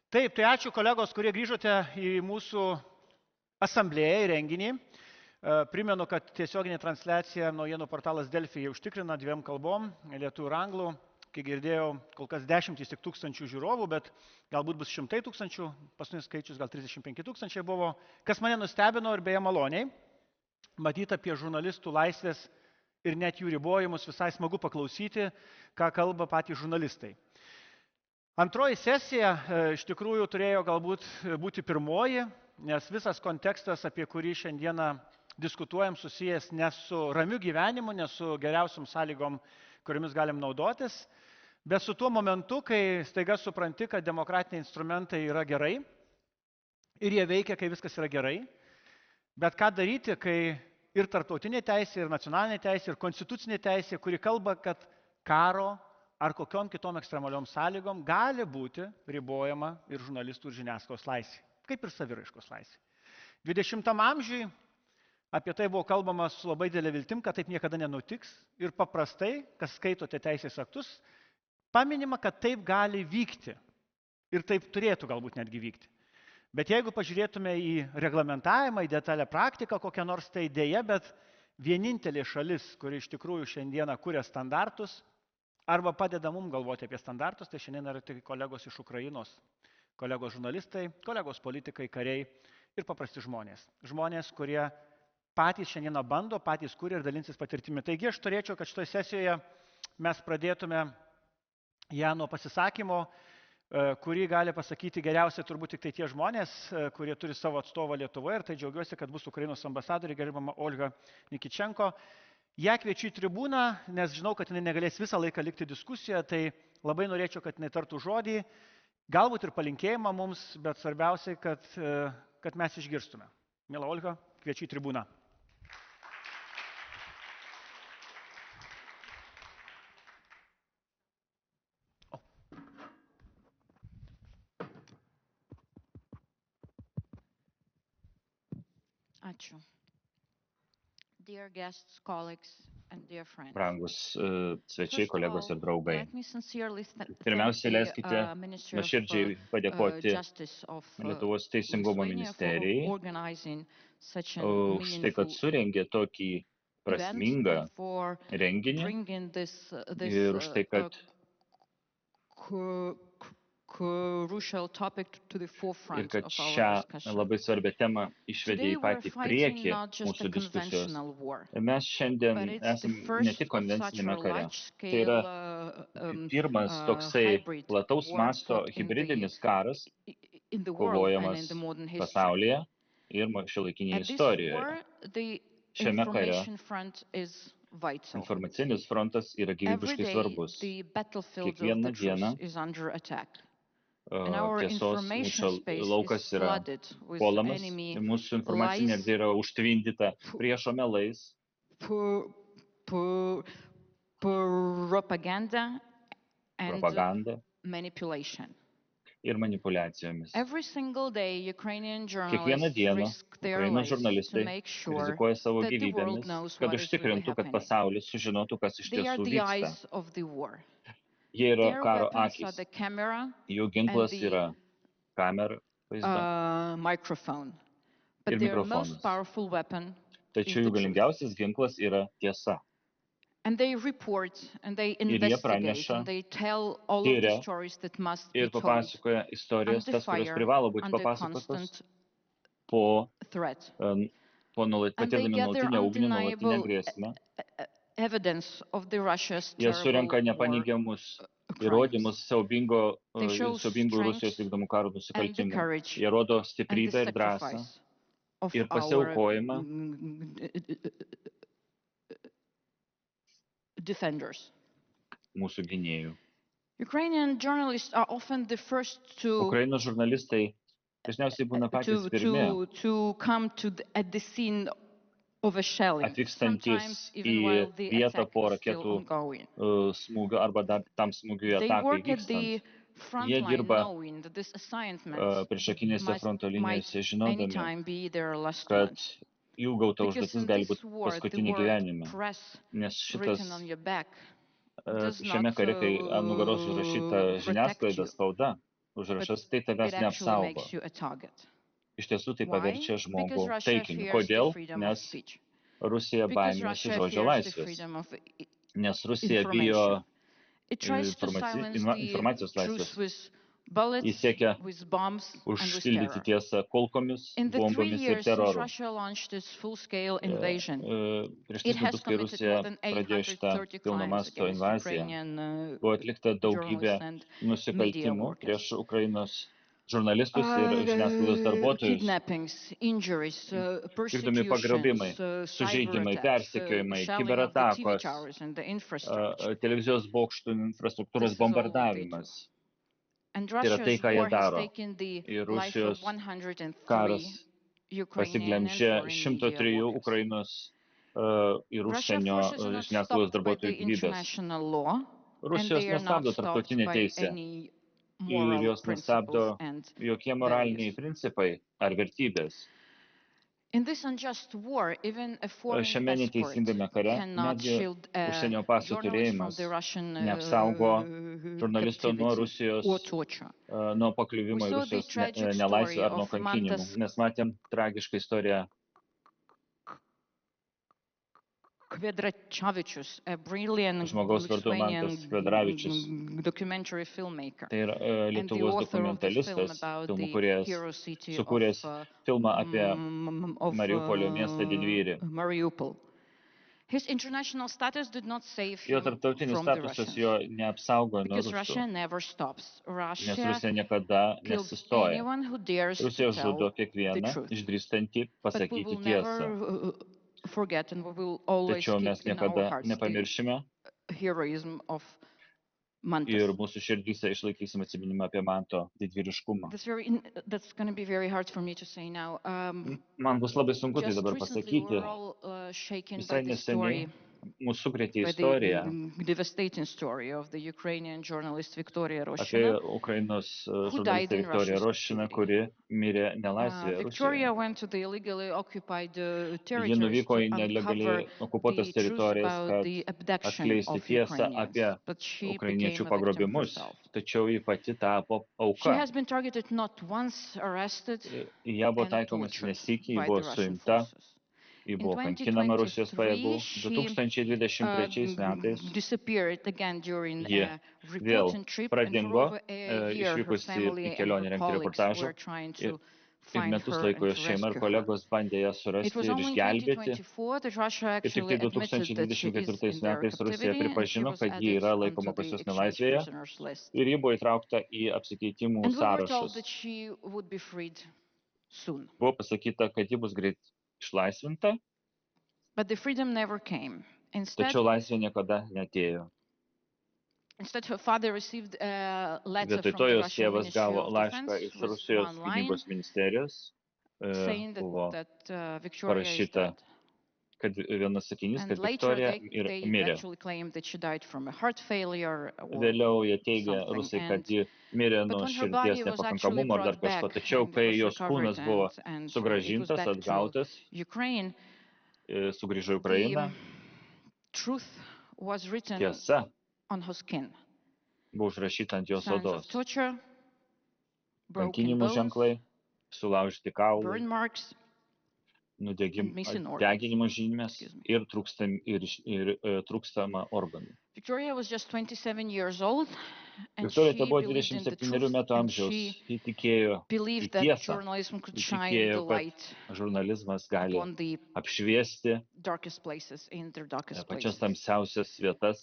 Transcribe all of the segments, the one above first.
Taip, tai ačiū kolegos, kurie grįžote į mūsų asamblėją, į renginį. Primenu, kad tiesioginė transliacija naujienų portalas Delfi užtikrina 2 kalbom, lietuvių ir anglų. Kai girdėjau, kol kas 10 tik tūkstančių žiūrovų, bet galbūt bus 100 tūkstančių, paskutinis skaičius gal 35 tūkstančiai buvo. Kas mane nustebino ir beje maloniai, matyti apie žurnalistų laisvės ir net jų ribojimus, visai smagu paklausyti, ką kalba patys žurnalistai. Antroji sesija iš tikrųjų turėjo galbūt būti pirmoji, nes visas kontekstas, apie kurį šiandieną diskutuojam, susijęs ne su ramiu gyvenimu, ne su geriausiom sąlygom, kuriomis galim naudotis, bet su tuo momentu, kai staiga supranti, kad demokratiniai instrumentai yra gerai ir jie veikia, kai viskas yra gerai. Bet ką daryti, kai ir tarptautinė teisė, ir nacionalinė teisė, ir konstitucinė teisė, kuri kalba, kad karo ar kokiom kitom ekstremaliom sąlygom gali būti ribojama ir žurnalistų ir žiniasklaidos laisvė, kaip ir saviraiškos laisvė. 20 amžiui apie tai buvo kalbama su labai didelė viltim, kad taip niekada nenutiks ir paprastai, kas skaitote teisės aktus, paminima, kad taip gali vykti ir taip turėtų galbūt netgi vykti. Bet jeigu pažiūrėtume į reglamentavimą, į detalę praktiką, kokią nors tai dėja, bet vienintelė šalis, kuri iš tikrųjų šiandieną kuria standartus, arba padeda mums galvoti apie standartus, tai šiandien yra tik kolegos iš Ukrainos, kolegos žurnalistai, kolegos politikai, kariai ir paprasti žmonės. Žmonės, kurie patys šiandieną bando, patys kuria ir dalinsis patirtimi. Taigi aš turėčiau, kad šitoje sesijoje mes pradėtume ją nuo pasisakymo, kurį gali pasakyti geriausiai turbūt tik tai tie žmonės, kurie turi savo atstovą Lietuvoje, ir tai džiaugiuosi, kad bus Ukrainos ambasadorė, gerbiama Olga Nikičenko. Ja kviečiu į tribūną, nes žinau, kad jinai negalės visą laiką likti diskusijoje, tai labai norėčiau, kad jinai tartų žodį, galbūt ir palinkėjimą mums, bet svarbiausiai, kad mes išgirstume. Miela Olga, kviečiu į tribūną. Ačiū. Dear guests, colleagues and dear friends. Brangus svečiai, kolegos ir draugai. Pirmiausia, leiskite nuoširdžiai padėkoti Lietuvos teisingumo ministerijai už tai, kad surengė tokį prasmingą renginį ir už tai, kad šią labai svarbią temą išvedė į patį priekį mūsų diskusijos. Mes šiandien esame ne tik konvencinėme kare, tai yra pirmas toksai plataus masto hibridinis karas, kovojamas pasaulyje ir šiuolaikinėje istorijoje. Šiame kare informacinis frontas yra gyvybiškai svarbus. Kiekvieną dieną tiesos mūšio laukas yra puolamas, mūsų informacinė erdvė yra užtvindyta priešo melais, propaganda ir manipuliacijomis. Kiekvieną dieną Ukrainos žurnalistai rizikuoja savo gyvybėmis, kad užtikrintų, kad pasaulis sužinotų, kas iš tiesų vyksta. Jie yra karo akys. Jų ginklas yra kamera, ir mikrofonas. Tačiau jų galingiausias ginklas yra tiesa. Ir jie praneša, tyria ir papasakoja istorijas, tas, kurios privalo būti papasakotos po patirdami nuolatinę ugnį, nuolatinę grėsmę. Jie surenka nepaneigiamus įrodymus siaubingų Rusijos vykdomų karo nusikaltimų. Jie rodo stiprybę ir drąsą ir pasiaukojimą mūsų gynėjų. Ukrainos žurnalistai dažniausiai būna patys pirmi atvykstantys į vietą po raketų smūgio arba dar tam smūgiui atakai vykstant. Jie dirba priešakinėse fronto linijose, žinodami, kad jų gauta užduotis gali būti paskutinė gyvenime. Nes šiame kare, kai ant nugaros užrašyta žiniasklaida, spauda, užrašas, tai tavęs neapsaugo. Iš tiesų tai paverčia žmogų taikiniu. Kodėl? Nes Rusija baiminasi žodžio laisvės. Nes Rusija bijo informacijos laisvės. Jis siekia užpildyti tiesą kulkomis, bombomis ir teroru. Prieš 3 metus, kai Rusija pradėjo šitą pilno masto invaziją, buvo atlikta daugybė nusikaltimų prieš Ukrainos žurnalistus ir žiniasklaidos darbuotojus. Vykdomi pagrobimai, sužeidimai, persekiojimai, kiberatakos, televizijos bokštų infrastruktūros bombardavimas. Tai yra tai, ką jie daro. Ir Rusijos karas pasiglemžė 103 Ukrainos ir užsienio žiniasklaidos darbuotojų gyvybės. Rusijos nestabdo tarptautinė teisė ir jos nestabdo jokie moraliniai principai ar vertybės. Šiame neteisingame kare netgi užsienio pasų turėjimas neapsaugo žurnalisto nuo Rusijos, nuo pakliuvimo į Rusijos nelaisvę ar nuo kankinimų. Mes matėm tragišką istoriją. Žmogaus vardu Mantas Kvedravičius. Tai yra Lietuvos dokumentalistas, filmų kūrėjas, sukūręs filmą apie Mariupolio miestą didvyrį. Jo tarptautinis statusas jo neapsaugo nuo rusų, nes Rusija niekada nesustoja. Rusija žudo kiekvieną išdrįstantį pasakyti tiesą. Tačiau mes niekada nepamiršime ir mūsų širdyse išlaikysim atsiminimą apie Manto didvyriškumą. Man bus labai sunku tai dabar pasakyti. Visai neseniai mūsų sukrėtė istorija apie Ukrainos žurnalistę Viktoriją Rošiną, kuri mirė nelaisvėje Rusijoje. Ji nuvyko į nelegaliai okupuotas teritorijas, kad atskleisti tiesą apie ukrainiečių pagrobimus, tačiau ji pati tapo auka. Ją buvo taikomas nesykį, ji buvo suimta. Ji buvo kankinama Rusijos pajėgų. 2023 metais ji vėl pradingo, išvykusi į kelionę rengti reportažų. Ir metus laiko jos šeima ir kolegos bandė ją surasti ir išgelbėti. Ir tik tai 2024 metais Rusija pripažino, kad ji yra laikoma pas jos nelaisvėje ir ji buvo įtraukta į apsikeitimų sąrašus. Buvo pasakyta, kad ji bus greit išlaisvinta, tačiau laisvė niekada neatėjo. Vietoj to jos tėvas gavo laišką iš Rusijos gynybos ministerijos, buvo parašyta, kad vienas sakinys, kad Viktorija ir mirė. Vėliau jie teigia Rusai, kad ji mirė nuo širdies nepakankamumo ar dar kažko. Tačiau, kai jos kūnas buvo sugrąžintas, atgautas, sugrįžo į Ukrainą, tiesa buvo užrašyta ant jos odos. Kankinimų ženklai, sulaužyti kaulai, deginimo žymės ir trūkstama organų. Viktorija buvo 27 metų amžiaus. Ji tikėjo į tiesą, ji tikėjo, kad žurnalizmas gali apšviesti pačias tamsiausias vietas.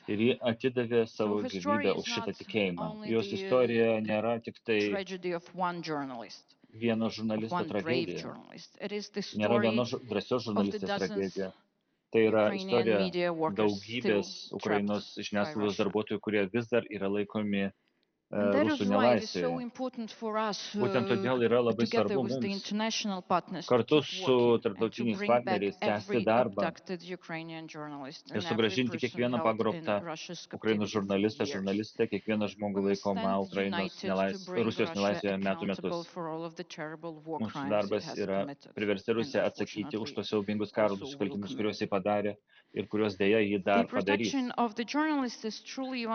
Ir ji atidavė savo gyvybę už šitą tikėjimą. Jos istorija nėra tik tai vieno žurnalisto tragedija. Nėra vienos drąsios žurnalistės tragedija. Tai yra istorija daugybės Ukrainos žiniasklaidos darbuotojų, kurie vis dar yra laikomi rusų nelaisvėje. Būtent todėl yra labai svarbu mums kartu su tarptautiniais partneriais tęsti darbą ir sugrąžinti kiekvieną pagrobtą Ukrainos žurnalistę, kiekvieną žmogų laikomą Rusijos nelaisvėje metus. Mūsų darbas yra priversti Rusiją atsakyti už tos siaubingus karo nusikaltimus, kuriuos jie padarė ir kuriuos dėja jį dar padarys.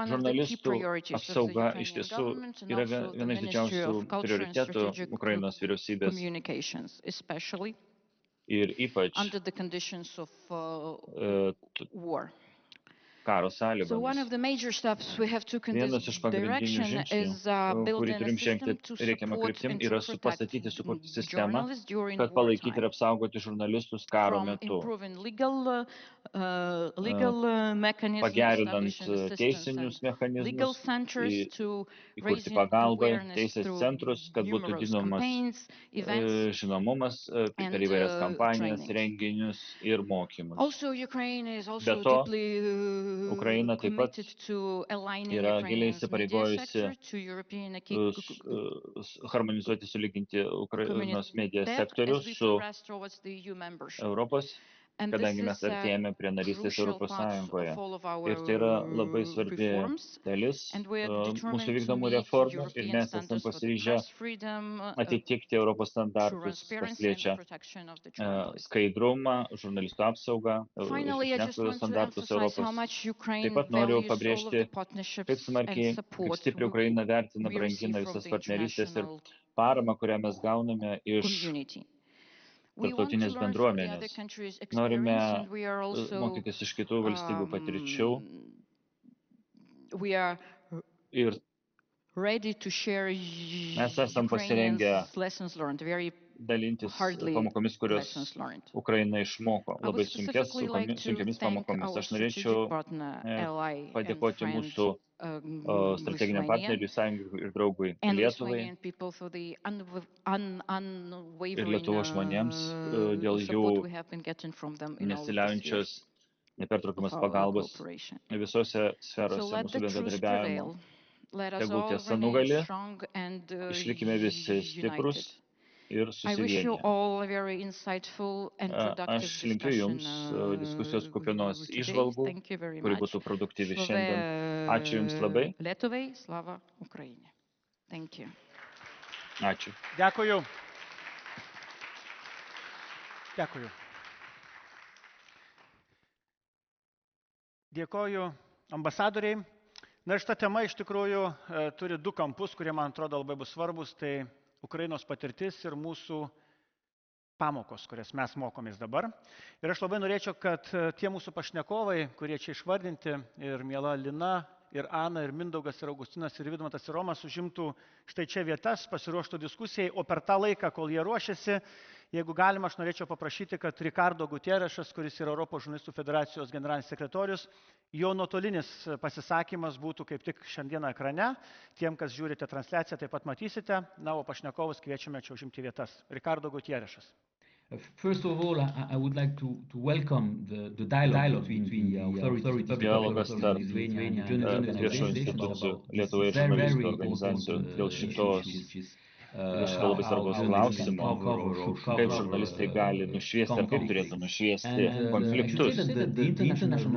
Žurnalistų apsauga iš tiesų yra viena iš didžiausių prioritetų Ukrainos vyriausybės ir ypač karo sąlygomis. Vienas iš pagrindinių žingsnių, kurį turim žengti reikiamą kryptim, yra sukurti sistemą, kad palaikyti ir apsaugoti žurnalistus karo metu, pagerinant teisinius mechanizmus, įkurti pagalbą, teisės centrus, kad būtų didinamas žinomumas per įvairias kampanijas, renginius ir mokymus. Be to, Ukraina taip pat yra giliai įsipareigojusi harmonizuoti, sulyginti Ukrainos medijos sektorių su Europos, kadangi mes artėjame prie narystės Europos Sąjungoje. Ir tai yra labai svarbi dalis mūsų vykdomų reformų ir mes esame pasiryžę atitikti Europos standartus, kas liečia skaidrumą, žurnalistų apsaugą, žiniasklaidos standartus Europos. Taip pat noriu pabrėžti, kaip smarkiai, kaip stipriai Ukraina vertina, brangina visas partnerystės ir paramą, kurią mes gauname iš tarptautinės bendruomenės. Norime mokytis iš kitų valstybių patirčių ir mes esam pasirengę dalintis pamokomis, kurios Ukraina išmoko, labai sunkiamis pamokomis. Aš norėčiau padėkoti mūsų strateginiam partneriui, sąjungui ir draugui Lietuvai ir Lietuvos žmonėms dėl jų nesiliaujančios, nepertraukiamas pagalbos visose sferose mūsų bendradarbiavimo. Tegul tiesa nugali, išlikime visi stiprus ir susivienę. Aš linkiu Jums diskusijos kupinos įžvalgų, kuri būtų produktyvi šiandien. Ačiū Jums labai. Ačiū. Dėkuoju. Dėkuoju. Dėkuoju ambasadoriai. Na ir šita tema iš tikrųjų turi du kampus, kurie man atrodo labai bus svarbus. Tai Ukrainos patirtis ir mūsų pamokos, kurias mes mokomės dabar. Ir aš labai norėčiau, kad tie mūsų pašnekovai, kurie čia išvardinti, ir miela Lina, ir Ana, ir Mindaugas, ir Augustinas, ir Vidmantas, ir Romas užimtų štai čia vietas, pasiruoštų diskusijai, o per tą laiką, kol jie ruošiasi, jeigu galima, aš norėčiau paprašyti, kad Ricardo Gutierrešas, kuris yra Europos žurnalistų federacijos generalinis sekretorius, jo nuotolinis pasisakymas būtų kaip tik šiandieną ekrane. Tiem, kas žiūrite transliaciją, taip pat matysite. Na, o pašnekovus kviečiame čia užimti vietas. Ricardo Gutierrešas. First of all, I would like to welcome the dialogue between the authorities tarp viešų institucijų, Lietuvos ir žurnalistų organizacijų dėl šitos labai svarbus klausimo, kaip žurnalistai gali nušviesti ar kaip turėtų nušviesti konfliktus.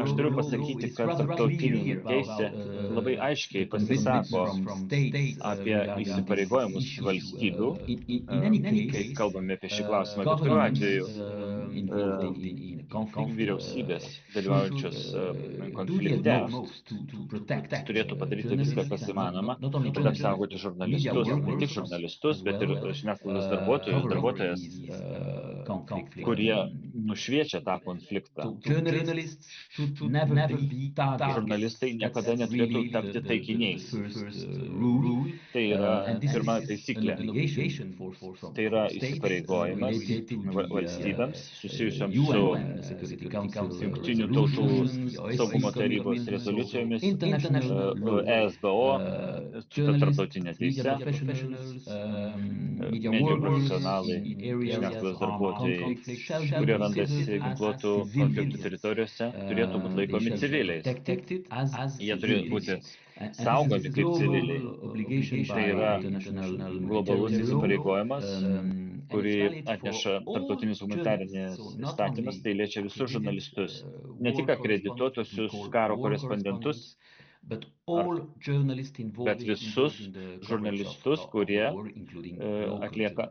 Aš turiu pasakyti, kad tarptautinė teisė labai aiškiai pasisako apie įsipareigojimus valstybių, kai kalbame apie šį klausimą, bet kuriuo atveju vyriausybės dalyvaujančios konflikte turėtų padaryti viską, kas įmanoma, kad apsaugoti žurnalistus, ne tik žurnalistus, bet ir žiniasklaidos darbuotojas, kurie nušviečia tą konfliktą. Žurnalistai niekada neturėtų tapti taikiniais. Tai yra pirma taisyklė. Tai yra įsipareigojimas valstybėms susijusiams su Jungtinių tautų saugumo tarybos rezoliucijomis, ESBO, tarptautinė teisė, medijų profesionalai, žiniasklaidos darbuotojai, kurie randasi ginkluotų konfliktų teritorijose, turėtų būti laikomi civiliais. Jie turi būti saugomi kaip civiliai. Tai yra globalus įsipareigojimas, kurį atneša tarptautinis humanitarinis įstatymas, tai liečia visus žurnalistus, ne tik akredituotusius karo korespondentus, bet visus žurnalistus, kurie atlieka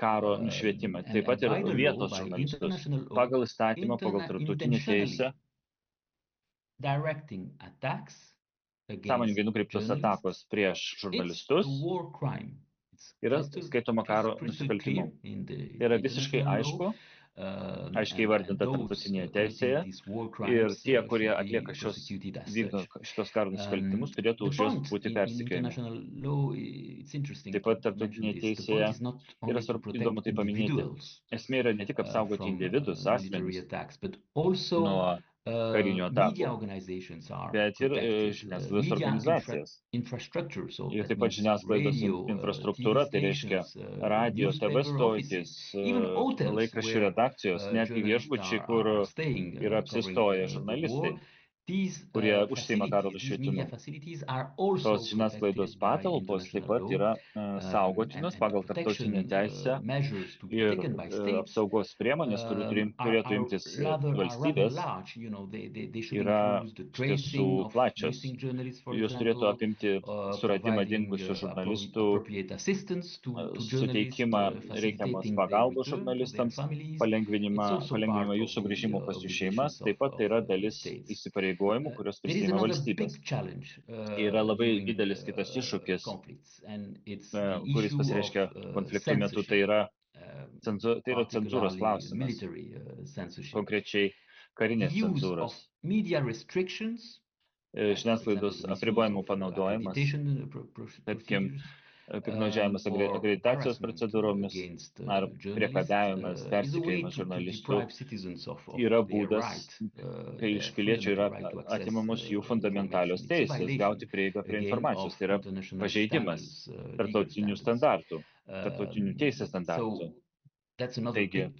karo nušvietimą, taip pat ir vietos žurnalistus. Pagal įstatymą, pagal tarptautinę teisę, sąmoningai nukreiptos atakos prieš žurnalistus yra skaitoma karo nusikaltimu. Tai yra visiškai aišku, aiškiai įvardinta tarptautinėje teisėje, ir tie, kurie atlieka vykdo šitos karo nusikaltimus, turėtų už juos būti persekiojami. Taip pat tarptautinėje teisėje yra įdomu tai paminėti. Esmė yra ne tik apsaugoti individus, asmenis nuo karinių atakų, bet ir žiniasklaidos organizacijas. Ir taip pat žiniasklaidos infrastruktūra, tai reiškia radio, TV stotys, laikraščių redakcijos, netgi viešbučiai, kur yra apsistoję žurnalistai, kurie užsiima karo nušvietimu. Tos žiniasklaidos patalpos taip pat yra saugotinos pagal tarptautinę teisę ir apsaugos priemonės, turėtų imtis valstybės, yra iš tiesų plačios. Jos turėtų apimti suradimą dingusių žurnalistų, suteikimą reikiamos pagalbos žurnalistams, palengvinimą jų sugrįžimo pas jų šeimas, taip pat tai yra dalis įsipareigojimų, kurios prisiima valstybės. Yra labai didelis kitas iššūkis, kuris pasireiškia konfliktų metu, tai yra cenzūros klausimas, konkrečiai karinės cenzūros. Žiniasklaidos apribojimų panaudojimas, tarkim, piktnaudžiavimas akreditacijos procedūromis ar priekabiavimas, persekiojimas žurnalistų yra būdas, kai iš piliečių yra atimamos jų fundamentalios teisės gauti prieigą prie informacijos. Tai yra pažeidimas tarptautinių standartų, tarptautinių teisės standartų. Taigi,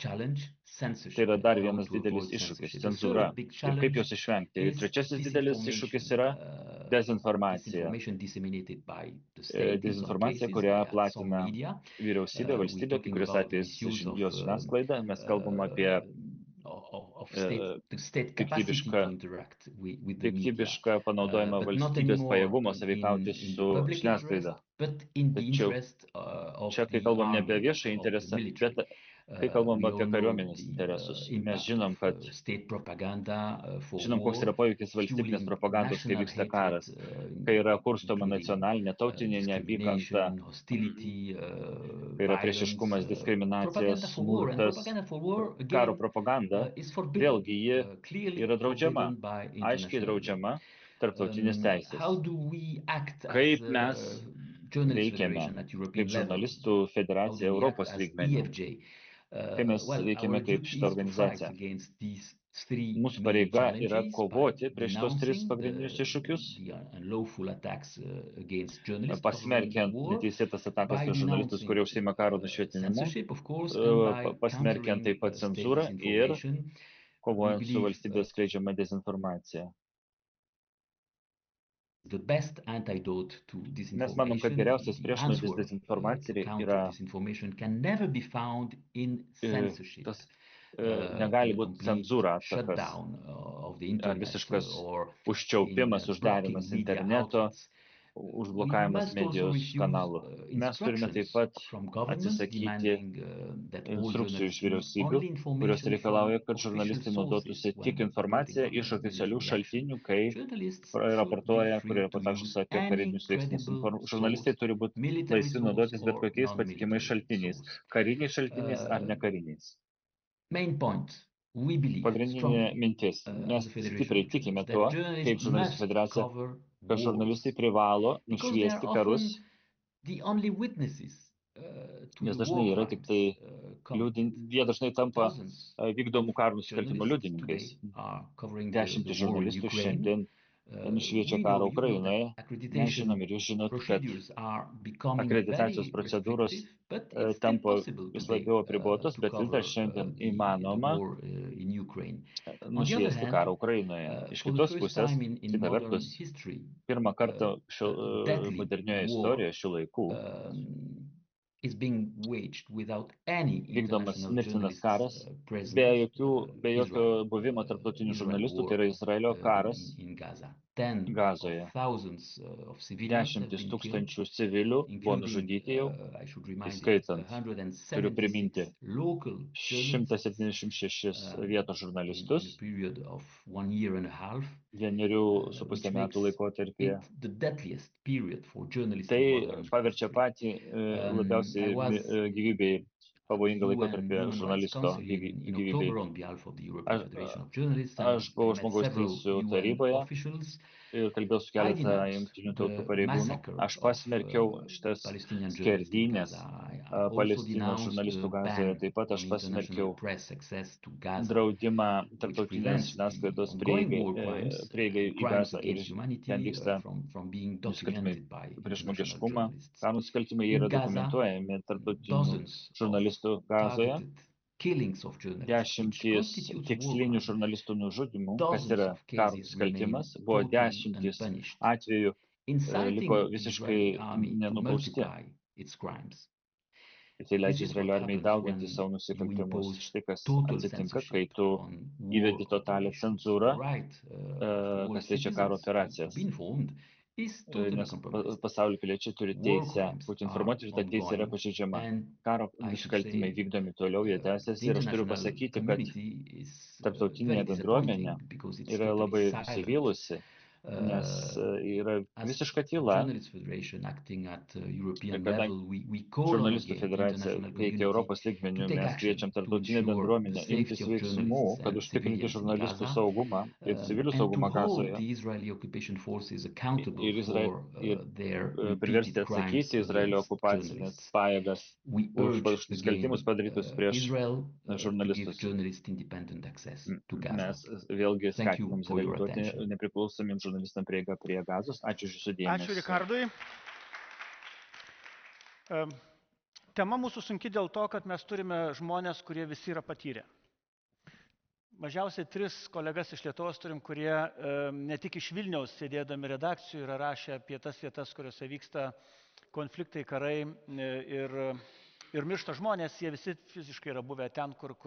tai yra dar vienas didelis iššūkis - cenzūra. Ir kaip jos išvengti? Ir trečiasis didelis iššūkis yra dezinformacija. Dezinformacija, kurią platina vyriausybė, valstybė, kai kuriais atvejais jos žiniasklaida. Mes kalbam apie piktybišką panaudojimą valstybės pajėgumo sąveikauti su žiniasklaida. Tačiau čia, kai kalbam ne apie viešą interesą, bet kai kalbam apie kariuomenės interesus, mes žinom, koks yra poveikis valstybinės propagandos, kai vyksta karas, kai yra kurstoma nacionalinė, tautinė neapykanta, kai yra priešiškumas, diskriminacija, smurtas. Karo propaganda, vėlgi, ji yra draudžiama, aiškiai draudžiama tarptautinės teisės. Kaip mes veikiame kaip žurnalistų federacija Europos lygmeniu? Kai mes veikiame kaip šitą organizaciją. Mūsų pareiga yra kovoti prieš šitos tris pagrindinius iššūkius, pasmerkiant neteisėtas atakas prieš žurnalistus, kurie užsiima karo nušvietinimu, pasmerkiant taip pat cenzūrą ir kovojant su valstybės skleidžiama dezinformacija. Mes manom, kad geriausias priešnuodis dezinformacijai yra negali būti cenzūra atsakas, ar visiškas užčiaupimas, uždarimas interneto, užblokavimas medijos kanalų. Mes turime taip pat atsisakyti instrukcijų iš vyriausybių, kurios reikalauja, kad žurnalistai naudotųsi tik informaciją iš oficialių šaltinių, kai raportuoja, kurie reportažus apie karinius veiksmus. Žurnalistai turi būti laisvi naudotis bet kokiais patikimais šaltiniais, kariniais šaltiniais ar nekariniais. Pagrindinė mintis. Mes stipriai tikime tuo, kaip žurnalistų federacija, kad žurnalistai privalo nušviesti karus, nes dažnai yra tik tai jie dažnai tampa vykdomų karų nusikaltimų liudininkais. 10 žurnalistų šiandien nušviečia karą Ukrainoje. Mes žinom ir jūs žinot, kad akreditacijos procedūros tampa vis labiau apribotos, bet vis dar šiandien įmanoma nušviesti karą Ukrainoje. Iš kitos pusės, kita vertus, pirmą kartą modernioje istorijoje šių laikų vykdomas mirtinas karas be jokio buvimo tarptautinių žurnalistų, tai yra Izraelio karas Gazoje. Dešimtis tūkstančių civilių buvo nužudyti jau, įskaitant, turiu priminti, 176 vietos žurnalistus, 1,5 metų laikotarpyje. Tai paverčia patį labiausiai gyvybei pavojingą laikotarpį žurnalisto gyvybei. Aš buvau žmogaus teisių taryboje ir kalbėjau su keletą jungtinių tautų pareigūnų. Aš pasmerkiau šitas skerdynės Palestinos žurnalistų Gazoje. Taip pat aš pasmerkiau draudimą tarptautinės žiniasklaidos prieigai į Gazą. Ir ten vyksta nusikaltimai prieš žmogiškumą. Ką nusikaltimai yra dokumentuojami tarptautinių žurnalistų Gazoje. Dešimtys tikslinių žurnalistų nužudimų, kas yra karo nusikaltimas, buvo dešimtys atvejų, liko visiškai nenubausti. Tai leidžia Izraelio armijai dauginti savo nusikaltimus. Štai kas atsitinka, kai tu įvedi totalią cenzūrą, kas liečia karo operacijas. Nes pasaulio piliečiai turi teisę būti informuoti ir ta teisė yra pažeidžiama. Karo nusikaltimai vykdomi toliau, jie tęsiasi ir aš turiu pasakyti, kad tarptautinė bendruomenė yra labai nusivylusi, nes yra visiška tyla. Kadangi žurnalistų federacija veikia Europos lygmeniu, mes kviečiam tarptautinę bendruomenę imtis veiksmų, kad užtikrinti žurnalistų saugumą ir civilių saugumą Gazoje ir priversti atsakyti Izraelio okupacinės pajėgas už nusikaltimus padarytus prieš žurnalistus. Mes vėlgi skatinam Izraelį duoti nepriklausomiems žurnalistam prieigą prie Gazos. Ačiū už jūsų dėmesį. Ačiū Rikardui. Tema mūsų sunki dėl to, kad mes turime žmonės, kurie visi yra patyrę. Mažiausiai 3 kolegas iš Lietuvos turim, kurie ne tik iš Vilniaus sėdėdami redakcijų yra rašę apie tas vietas, kuriuose vyksta konfliktai, karai ir miršta žmonės, jie visi fiziškai yra buvę ten, kur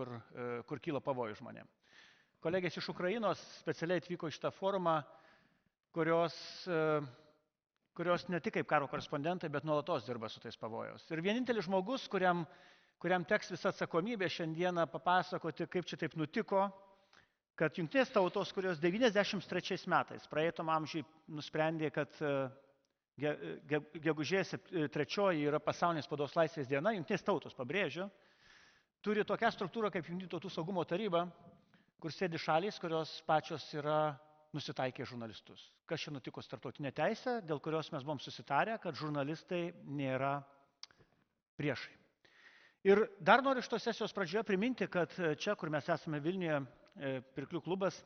kyla pavojų žmonėm. Kolegės iš Ukrainos specialiai atvyko į šitą forumą, kurios ne tik kaip karo korespondentai, bet nuolatos dirba su tais pavojaus. Ir vienintelis žmogus, kuriam teks visa atsakomybė šiandieną papasakoti, kaip čia taip nutiko, kad Jungtinės tautos, kurios 93 metais praeitam amžiui nusprendė, kad gegužės 3 yra pasaulinės spaudos laisvės diena, Jungtinės tautos pabrėžia, turi tokią struktūrą kaip Jungtinių tautų saugumo taryba, kur sėdi šalys, kurios pačios yra nusitaikę žurnalistus. Kas čia nutiko su tarptautinė teisė, dėl kurios mes buvom susitarę, kad žurnalistai nėra priešai. Ir dar noriu iš tos sesijos pradžioje priminti, kad čia, kur mes esame Vilniuje, Pirklių klubas,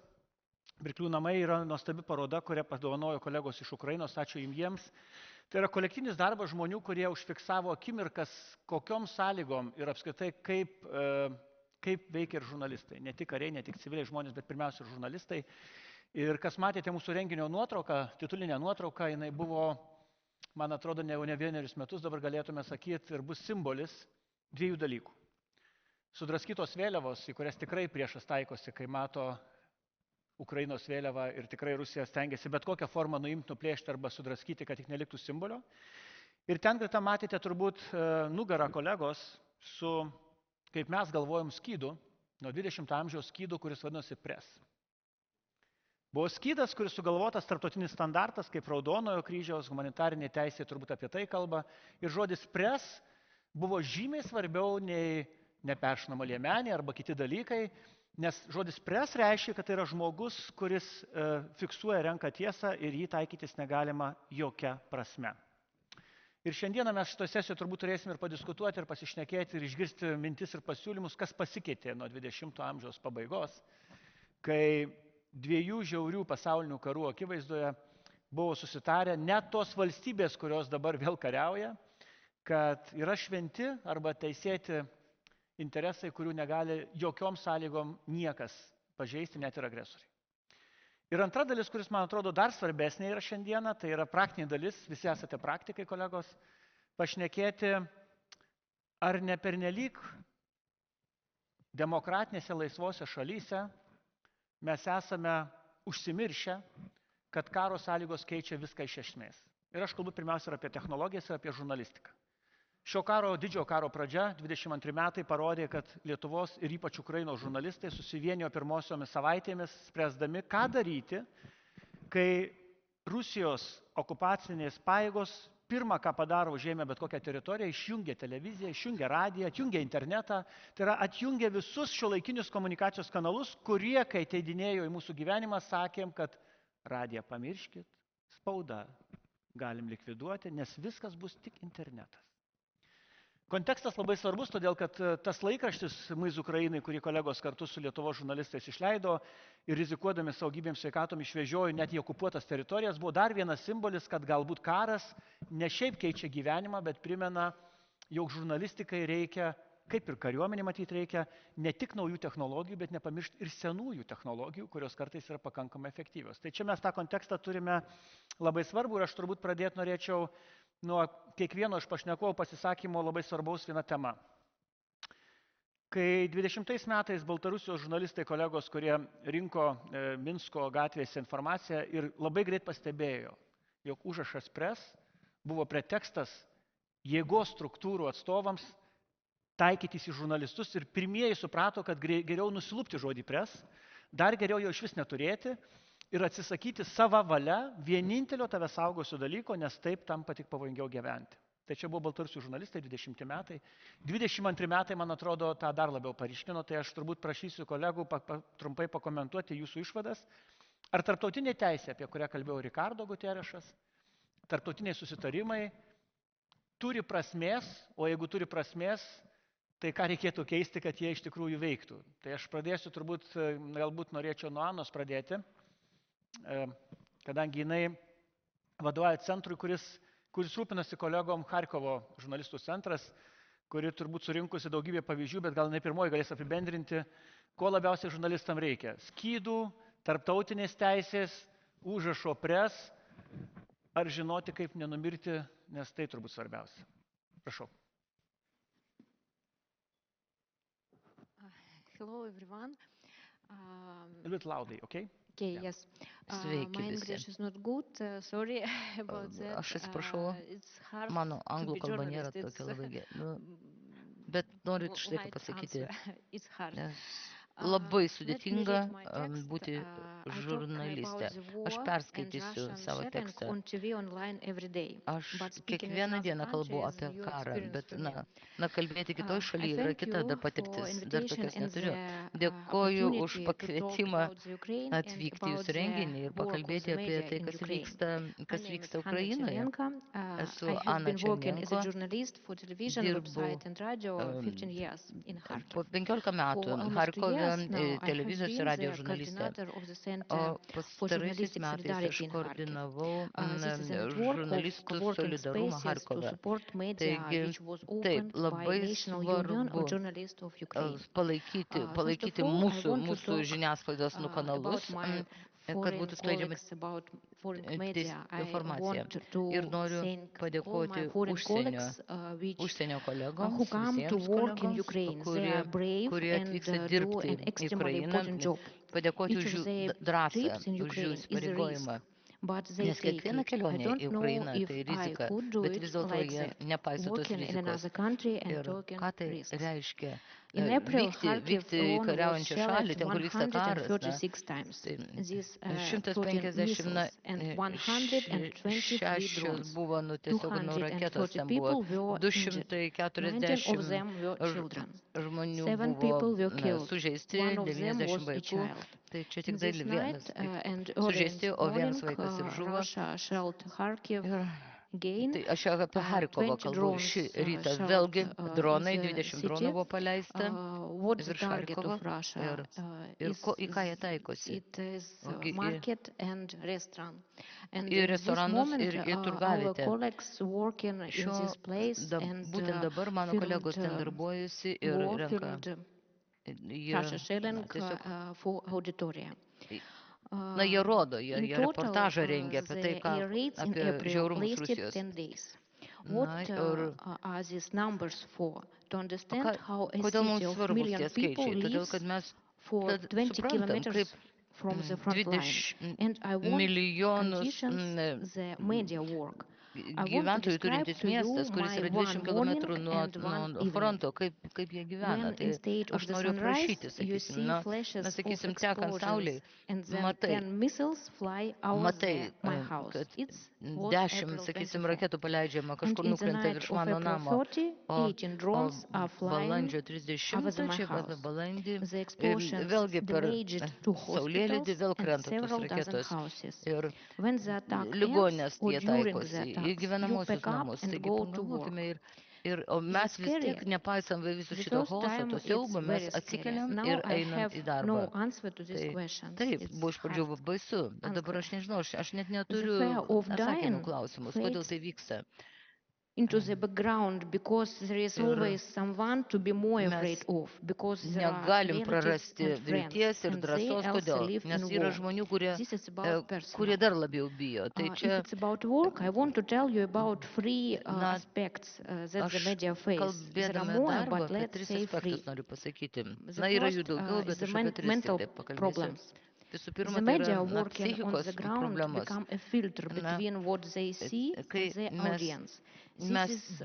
Pirklių namai yra nuostabi paroda, kurią padovanojo kolegos iš Ukrainos, ačiū jiems. Tai yra kolektyvinis darbas žmonių, kurie užfiksavo akimirkas, kokiom sąlygom ir apskritai kaip veikia ir žurnalistai. Ne tik kariai, ne tik civiliai žmonės, bet pirmiausia ir žurnalistai. Ir kas matėte mūsų renginio nuotrauką, titulinę nuotrauką, jinai buvo, man atrodo, ne 1 metus, dabar galėtume sakyti, ir bus simbolis 2 dalykų. Sudraskytos vėliavos, į kurias tikrai priešas taikosi, kai mato Ukrainos vėliavą ir tikrai Rusija stengiasi bet kokią formą nuimti, nuplėšti arba sudraskyti, kad tik neliktų simbolio. Ir ten greta matėte turbūt nugarą kolegos su, kaip mes galvojom, skydu, nuo 20 amžiaus skydu, kuris vadinosi PRES. Buvo skydas, kuris sugalvotas tarptautinis standartas, kaip Raudonojo kryžiaus, humanitarinė teisė turbūt apie tai kalba. Ir žodis PRES buvo žymiai svarbiau nei neperšinama liemenė arba kiti dalykai, nes žodis PRES reiškia, kad tai yra žmogus, kuris fiksuoja, renka tiesą ir jį taikytis negalima jokia prasme. Ir šiandieną mes šitoje sesijoje turbūt turėsime ir padiskutuoti, ir pasišnekėti, ir išgirsti mintis ir pasiūlymus, kas pasikeitė nuo 20 amžiaus pabaigos, kai 2 žiaurių pasaulinių karų akivaizdoje buvo susitarę net tos valstybės, kurios dabar vėl kariauja, kad yra šventi arba teisėti interesai, kurių negali jokiom sąlygom niekas pažeisti net ir agresoriai. Ir antra dalis, kuris man atrodo dar svarbesnė yra šiandieną, tai yra praktinė dalis, visi esate praktikai, kolegos, pašnekėti, ar ne pernelyg demokratinėse laisvose šalyse mes esame užsimiršę, kad karo sąlygos keičia viską iš esmės. Ir aš kalbu pirmiausia apie technologijas ir apie žurnalistiką. Šio karo, didžiojo karo pradžia, 22 metai, parodė, kad Lietuvos ir ypač Ukrainos žurnalistai susivienijo pirmosiomis savaitėmis, spręsdami, ką daryti, kai Rusijos okupacinės pajėgos pirmą, ką padaro, užėmė bet kokią teritoriją, išjungia televiziją, išjungia radiją, atjungia internetą, tai yra atjungia visus šiuolaikinius komunikacijos kanalus, kurie, kai ateidinėjo į mūsų gyvenimą, sakėm, kad radiją pamirškit, spaudą galim likviduoti, nes viskas bus tik internetas. Kontekstas labai svarbus, todėl kad tas laikraštis Muiz Ukrainai, kurį kolegos kartu su Lietuvos žurnalistais išleido ir rizikuodami savo gyvybėm sveikatom išvežiojo net į okupuotas teritorijas, buvo dar vienas simbolis, kad galbūt karas ne šiaip keičia gyvenimą, bet primena, jog žurnalistikai reikia, kaip ir kariuomenė matyti reikia, ne tik naujų technologijų, bet nepamiršti ir senųjų technologijų, kurios kartais yra pakankamai efektyvios. Tai čia mes tą kontekstą turime labai svarbų ir aš turbūt pradėti norėčiau nuo kiekvieno iš pašnekovų pasisakymo labai svarbaus viena tema. Kai 20 metais Baltarusijos žurnalistai kolegos, kurie rinko Minsko gatvėse informaciją ir labai greit pastebėjo, jog užrašas pres buvo pretekstas jėgos struktūrų atstovams taikytis į žurnalistus ir pirmieji suprato, kad geriau nusilupti žodį pres, dar geriau jo iš vis neturėti ir atsisakyti savo valia vienintelio tave saugosio dalyko, nes taip tampa tik pavojingiau gyventi. Tai čia buvo Baltarusių žurnalistai 20 metai. 22 metai, man atrodo, tą dar labiau paryškino, tai aš turbūt prašysiu kolegų trumpai pakomentuoti jūsų išvadas. Ar tarptautinė teisė, apie kurią kalbėjo Ricardo Guterešas, tarptautiniai susitarimai turi prasmės, o jeigu turi prasmės, tai ką reikėtų keisti, kad jie iš tikrųjų veiktų. Tai aš pradėsiu turbūt, galbūt norėčiau nuo Anos pradėti, kadangi jinai vadovauja centrui, kuris rūpinasi kolegom Charkovo žurnalistų centras, kuri turbūt surinkusi daugybę pavyzdžių, bet gal ne pirmoji galės apibendrinti, ko labiausiai žurnalistam reikia. Skydų, tarptautinės teisės, užrašo pres, ar žinoti, kaip nenumirti, nes tai turbūt svarbiausia. Prašau. Hello everyone. A bit loudly, okay? Okay, yeah. Yes. Sveiki My visi. English is not good. Sorry about that. Aš atsiprašau, It's hard mano to anglų be kalba journalist. nėra It's, tokia labai gera. Bet noriu štai ką light pasakyti. answer. It's hard. Labai Let me sudėtinga read my text. būti I talk žurnalistė. about the Aš war perskaitysiu and savo Russian tekstą. sharing on TV online every day. Aš But speaking in kiekvieną another dieną kalbu country is apie new karą, experience bet for me. kalbėti kitoj I šalyje yra thank kita you dar for patirtis, dar invitation tokios and neturiu. the Dėkoju už opportunity to talk pakvietimą about the Ukraine and atvykti į about jūsų the renginį ir work of pakalbėti the apie media tai, in kas Ukraine. vyksta My name is Hanna Ukrainoje. Chernenko. Esu I have Ana been working as a Chernenko. journalist for television, Dirbu, website and radio 15 years in Po Kharkiv. 15 metų For almost 2 Harkove years now, I have televizijos ir been radio the žurnalistė. coordinator of the O Center for pastaraisiais Journalistic metais aš Solidarity in Kharkiv. koordinavau This is a network of žurnalistų co-working solidarumą spaces to Harkove. support media, Taigi, which was taip, opened by labai National Union svarbu of Journalists of Ukraine. palaikyti all, I mūsų want to talk, žiniasklaidos kanalus, about my kad foreign būtų skleidžiama colleagues, about foreign media. I informacija. want to Ir noriu thank all padėkoti my foreign colleagues užsienio kolegoms, who come to visiems work in kolegoms, Ukraine. They are brave kurie and atvyksta do dirbti an į extremely Ukrainą, important job. padėkoti Each už of jų their drąsą, trips in už jų Ukraine is a risk, įsipareigojimą. but they Nes take kiekviena it. I kelionė don't į know Ukrainą if tai I rizika, could do bet it vis dėlto like jie that, nepaiso tos working in rizikos. another country and Ir taking ką tai risks. reiškia? In April, Kharkiv Vykti į alone was kariaujančią šalį, shelled ten, kur vyksta karas, 136 times. These 150 missiles and 123 6 drones. buvo tiesiog raketos, 240 ten people buvo were injured. 19 of them were 240 children. žmonių 7 buvo people were killed. sužeisti, One of them 90 was a vaikų. child. Tai čia tik dar This vienas night and early in sužeisti, the o vienas morning, vaikas ir žuvo. Russia shelled Kharkiv Ir again. tai aš jau apie Harkovą 20 kalbu. drones Šį rytą shelled vėlgi dronai, in the 20 city. dronų buvo paleista What's the virš target Harkovo. of Russia? Ir į ką jie taikosi? It is Ogi į- market and restaurant. And į in this restoranus moment, ir į our turgavietę. colleagues working in this place and Būtent dabar mano kolegos ten darbuojasi ir renka war-filled Russia Shilling for auditoria. Na, jie rodo, jie In total, reportažą rengia apie tai, the ką, air raids in apie April žiaurumus lasted Rusijos. 10 days. Na, What ir are these numbers for? To understand how a kodėl mums city of svarbus million tie people skaičiai? Todėl, lives kad mes for 20 suprantam, kilometers kaip from the front line. 20 And I want milijonus conditions the media work. I want to gyventojų describe turintis to you miestas, kuris my yra one 20 km morning nuo and one nuo evening. fronto, kaip jie gyvena. When Tai instead of aš the noriu sunrise, prašyti, you sakysim, see na, flashes mes sakysim, of tekant saulei, explosions, and then matai, 10 missiles fly over matai, my house. kad It was 10, April sakysim, 24. raketų paleidžiama And kažkur in the nukrenta night virš of mano April namo, 30, o 18 drones are flying balandžio over 30, my čia house. balandį, The ir explosions vėlgi per damaged two saulėlydį hospitals vėl and krenta tos several dozen raketos. houses. Ir When the attack ligonės ends or jie during taikosi the į attacks, you gyvenamosius pack up namus. and Taigi go to work. pagalvokime o mes vis scary. tiek, nepaisant viso The šito first chaoso, time to it's siaubo, mes very scary. atsikeliam Now ir I einam have į darbą. no answer to these Tai, questions. taip, It's buvo iš pradžių hard. baisu, bet dabar aš nežinau, aš net The neturiu fear of atsakymų dying klausimus, kodėl fades tai vyksta. into the background because there is Ir always someone to be more mes afraid of, because there are negalim relatives prarasti and friends, vilties ir and they drąsos, also kodėl? live Nes in yra war. žmonių, kurie This is about personal. kurie dar labiau bijo. Tai If čia, it's about work, I want to tell you about three na, aspects that the aš media face. There are kalbėdama more, darbą but apie let's 3 say three. aspektus noriu pasakyti. The Na, yra jų first daugiau, is bet the aš apie 3 mental tik tai pakalbėsiu. problems. Visų The pirma, tai media yra working on psichikos the ground problemos. become a filter between what they see Kai and their mes audience. mes This is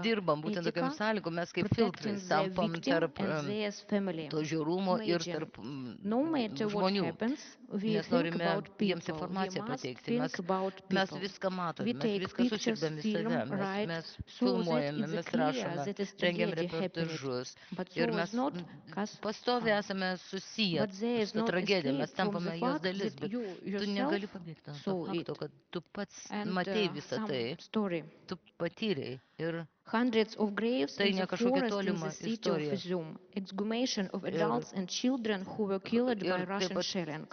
dirbam būtent tokiam ethica, sąlygom, mes kaip protecting filtrais the tampam victim tarp and their family. to žiaurumo ir Imagine, tarp no matter what žmonių, happens, we nes think norime about jiems people. We informaciją must pateikti. think about Mes people. viską matome, We mes take viską pictures, susirbėm į film, save, right, mes so that filmuojame, it's mes clear rašome, that it's rengiam tragedy happening. reportažus. But Ir so mes is not, cause pastoviai esame susiję but there is su ta not tragedija, mes escape from the tampame jos fact dalis, that bet you tu yourself negali pabėgti nuo to saw fakto, it. kad tu pats And matei visą some tai, story. tu patyrei. Ir Hundreds of graves tai in ne the kažkokia forest in tolima the city of istorija. Izum. Exhumation of Ir, adults and children who were killed by ir taip Russian pat shelling,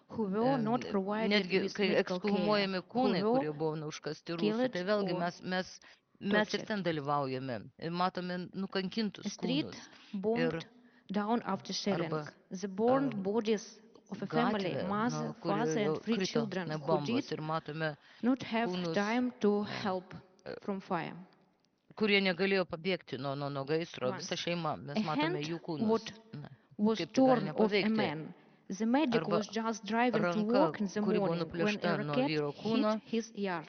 who were not provided netgi with kai medical care, ekshumuojami who kūnai, were kurie buvo užkasti rusų, killed tai vėlgi or mes ir tortured. ten dalyvaujame. Ir matome A nukankintus street kūnus. Ir burned down after shelling. arba The burned bodies of a family, gatvė, mother, kur father, and jau 3 krito children who bombos did ir matome not have kūnus, time to help from fire. kurie negalėjo pabėgti nuo gaisro, Once. visa šeima, mes A matome hand jų kūnus. what Na, was kaip tai gali torn off a nepaveikti? man. The medic Arba was just driving to ranka, work in the kuri buvo morning when nuplėšta a nuo racket vyro hit kūno, his yard.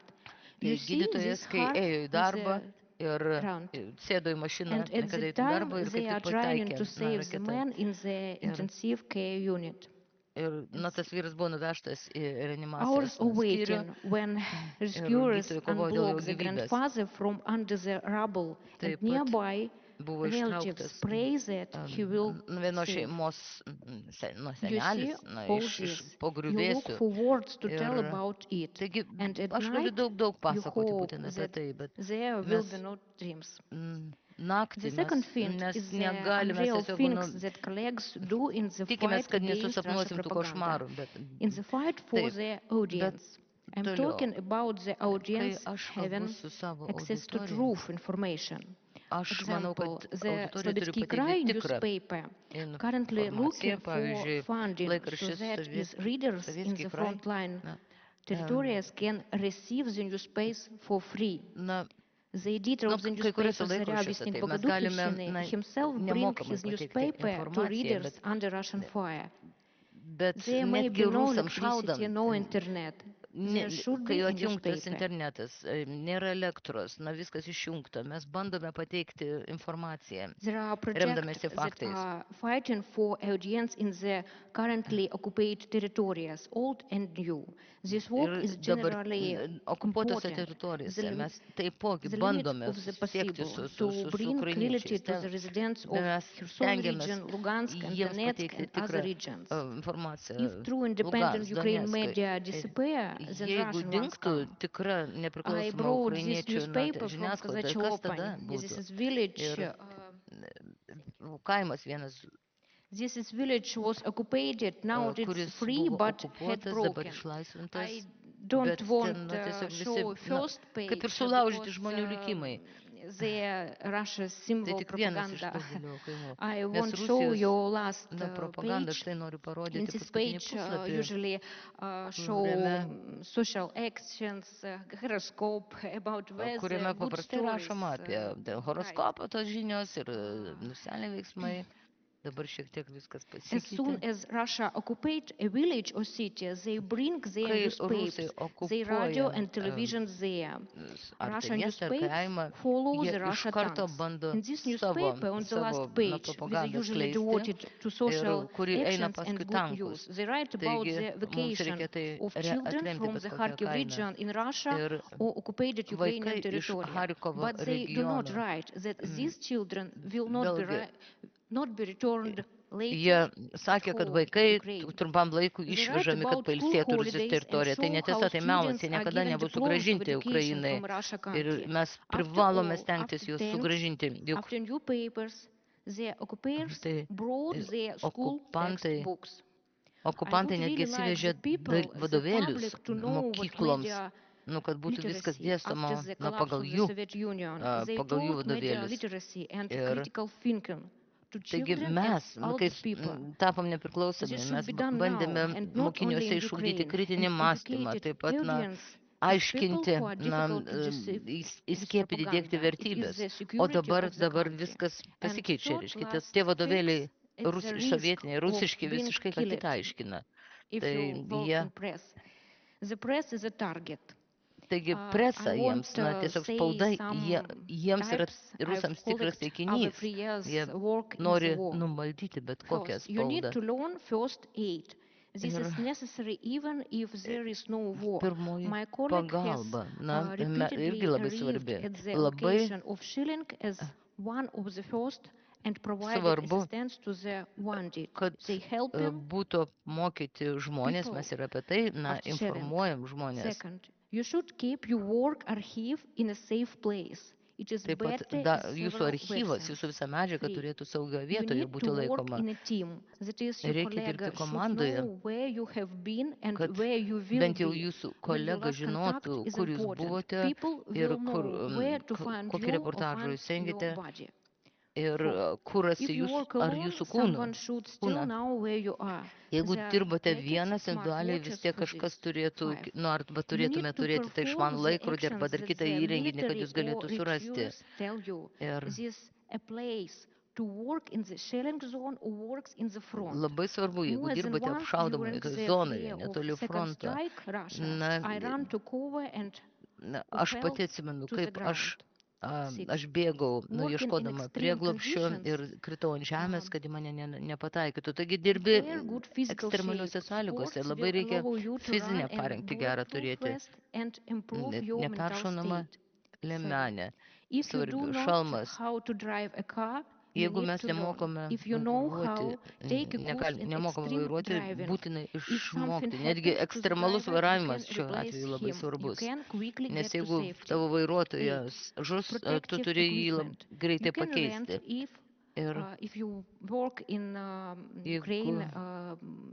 tai You see gydytojas, this kai heart ėjo į in darbą the ir ground. sėdo į mašiną, And at kad the eitų į time darbą ir they kaip are tik trying pataikė to save the raketa. man in the intensive care unit. Ir tas vyras buvo nuvežtas į Hours reanimacijos of skyrių waiting when rescuers gydytojai kovojo dėl jo unblocked the gyvybės. grandfather from under the rubble, and Taip pat nearby buvo relatives ištrauktas pray that he will vienos save. šeimos You senelis, see na, all iš this. po You look griuvėsių. for words to tell Ir about it. taigi And at aš galiu night, daug you pasakoti hope būtent apie that tai, bet there will mes be no dreams. The naktį second thing mes is the negalime unreal tiesiog, things that colleagues do in the tikimės, fight kad against Russia nesusapnuosim tų propaganda. košmarų, bet In the fight for taip, the bet audience. I'm toliau, talking about the kai audience aš kalbu having su savo access to auditorija, truth information. aš manau, Example, kad the auditorija turi Slobodski Krai pateikti tikrą newspaper currently informaciją, looking for pavyzdžiui, funding so laikraštis that its readers in Sovietski the Krai, front line na, territories can receive the newspaper for free. na, The editor of the kai kuriuose newspaper, Zarya laikraščiuose, Vestnik tai mes galime Bogodukhivshchiny, himself bring nemokamai his pateikti newspaper to informaciją, readers under Russian fire. bet There may netgi be no rusams electricity, šaudant, no internet. There should kai be a atjungtas newspaper. internetas, nėra elektros, na viskas išjungta, mes bandome pateikti informaciją, There are remdamėsi projects that faktais. are fighting for audience in the currently occupied territories, old and new. This work Ir is dabar generally okupuotose important. teritorijose mes taipogi The limit bandome of the siekti possible su to bring clarity ukrainiečiais. to the residents of Mes Kherson stengiamės region, Lugansk, and jiems Donetsk, pateikti and other tikrą regions. informaciją. If true independent Lugansk, Ukraine Donetskai. media disappear, then Jeigu Russian ones dingtų come. tikra I nepriklausoma brought this ukrainiečių newspaper from žiniasklaida, kas tada Kazachopany. This būtų? is village. Ir kaimas vienas, This village was occupied. Now it's kuris free, buvo but had okupuotas, dabar broken. išlaisvintas. I don't Bet want ten, na, tiesiog show visi, first na, page kaip ir sulaužyti because, žmonių likimai. the Russia's Tai symbol tik vienas iš propaganda. daugelio kaimų. I Nes won't show Rusijos you last propaganda, page. štai noriu In parodyti this paskutinį page puslapį, usually show kuriame social actions, horoscope about weather, kuriame good paprastai stories. rašoma apie dėl Right. horoskopo tos žinios ir socialiniai veiksmai. Dabar šiek tiek viskas As soon pasikeitė. as Russia occupied a village or city, they bring their Kai Rusai newspapers, their radio okupuoja and television there. ar tai Russian miestą, ar kaimą, newspapers follow jie the iš Russia karto tanks. bando In this savo newspaper, on the last page, which is propagandą usually skleisti, devoted to social kuri eina actions and paskui good tankus. news, they write about Taigi, the mums vacation reikia tai of children atremti from bet the kokią Kharkiv kainą. region in Russia Ir or occupied Ukrainian vaikai iš territory. Harkovo But they do not regiono, write that these children will not vėlgi, be returned jie later sakė, kad home, vaikai Ukraine. trumpam laikui They write išvežami, kad about school pailsėtų Rusijos holidays and teritoriją. Tai show netiesa, how tai melas, students jie are niekada given nebus diplomas of sugrąžinti education Ukrainai. from Russia Ir country. mes After privalome all, stengtis after juos tanks, sugrąžinti. Juk after new papers, the occupiers tai brought their school okupantai, textbooks. okupantai I would netgi really like atsivežė the people, the vadovėlius public to know what mokykloms, media kad būtų viskas literacy dėstoma after the collapse pagal of the jų Soviet Union. They pagal jų taught media vadovėlius. literacy and Ir critical thinking to taigi children mes, and kai older people. tapom nepriklausomi, This mes should be done bandėme now, and not only mokiniuose in išugdyti Ukraine. kritinį And mąstymą, educated taip pat audience is aiškinti, people who are difficult to deceive this įskiepyti, dėkti propaganda. It is vertybės. the O security dabar, of the dabar country. viskas And pasikeičia, third reiškia, last tie vadovėliai things, it's the risk sovietiniai, of rusiški being visiškai ką killed kitą aiškina. if Tai you work jie, in press. The press is a target. taigi I presa won't jiems, tiesiog say spauda, some jiems yra types. I've rusams tikras collected our taikinys. prayers Jie work in the nori war. numaldyti bet kokią First, you need spaudą. to learn first aid. This Ir is necessary even if there is no war. pirmoji My colleague has pagalba, repeatedly irgi labai arrived svarbi. at the Labai location of Schilling as one of the first and provided svarbu, assistance to the wounded. kad They help them būtų apmokyti žmonės, people mes ir apie tai, after Schilling. informuojam žmonės. Second, you should keep your work archive in a safe place. It is Taip pat better in jūsų several archyvas, versions. jūsų visa medžiaga Three, turėtų saugioje you vietoje need būti to work laikoma. in a team. That is, your Reikia colleague dirbti should komandoje, know where you have been and kad where you will bent jau be. jūsų When your kolega last contact žinotų, is kur jūs important. buvote People ir will kur, know where to find kokį you or reportažą find jūs rengėte your body. ir Fourth, kur rasti if you jūs work ar alone, jūsų kūną. someone should still know where you are. Jeigu There are dirbote gadgets, vienas, individualiai vis smartwatches tiek for kažkas this. turėtų, Five, arba you turėtume need to turėti tą išmanų perform the laikrodį arba actions dar that kitą the įrenginį, kad military jūs galėtų or surasti. recruiters tell you. Ir This is a place to work in the shelling zone or works in the front. labai svarbu, jeigu More than dirbote once apšaudomoje during toj the zonoje, fear of netoli second fronto. strike Russia, Na, I ran to cover and aš fell pati atsimenu, to the kaip aš ground. Six, aš bėgau, working in ieškodama extreme prieglobsčio conditions, ir kritau ant žemės, kad į mane nepataikytų. Taigi dirbi acquire good physical ekstremaliuose shape. sąlygose, Sports labai will reikia allow you to fizinę run and parengtį work gerą through turėti, fast and improve your mental neperšaunamą state. liemenę, If you do svarbių not šalmas. how to drive a car, you Jeigu need mes to learn. nemokame If you know vairuoti, how, take a course in nemokame extreme vairuoti, driving. būtinai If something išmokti. Netgi happens to the ekstremalus driver, you vairavimas can šiuo replace atveju labai him. You svarbus. can quickly Nes get to jeigu safety. tavo vairuotojas žus, tu Protective turi jį equipment. greitai You can rent pakeisti. Ir if you work in Ukraine,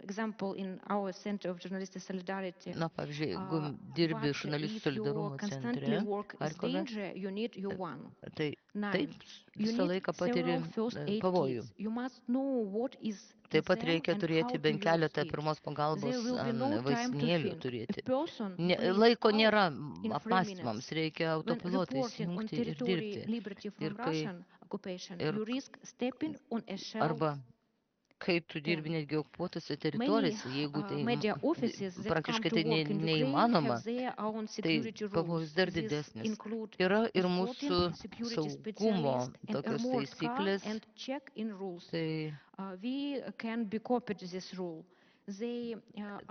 example in our Center of Journalistic Solidarity, na, pavyzdžiui, jeigu dirbi but žurnalistų if your solidarumo constantly centre, work is Harkove, danger, you need your one. tai Nine, taip you visą need laiką patiri several first aid pavojų. kits. You must know what is Taip pat in them reikia and turėti how to bent use keletą it. pirmos There pagalbos will be no time to vaistinėlių think. turėti. A person breathes Laiko out nėra in 3 apmąstymams, minutes. reikia When autopilotą reporting on įsijungti ir territory dirbti. liberty Ir from kai, Russian occupation, ir, you risk stepping on a shell. arba kai tu dirbi Ten. netgi okupuotose Many teritorijose, jeigu tai media offices that come praktiškai to tai work in Ukraine neįmanoma, have their own tai security pavojus rules. dar These didesnis. include Yra ir escorting, mūsų security saugumo specialist, and tokios armored car taisyklės. and check-in rules. Tai We can be copied this rule. They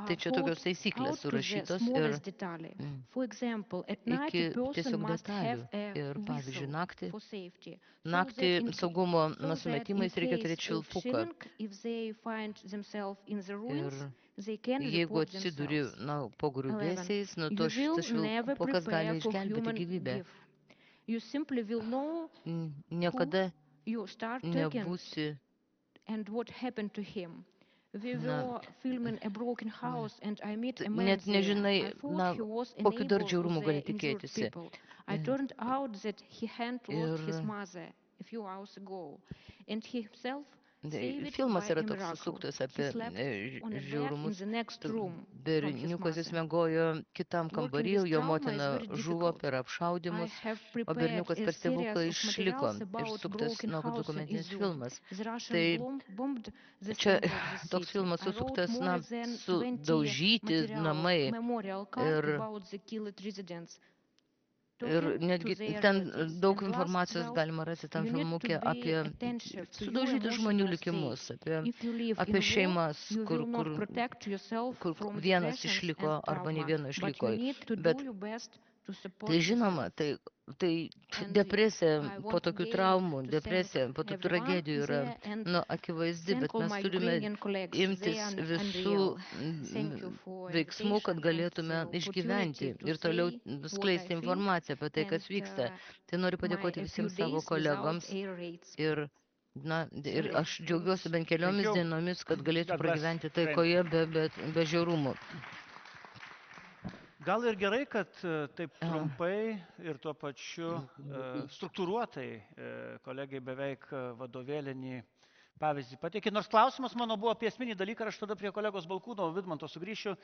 Tai čia thought tokios taisyklės out to the surašytos ir smallest detail. For example, at night iki a person tiesiog must have detalių. a Ir pavyzdžiui, whistle for safety. naktį saugumo So that in nusimetimais reikia case turėti of švilpuką. shelling, if they find themselves in the ruins, Ir they can jeigu report atsiduri themselves. po griuvėsiais, You to will šitas never švilpukas gali prepare for išgelbėti human gyvybę. gift. You simply will know Niekada you start talking nebūsi and what happened to him. We Na, were filming a broken house and I met a man net there. I nežinai, thought na, he was a kokiu dar neighbor of žiaurumu the gali injured tikėtis. people. I Ir, turned out that he had lost his ir mother a few hours ago and he himself saved it filmas by yra a toks miracle. susuktas He apie slept on a bed in žiaurumus. the next room from his Berniukas jis mother. miegojo kitam Working kambarį, with jo trauma is motina very žuvo difficult. per I apšaudimus, have o prepared berniukas a per stebuklą series of išliko materials ir about suktas broken house in dokumentinis Izum. filmas. The Russian Tai bombed the čia center of the toks city. filmas I wrote susuktas, more na, than 20 sudaužyti namai memorial card ir about the killed residents. Ir Talking to netgi their ten relatives. daug And last, informacijos well, galima rasti tam you need to filmuke be apie attentive to your sudaužytų žmonių emotional likimus, state. If you live apie in war, šeimas, you kur will not protect yourself kur from vienas depressions išliko and arba ne trauma, vieno but išliko. you need to Bet do your best to support tai žinoma, yourself. tai And depresija I po want tokių again traumų, to depresija thank po tų everyone tragedijų yra there and nu, akivaizdi, thank bet all mes my turime Ukrainian colleagues. They imtis are visų unreal. Thank you for veiksmų, kad invitation galėtume and išgyventi opportunity to ir toliau say what I skleisti think. informaciją apie tai, kas And vyksta. Tai noriu my padėkoti a few visiems savo days without kolegoms air raids. ir ir aš džiaugiuosi bent keliomis you. dienomis, kad galėčiau God bless. pragyventi taikoje be žiaurumų. Gal ir gerai, kad taip trumpai ir tuo pačiu struktūruotai kolegai beveik vadovėlinį pavyzdį pateikė. Nors klausimas mano buvo apie esminį dalyką, aš tada prie kolegos Balkūno Vidmanto sugrįšiu.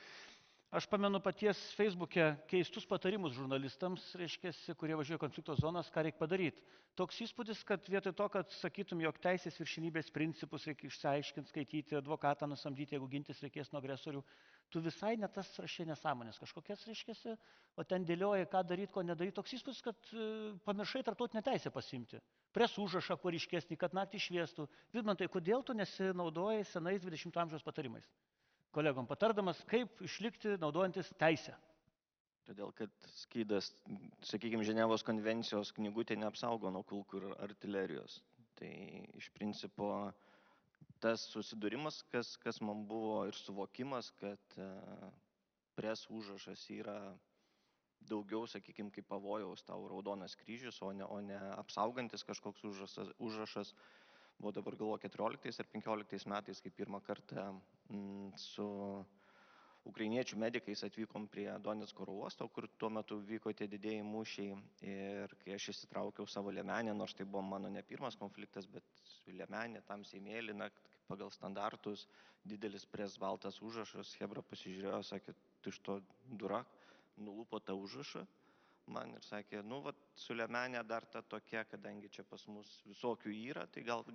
Aš pamenu paties Facebook'e keistus patarimus žurnalistams, reiškiasi, kurie važiuoja konflikto zonas, ką reikia padaryti. Toks įspūdis, kad vietoj to, kad sakytum, jog teisės viršinybės principus reikia išsiaiškinti, skaityti, advokatą nusamdyti, jeigu gintis reikės nuo agresorių, tu visai ne tas rašė nesąmonės kažkokias, reiškiasi, o ten dėlioji, ką daryti, ko nedaryti. Toks įspūdis, kad pamiršai tarptautinę teisę pasimti. Pres užrašą, kuo ryškesnį, kad naktį šviestų. Vidmantai, kodėl tu nesinaudoji senais 20 amžiaus patarimais? Kolegom patardamas, kaip išlikti naudojantis teisę. Todėl, kad skydas, sakykime, Ženevos konvencijos knygutė neapsaugo nuo kulkų ir artilerijos. Tai iš principo tas susidūrimas, kas man buvo ir suvokimas, kad pres užrašas yra daugiau, sakykime, kaip pavojaus tau raudonas kryžius, o ne apsaugantis kažkoks užrašas. Buvo dabar galvo 14 ar 15 metais, kai pirmą kartą su ukrainiečių medikais atvykom prie Donecko oro uosto, kur tuo metu vyko tie didėjai mūšiai. Ir kai aš įsitraukiau savo liemenę, nors tai buvo mano ne pirmas konfliktas, bet liemenė, tamsiai mėlyna, pagal standartus, didelis pres baltas užrašas, Hebra pasižiūrėjo, sakė, tu iš to durak, nulupo tą užrašą man ir sakė, nu, vat, su liemenė dar ta tokia, kadangi čia pas mus visokių yra, tai gal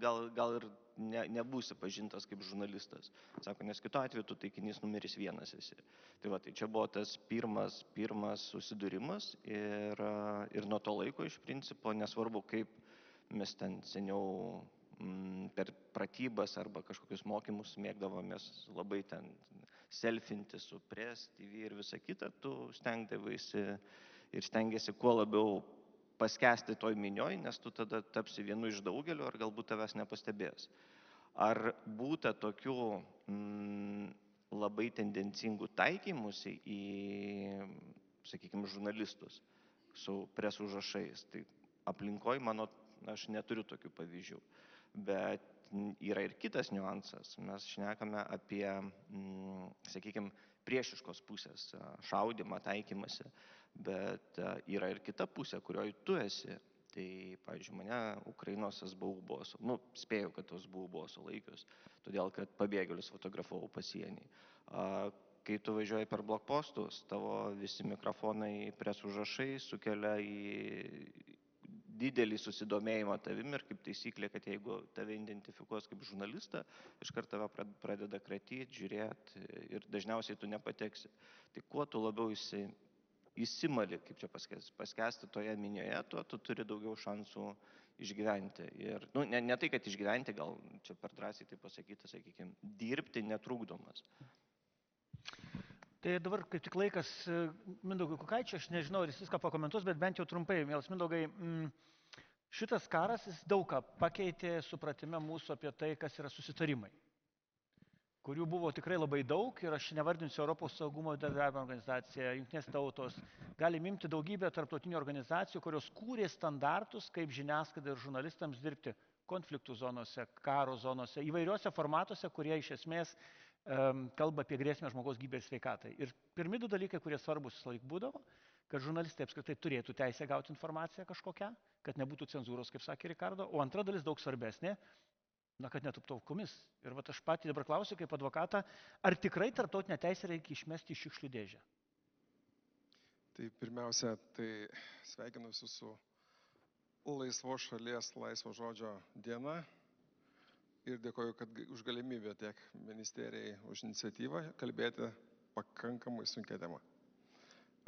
ir nebūsi pažintas kaip žurnalistas. Sako, nes kitu atveju tu taikinys numeris 1 esi. Tai va, tai čia buvo tas pirmas susidūrimas ir nuo to laiko iš principo, nesvarbu, kaip mes ten seniau per pratybas arba kažkokius mokymus mėgdavomės labai ten selfinti su Press TV ir visa kita, tu stengdavaisi ir stengiasi kuo labiau paskesti toj minioj, nes tu tada tapsi vienu iš daugelio ar galbūt tavęs nepastebės. Ar būta tokių labai tendencingų taikymusi į, sakykime, žurnalistus su Press užrašais? Tai aplinkoj mano, aš neturiu tokių pavyzdžių, bet yra ir kitas niuansas. Mes šnekame apie, sakykime, priešiškos pusės šaudimą, taikymasi. Bet yra ir kita pusė, kurioje tu esi. Tai, pavyzdžiui, mane Ukrainos SBU buvo, spėjau, kad tos SBU buvo sulaikius, todėl, kad pabėgėlius fotografavau pasienį. Kai tu važiuoji per blokpostus, tavo visi mikrofonai Press užrašai sukelia į didelį susidomėjimą tavim ir kaip taisyklė, kad jeigu tave identifikuos kaip žurnalistą, iškart tave pradeda kratyti, žiūrėti ir dažniausiai tu nepateksi. Tai kuo tu labiau įsimali, kaip čia paskesti toje minioje, tuo tu turi daugiau šansų išgyventi. Ir, ne tai, kad išgyventi, gal čia per drąsiai tai pasakyti, sakykime, dirbti netrukdomas. Tai dabar kaip tik laikas Mindaugui Kukaičiui, aš nežinau, ar jis viską pakomentuos, bet bent jau trumpai, mielas Mindaugai, šitas karas jis daug ką pakeitė supratime mūsų apie tai, kas yra susitarimai, kurių buvo tikrai labai daug ir aš nevardinsiu Europos saugumo bendradarbiavimo organizaciją, Jungtinės tautos. Galim imti daugybę tarptautinių organizacijų, kurios kūrė standartus, kaip žiniasklaidai ir žurnalistams dirbti konfliktų zonose, karo zonose, įvairiuose formatuose, kurie iš esmės kalba apie grėsmę žmogaus gyvybei ir sveikatai. Ir pirmi du dalykai, kurie svarbus visą laiką būdavo, kad žurnalistai apskritai turėtų teisę gauti informaciją kažkokią, kad nebūtų cenzūros, kaip sakė Rikardo, o antra dalis daug svarbesnė, kad netuptų aukomis. Ir aš patį dabar klausiu kaip advokatą, ar tikrai tarptautinę teisę reikia išmesti iš šiukšlių dėžę? Tai pirmiausia, tai sveikinuosi su laisvos šalies, laisvo žodžio diena ir dėkoju už galimybę tiek ministerijai už iniciatyvą kalbėti pakankamai sunkia tema.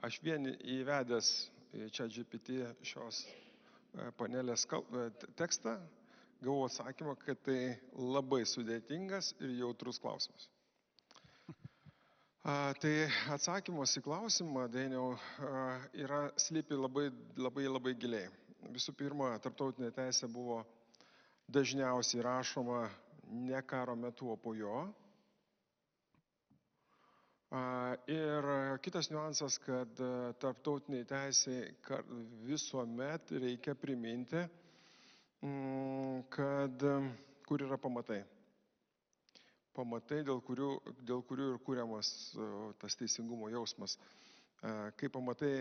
Aš vien įvedęs ChatGPT šios panelės tekstą, gavau atsakymą, kad tai labai sudėtingas ir jautrus klausimas. Tai atsakymas į klausimą, Dainiau, slypi labai giliai. Visų pirma, tarptautinė teisė buvo dažniausiai rašoma ne karo metu, o po jo. Ir kitas niuansas, kad tarptautiniai teisei visuomet reikia priminti, kad kur yra pamatai. Pamatai, dėl kurių ir kuriamas tas teisingumo jausmas. Kai pamatai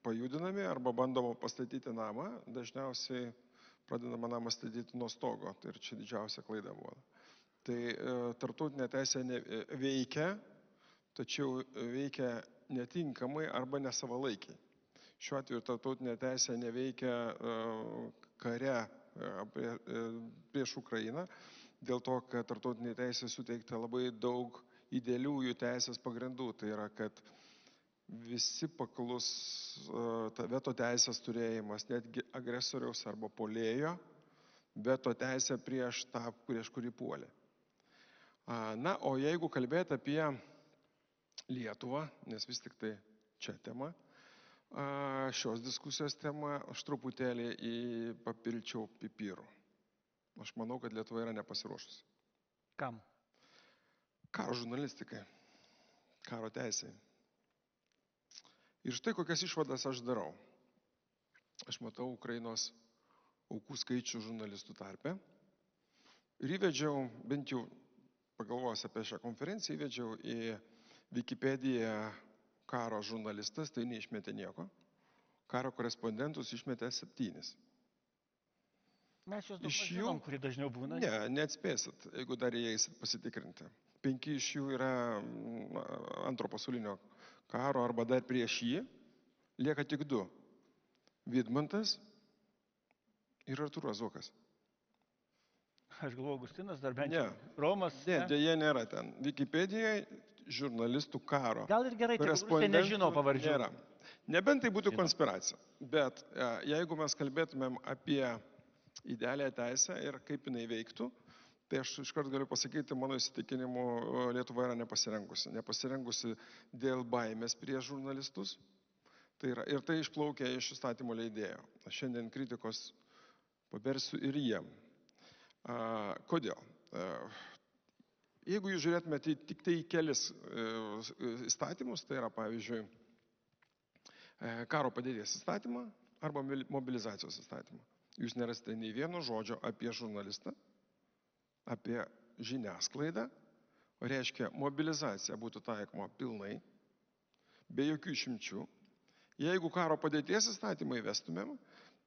pajudinami arba bandoma pastatyti namą, dažniausiai pradedama namą statyti nuo stogo. Tai ir čia didžiausia klaida buvo. Tai tarptautinė teisė veikia, tačiau veikia netinkamai arba nesavalaikiai. Šiuo atveju tarptautinė teisė neveikia kare prieš Ukrainą, dėl to, kad tarptautinė teisė suteikta labai daug idealiųjų teisės pagrindų. Tai yra, kad visi paklus veto teisės turėjimas, netgi agresoriaus arba puolėjo, veto teisė prieš kurį puolė. Na, o jeigu kalbėti apie Lietuvą, nes vis tik tai čia tema, šios diskusijos tema, aš truputėlį papilčiau pipirų. Aš manau, kad Lietuva yra nepasiruošusi. Kam? Karo žurnalistikai, karo teisai. Ir štai kokias išvadas aš darau. Aš matau Ukrainos aukų skaičių žurnalistų tarpe. Ir įvedžiau, bent jau pagalvojęs apie šią konferenciją, įvedžiau į Wikipediją karo žurnalistas, tai neišmetė nieko. Karo korespondentus išmetė 7. Mes juos daug žinom, kurie dažniau būna. Ne, neatspėsit, jeigu dar įeisit pasitikrinti. 5 iš jų yra antro pasaulinio karo arba dar prieš jį. Lieka tik 2. Vidmantas ir Artūras Zuokas. Aš galvoju, Augustinas dar bent jau. Romas. Ne, dėja nėra ten. Wikipedijoje žurnalistų karo. Gal ir gerai, kad rusai nežino pavardžių. Nėra. Nebent tai būtų konspiracija. Bet jeigu mes kalbėtumėm apie idealią teisę ir kaip jinai veiktų, tai aš iškart galiu pasakyti, mano įsitikinimu, Lietuva yra nepasirengusi. Nepasirengusi dėl baimės prieš žurnalistus. Ir tai išplaukia iš įstatymo leidėjo. Aš šiandien kritikos pabersiu ir jiem. Kodėl? Jeigu jūs žiūrėtumėte tik tai kelis įstatymus, tai yra, pavyzdžiui, karo padėties įstatymą arba mobilizacijos įstatymą, jūs nerasite nei vieno žodžio apie žurnalistą, apie žiniasklaidą, o reiškia, mobilizacija būtų taikoma pilnai, be jokių išimčių. Jeigu karo padėties įstatymą įvestumėm,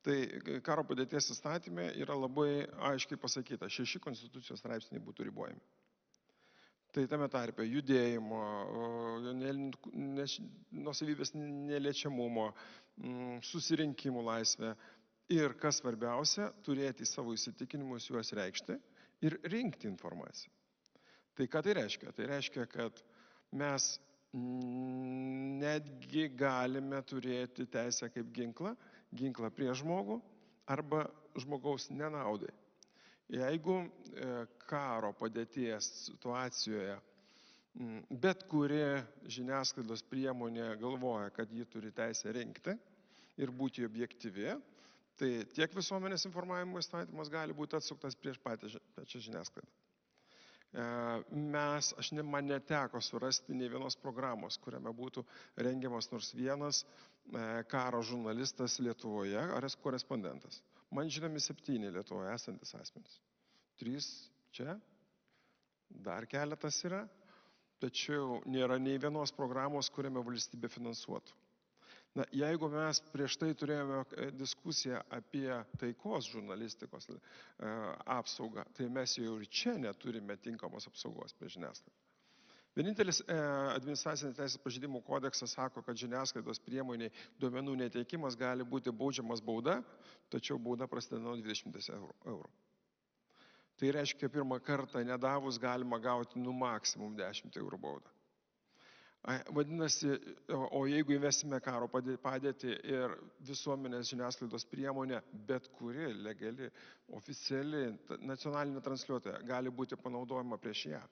tai karo padėties įstatymė yra labai aiškiai pasakyta, 6 konstitucijos straipsniai būtų ribojami. Tai tame tarpe judėjimo, nuosavybės neliečiamumo, susirinkimų laisvė ir, kas svarbiausia, turėti savo įsitikinimus, juos reikšti ir rinkti informaciją. Tai ką tai reiškia? Tai reiškia, kad mes netgi galime turėti teisę kaip ginklą prieš žmogų arba žmogaus nenaudai. Jeigu karo padėties situacijoje bet kuri žiniasklaidos priemonė galvoja, kad ji turi teisę rinkti ir būti objektyvi, tai tiek visuomenės informavimo įstatymas gali būti atsuktas prieš pačią žiniasklaidą. Man neteko surasti nei vienos programos, kuriame būtų rengiamas nors vienas karo žurnalistas Lietuvoje ar korespondentas. Man žinomi 7 Lietuvoje esantis asmenys. 3 čia, dar keletas yra, tačiau nėra nei vienos programos, kuriame valstybė finansuotų. Na, jeigu mes prieš tai turėjome diskusiją apie taikos žurnalistikos apsaugą, tai mes jau ir čia neturime tinkamos apsaugos prie žiniasklaidą. Vienintelis administracinės teisės pažeidimų kodeksas sako, kad žiniasklaidos priemoniai duomenų neteikimas gali būti baudžiamas bauda, tačiau bauda prasideda nuo 20 eurų. Tai reiškia, pirmą kartą nedavus galima gauti maksimum 10 eurų baudą. Vadinasi, o jeigu įvesime karo padėtį ir visuomenės žiniasklaidos priemonė, bet kuri legali, oficiali nacionalinė transliuotoja gali būti panaudojama prieš ją.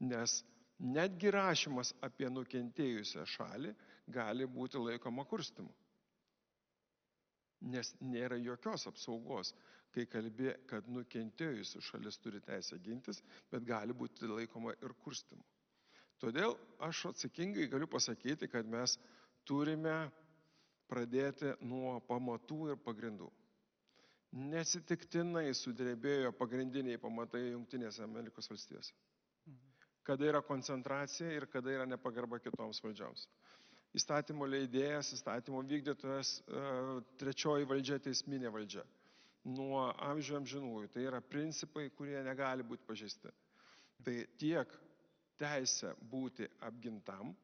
Nes netgi rašymas apie nukentėjusią šalį gali būti laikoma kurstymu. Nes nėra jokios apsaugos, kai kalbė, kad nukentėjusi šalis turi teisę gintis, bet gali būti laikoma ir kurstymu. Todėl aš atsakingai galiu pasakyti, kad mes turime pradėti nuo pamatų ir pagrindų. Neatsitiktinai sudrebėjo pagrindiniai pamatai Jungtinėse Amerikos valstijose. Kada yra koncentracija ir kada yra nepagarba kitoms valdžioms. Įstatymo leidėjas, įstatymo vykdytojas, trečioji valdžia, teisminė valdžia. Nuo amžių amžinųjų. Tai yra principai, kurie negali būti pažeisti. Tai tiek teisė būti apgintam,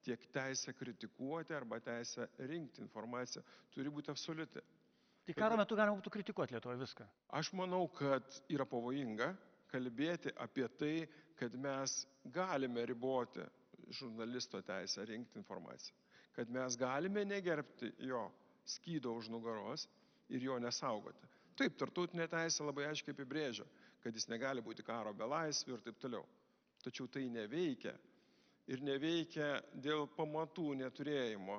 tiek teisė kritikuoti arba teisė rinkti informaciją turi būti absoliuti. Tai karo metu galima būtų kritikuoti Lietuvoje viską? Aš manau, kad yra pavojinga kalbėti apie tai, kad mes galime riboti žurnalisto teisę rinkti informaciją. Kad mes galime negerbti jo skydo už nugaros ir jo nesaugoti. Taip, tarptautinė teisė labai aiškiai apibrėžia, kad jis negali būti karo belaisvių ir taip toliau. Tačiau tai neveikia. Ir neveikia dėl pamatų neturėjimo.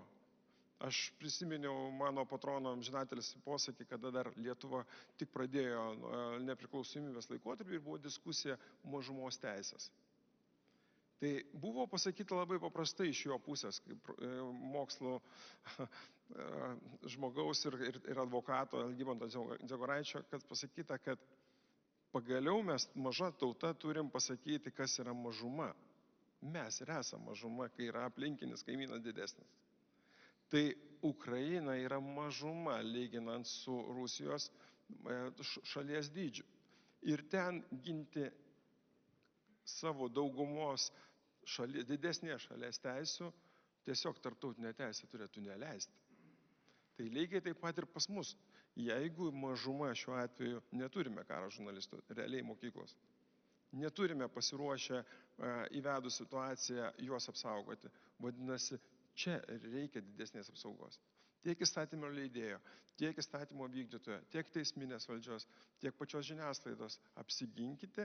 Aš prisiminiau mano patrono amžinatelis posakį, kada dar Lietuva tik pradėjo nepriklausomybės laikotarpį ir buvo diskusija mažumos teisės. Tai buvo pasakyta labai paprastai iš jo pusės, kaip mokslo žmogaus ir advokato Algimanto Dziegoraičio, kad pasakyta, kad pagaliau mes maža tauta turim pasakyti, kas yra mažuma. Mes ir esame mažuma, kai yra aplinkinis kaimynas didesnis. Tai Ukraina yra mažuma lyginant su Rusijos šalies dydžiu. Ir ten ginti savo daugumos didesnės šalies teisų tiesiog tarptautinė teisė turėtų neleisti. Tai lygiai taip pat ir pas mus. Jeigu mažuma šiuo atveju neturime karo žurnalistų, realiai mokyklos, neturime pasiruošę įvedus situaciją juos apsaugoti, vadinasi, čia reikia didesnės apsaugos. Tiek įstatymo leidėjo, tiek įstatymo vykdytojo, tiek teisminės valdžios, tiek pačios žiniasklaidos apsiginkite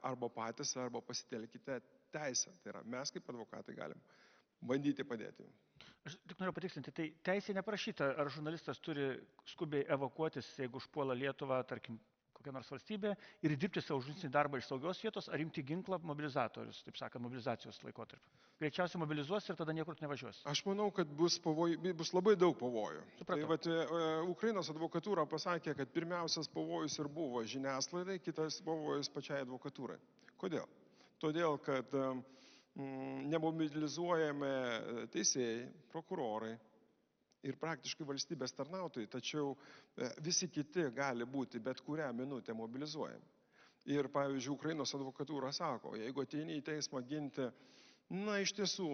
arba patys, arba pasitelkite teisę. Tai yra, mes kaip advokatai galim bandyti padėti. Aš tik noriu patikslinti, tai teisė neprašyta, ar žurnalistas turi skubiai evakuotis, jeigu užpuola Lietuvą, tarkim, kokia nors valstybė, ir dirbti savo žurnalistinį darbą iš saugios vietos, ar imti ginklą mobilizatorius, taip sakant, mobilizacijos laikotarpiu. Greičiausiai mobilizuos ir tada niekur nevažiuos. Aš manau, kad bus labai daug pavojų. Tai vat, Ukrainos advokatūra pasakė, kad pirmiausias pavojus ir buvo žiniasklaidai, kitas pavojus pačiai advokatūrai. Kodėl? Todėl, kad nemobilizuojame teisėjai, prokurorai ir praktiškai valstybės tarnautojai, tačiau visi kiti gali būti bet kurią minutę mobilizuojami. Ir, pavyzdžiui, Ukrainos advokatūra sako, jeigu ateini į teismą ginti, na, iš tiesų,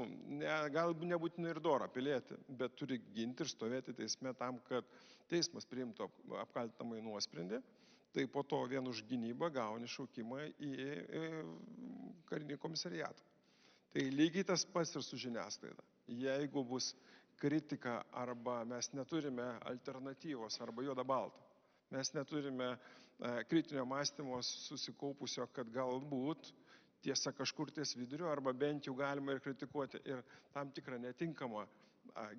gal nebūtinai ir dorą pilietį, bet turi ginti ir stovėti teisme tam, kad teismas priimtų apkaltinamąjį nuosprendį, tai po to vien už gynybą gauni šaukimą į karinį komisariatą. Tai lygiai tas pats ir su žiniasklaida. Jeigu bus kritika arba mes neturime alternatyvos arba juoda balta, mes neturime kritinio mąstymo susikaupusio, kad galbūt tiesa kažkur ties viduriu arba bent jau galima ir kritikuoti ir tam tikrą netinkamą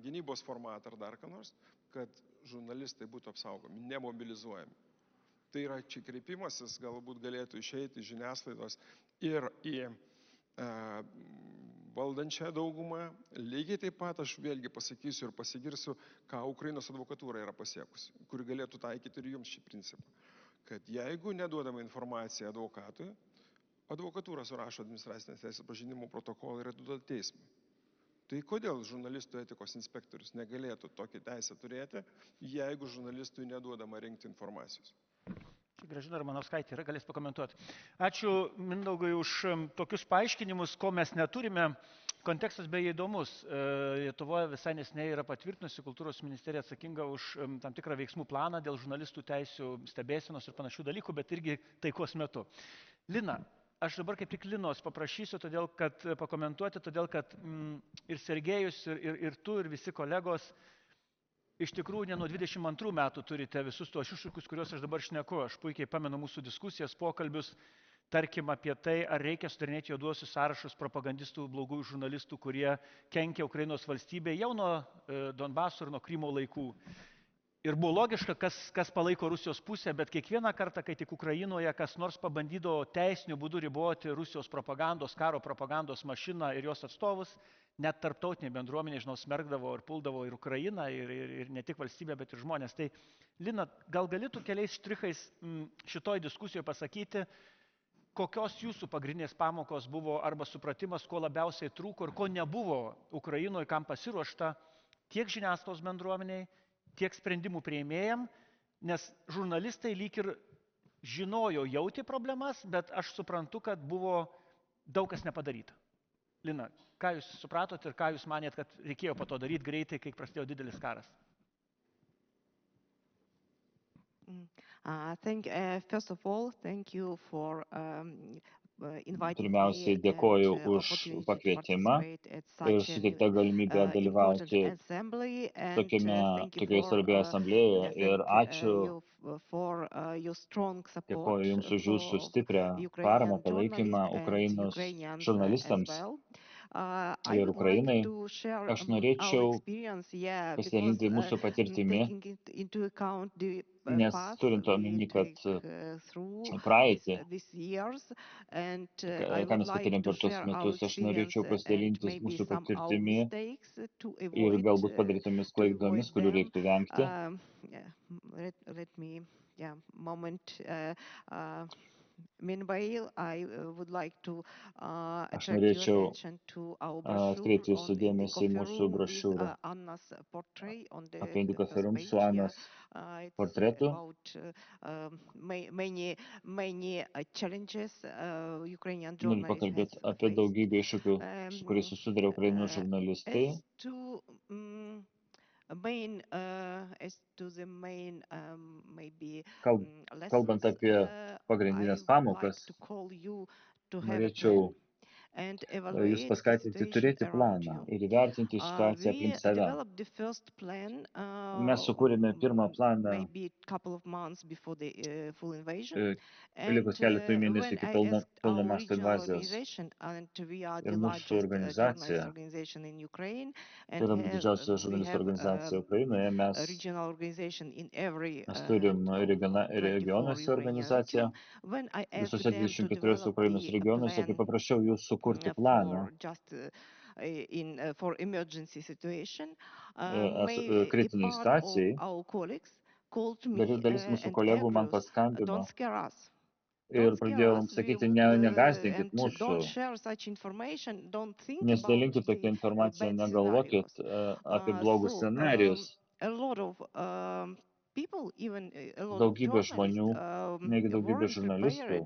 gynybos formatą ar dar ką nors, kad žurnalistai būtų apsaugomi, nemobilizuojami. Tai yra čia kreipimasis galbūt galėtų išeiti iš žiniasklaidos ir į valdančią daugumą, lygiai taip pat aš vėlgi pasakysiu ir pasigirsiu, ką Ukrainos advokatūra yra pasiekusi, kuri galėtų taikyti ir jums šį principą. Kad jeigu neduodama informacija advokatui, advokatūra surašo administracinės teisės pažinimo protokolą ir atiduoda teismui. Tai kodėl žurnalistų etikos inspektorius negalėtų tokį teisę turėti, jeigu žurnalistui neduodama rinkti informacijos? Gražina Romanovskaitė yra, galės pakomentuoti. Ačiū Mindaugui už tokius paaiškinimus, ko mes neturime. Kontekstas beje įdomus. Lietuvoje visai neseniai yra patvirtinusi kultūros ministerija atsakinga už tam tikrą veiksmų planą dėl žurnalistų teisių stebėsenos ir panašių dalykų, bet irgi taikos metu. Lina, aš dabar kaip tik Linos paprašysiu, pakomentuoti, todėl kad ir Sergejus, ir tu, ir visi kolegos iš tikrųjų ne nuo 22 metų turite visus tuos iššūkius, kuriuos aš dabar šneku. Aš puikiai pamenu mūsų diskusijas, pokalbius, tarkim apie tai, ar reikia sudarinėti juoduosius sąrašus propagandistų, blogų žurnalistų, kurie kenkia Ukrainos valstybei jau nuo Donbaso ir nuo Krymo laikų. Ir buvo logiška, kas palaiko Rusijos pusę, bet kiekvieną kartą, kai tik Ukrainoje kas nors pabandydavo teisiniu būdu riboti Rusijos propagandos, karo propagandos mašiną ir jos atstovus, net tarptautinė bendruomenė, žinau, smerkdavo ir puldavo ir Ukrainą, ir ne tik valstybę, bet ir žmonės. Tai, Lina, gal galėtų keliais štrichais šitoj diskusijoje pasakyti, kokios jūsų pagrindinės pamokos buvo arba supratimas, ko labiausiai trūko ir ko nebuvo Ukrainoje, kam pasiruošta tiek žiniasklaidos bendruomeniai, tiek sprendimų priėmėjam, nes žurnalistai lyg ir žinojo, jautė problemas, bet aš suprantu, kad buvo daug kas nepadaryta. Lina, ką jūs supratot ir ką jūs manėt, kad reikėjo po to daryti greitai, kai prasidėjo didelis karas? First of all, thank you for Pirmiausiai dėkoju už pakvietimą ir suteiktą galimybę dalyvauti tokioje svarbioje asamblėje ir ačiū, dėkoju Jums už Jūsų stiprią paramą, palaikymą Ukrainos žurnalistams ir Ukrainai. Aš norėčiau pasidalinti mūsų patirtimi, nes turint omeny, kad praeitį, ką mes patyrėm per tuos metus, aš norėčiau pasidalinti mūsų patirtimi ir galbūt padarytomis klaidomis, kurių reiktų vengti. Meanwhile, I would like to Aš norėčiau atkreipti Jūsų dėmesį į mūsų brošiūrą apie Indigo Forum su Anos portretu. Noriu pakalbėti apie daugybę iššūkių, su kuriais susiduria Ukrainos žurnalistai. Kalbant apie pagrindinės pamokas, norėčiau Jūs paskatinti turėti planą ir įvertinti situaciją aplink save. Mes sukūrėme pirmą planą likus keletui mėnesių iki pilno masto invazijos. Ir mūsų organizacija, tai yra didžiausia žurnalistų organizacija Ukrainoje, mes turim regionuose organizaciją, visose 24 Ukrainos regionuose, kai paprašiau Jūs sukurti planą kritiniai situacijai, dalis mūsų kolegų man paskambino ir pradėjo mums sakyti, negąsdinkit mūsų, nesidalinkit tokią informaciją, negalvokit apie blogus scenarijus. Daugybė žmonių, negi daugybė žurnalistų,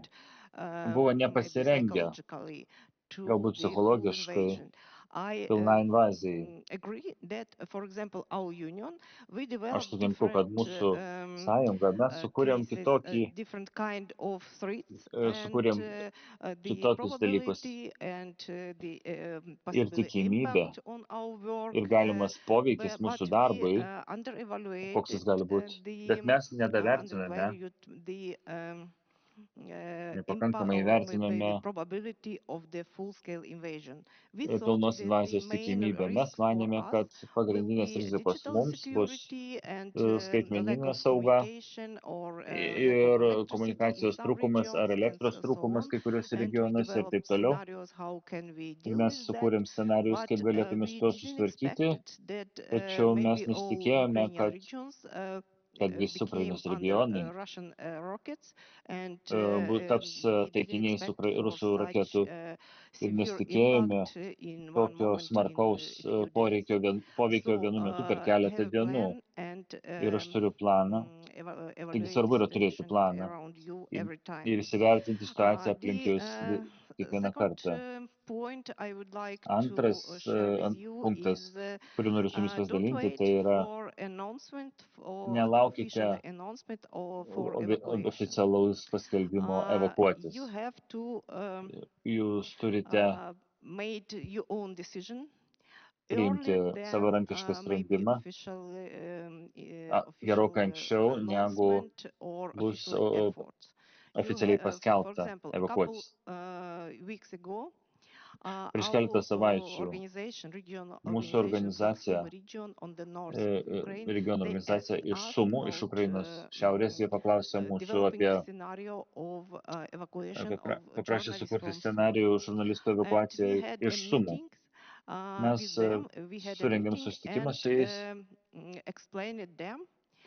buvo nepasirengę, galbūt psichologiškai, pilnai invazijai. Aš sutinku, kad mūsų sąjunga, mes sukūrėm kitokius dalykus ir tikimybę, ir galimas poveikis mūsų darbui, koks jis gali būti, bet mes nedavertiname nepakankamai vertiname pilnos invazijos tikimybę. Mes manėme, kad pagrindinės rizikos mums bus skaitmeninė sauga ir komunikacijos trūkumas ar elektros trūkumas kai kuriuose regionuose ir taip toliau. Ir mes sukūrėm scenarius, kaip galėtume su tuo susitvarkyti, tačiau mes nesitikėjome, kad visi Ukrainos regionai taps taikiniais rusų raketų ir nesitikėjome tokio smarkaus poveikio vienu metu per keletą dienų. Ir aš turiu planą, taigi svarbu yra turėti planą ir įsivertinti situaciją aplink jūs kiekvieną kartą. Antras punktas, kurį noriu su jumis pasidalinti, tai yra nelaukite oficialaus paskelbimo evakuotis. Jūs turite priimti savarankišką sprendimą gerokai anksčiau, negu bus oficialiai paskelbta evakuotis. Prieš keletą savaičių mūsų organizacija, regiono organizacija iš Sumų, iš Ukrainos šiaurės, jie paklausė mūsų paprašė sukurti scenarijų žurnalistų evakuacijai iš Sumų. Mes surengėm susitikimą su jais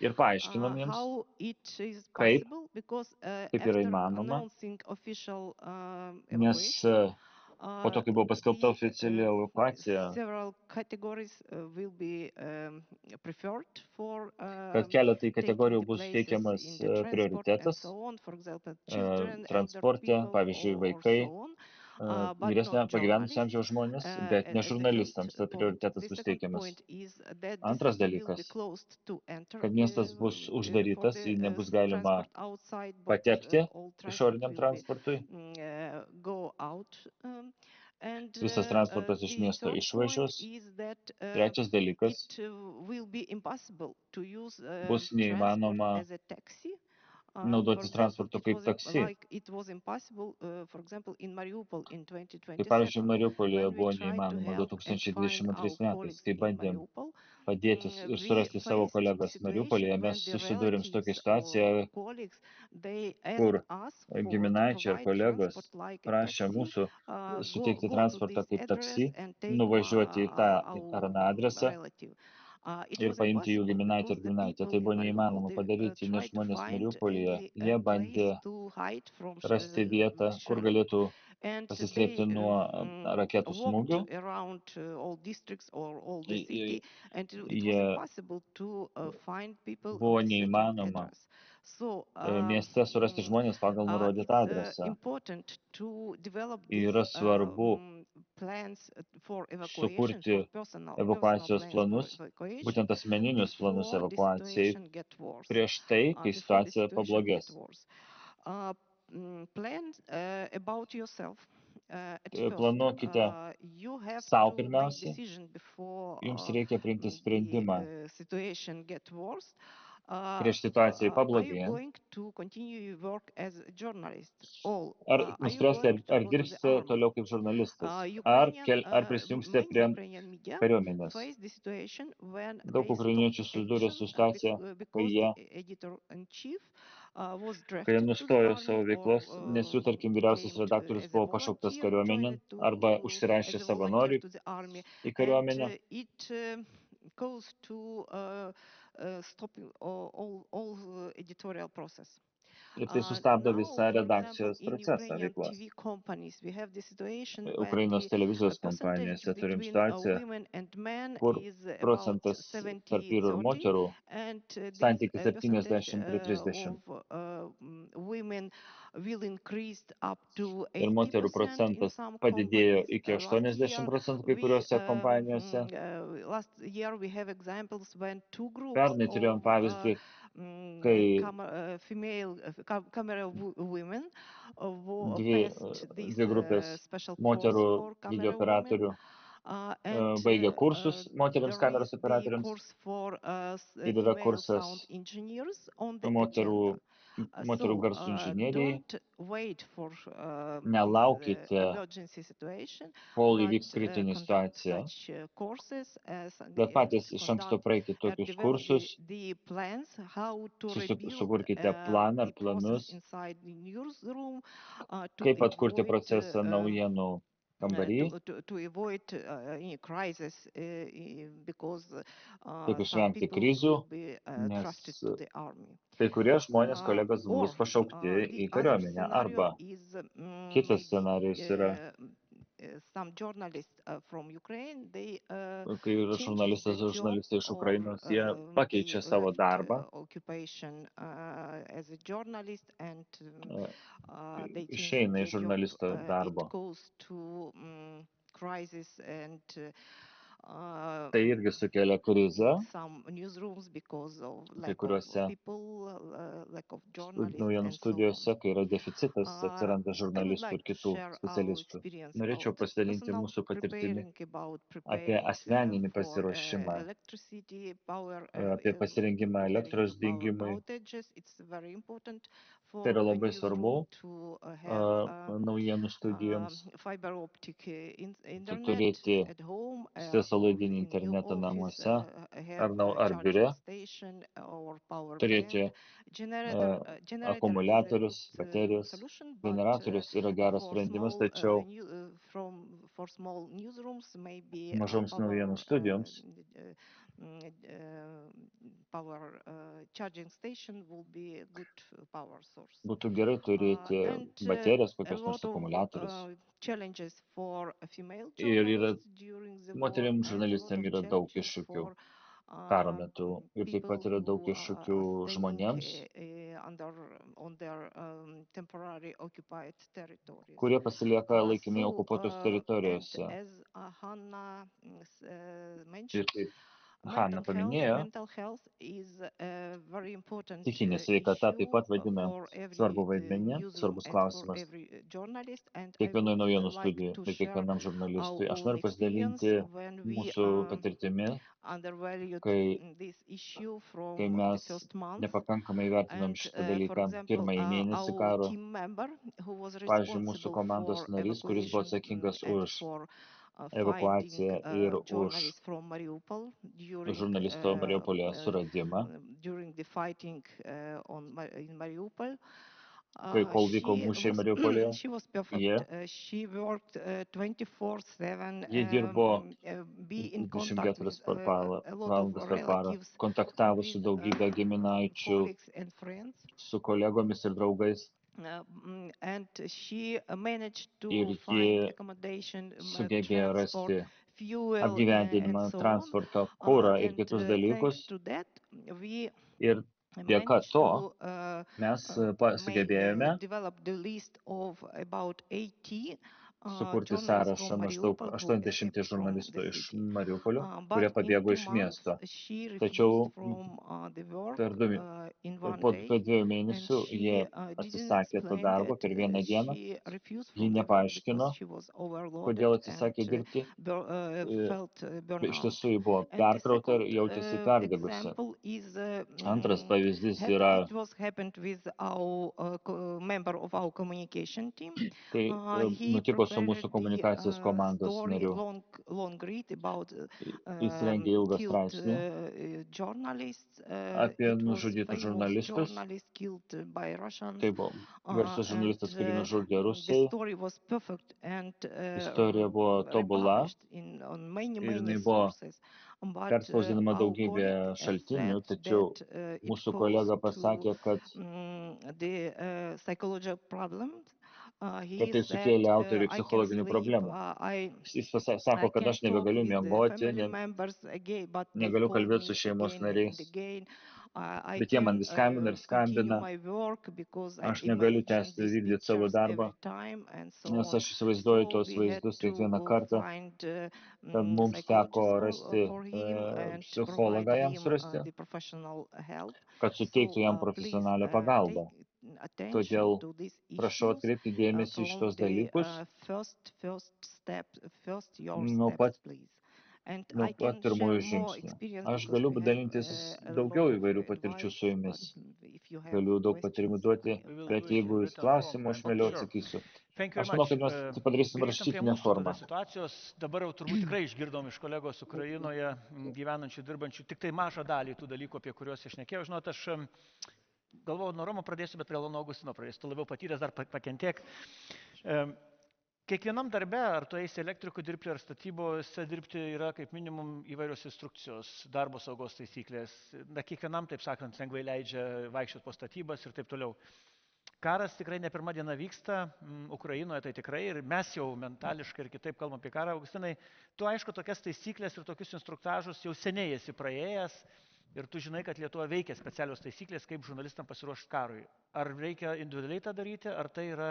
ir paaiškinom jiems, kaip yra įmanoma, nes po to, kai buvo paskelbta oficiali evakuacija, kad keletai kategorijų bus teikiamas prioritetas transporte, pavyzdžiui, vaikai, vyresnio pagyvenusio amžiaus žmonės, bet ne žurnalistams, tai prioritetas bus teikiamas. Antras dalykas, kad miestas bus uždarytas, jį nebus galima patekti išoriniam transportui. Visas transportas iš miesto išvažiuos. Trečias dalykas, bus neįmanoma naudotis transportu kaip taksi. Kaip pavyzdžiui, Mariupolyje buvo neįmanoma 2022 metais, kai bandėm padėti ir surasti savo kolegas Mariupolyje, mes susidūrėm su tokia situacija, kur giminaičiai ir kolegos prašė mūsų suteikti transportą kaip taksi, nuvažiuoti į tą ar aną adresą ir paimti jų giminaitį ir giminaitę. Tai buvo neįmanoma padaryti, nes žmonės Mariupolyje, jie bandė rasti vietą, kur galėtų pasislėpti nuo raketų smūgių. Buvo neįmanoma mieste surasti žmonės pagal nurodytą adresą. Yra svarbu sukurti evakuacijos planus, būtent asmeninius planus evakuacijai, prieš tai, kai situacija pablogės. Planuokite sau pirmiausiai, jums reikia priimti sprendimą prieš situacijai pablogėjant. Ar nuspręsite, ar dirbsite toliau kaip žurnalistas, ar prisijungsite prie kariuomenės. Daug ukrainiečių susidūrė su situacija, kai jie nustojo savo veiklos, nes jų, tarkim, vyriausias redaktorius buvo pašauktas kariuomenėn arba užsirašė savanorių į kariuomenę. Ir tai sustabdo visą redakcijos procesą veiklos. Ukrainos televizijos kompanijose turim situaciją, kur procentas tarp vyrų ir moterų santykis 70-30. Ir moterų procentas padidėjo iki 80% kai kuriuose kompanijose. Pernai turėjom pavyzdį, kai dvi grupės moterų video operatorių baigia kursus moteriams kameros operatoriams ir yra kursas moterų garsų inžinierijai. Nelaukite, kol įvyks kritinė situacija, bet patys iš anksto praeikite tokius kursus, sukurkite planą ar planus, kaip atkurti procesą naujienų kambarį, kaip išvengti krizių, nes kai kurie žmonės, kolegos, bus pašaukti į kariuomenę. Arba kitas scenarijus yra, kai yra žurnalistai iš Ukrainos, jie pakeičia savo darbą, išeina iš žurnalisto darbo. Tai irgi sukelia krizę kai kuriuose naujienų studijose, kai yra deficitas, atsiranda žurnalistų ir kitų specialistų. Norėčiau pasidalinti mūsų patirtimi apie asmeninį pasiruošimą, apie pasirengimą elektros dingimui. Tai yra labai svarbu naujienų studijoms turėti tiesialaidinį internetą namuose ar biure, turėti akumuliatorius, baterijas. Generatorius yra geras sprendimas, tačiau mažoms naujienų studijoms būtų gerai turėti baterijas, kokios nors akumuliatorius. Ir moteriams žurnalistams yra daug iššūkių karo metu ir taip pat yra daug iššūkių žmonėms, kurie pasilieka laikinai okupuotos teritorijose. Ir kaip Hanna paminėjo, psichinė sveikata taip pat vaidina svarbu vaidmenį, svarbus klausimas kiekvienoje naujienų studijoje ir kiekvienam žurnalistui. Aš noriu pasidalinti mūsų patirtimi, kai mes nepakankamai vertinom šitą dalyką pirmąjį mėnesį karo. Pavyzdžiui, mūsų komandos narys, kuris buvo atsakingas už evakuaciją ir už žurnalisto Mariupolyje suradimą, kol vyko mūšiai Mariupolyje, jie dirbo 24 valandas per parą, kontaktavo su daugybė giminaičių, su kolegomis ir draugais. Ir ji sugebėjo rasti apgyvendinimą, transporto, kurą ir kitus dalykus. Ir dėka to mes sugebėjome sukurti sąrašą maždaug 80 žurnalistų iš Mariupolio, kurie pabėgo iš miesto. Tačiau po 2 mėnesių jie atsisakė to darbo per vieną dieną. Ji nepaaiškino, kodėl atsisakė dirbti. Iš tiesų ji buvo perkrauta ir jautėsi perdegusi. Antras pavyzdys yra, kai nutiko su mūsų komunikacijos komandos nariu. Jis rengė ilgą straipsnį apie nužudytus žurnalistus. Tai buvo garsus žurnalistas, kurį nužudė Rusai. Istorija buvo tobula ir jinai buvo perspausdinama daugybė šaltinių, tačiau mūsų kolega pasakė, kad tai sukėlė autoriui psichologinių problemų. Jis sako, kad aš nebegaliu miegoti, negaliu kalbėti su šeimos nariais, bet jie man vis skambina ir skambina. Aš negaliu tęsti vykdyti savo darbą, nes aš įsivaizduoju tos vaizdus kiekvieną kartą, kad mums teko rasti psichologą jam surasti, kad suteiktų jam profesionalią pagalbą. Todėl to these prašau issues atkreipti dėmesį į from šitos the dalykus your nuo steps, pat, please. And nuo I pat can pirmųjų share more žingsnių. experience Aš because galiu we have dalintis a daugiau lot of įvairių patirčių advice, su jumis. but if you have Galiu daug patarimų questions, duoti, I am bet jeigu jūs written klausimų, form, aš and vėliau sure. atsakysiu. Thank you Aš very manau, much. kad mes tai padarysim Grįžtam prie rašytinę mūsų formą. tada situacijos. Dabar jau turbūt tikrai išgirdom iš kolegos Ukrainoje gyvenančių, dirbančių tik tai mažą dalį tų dalykų, apie kuriuos aš šnekėjau. Žinot, aš galvoju, nuo Romo pradėsiu, bet prie Lono Augustino pradėsiu. Tu labiau patyręs, dar pakentėk. Kiekvienam darbe, ar tu eisi elektrikų dirbti, ar statybose dirbti, yra kaip minimum įvairios instrukcijos, darbo saugos taisyklės. Na, kiekvienam, taip sakant, lengvai leidžia vaikščioti po statybas ir taip toliau. Karas tikrai ne pirmą dieną vyksta, Ukrainoje tai tikrai, ir mes jau mentališkai ir kitaip kalbam apie karą. Augustinai, tu aišku tokias taisyklės ir tokius instruktažus jau seniai esi praėjęs ir tu žinai, kad Lietuva veikia specialios taisyklės, kaip žurnalistam pasiruošti karui. Ar reikia individualiai tą daryti, ar tai yra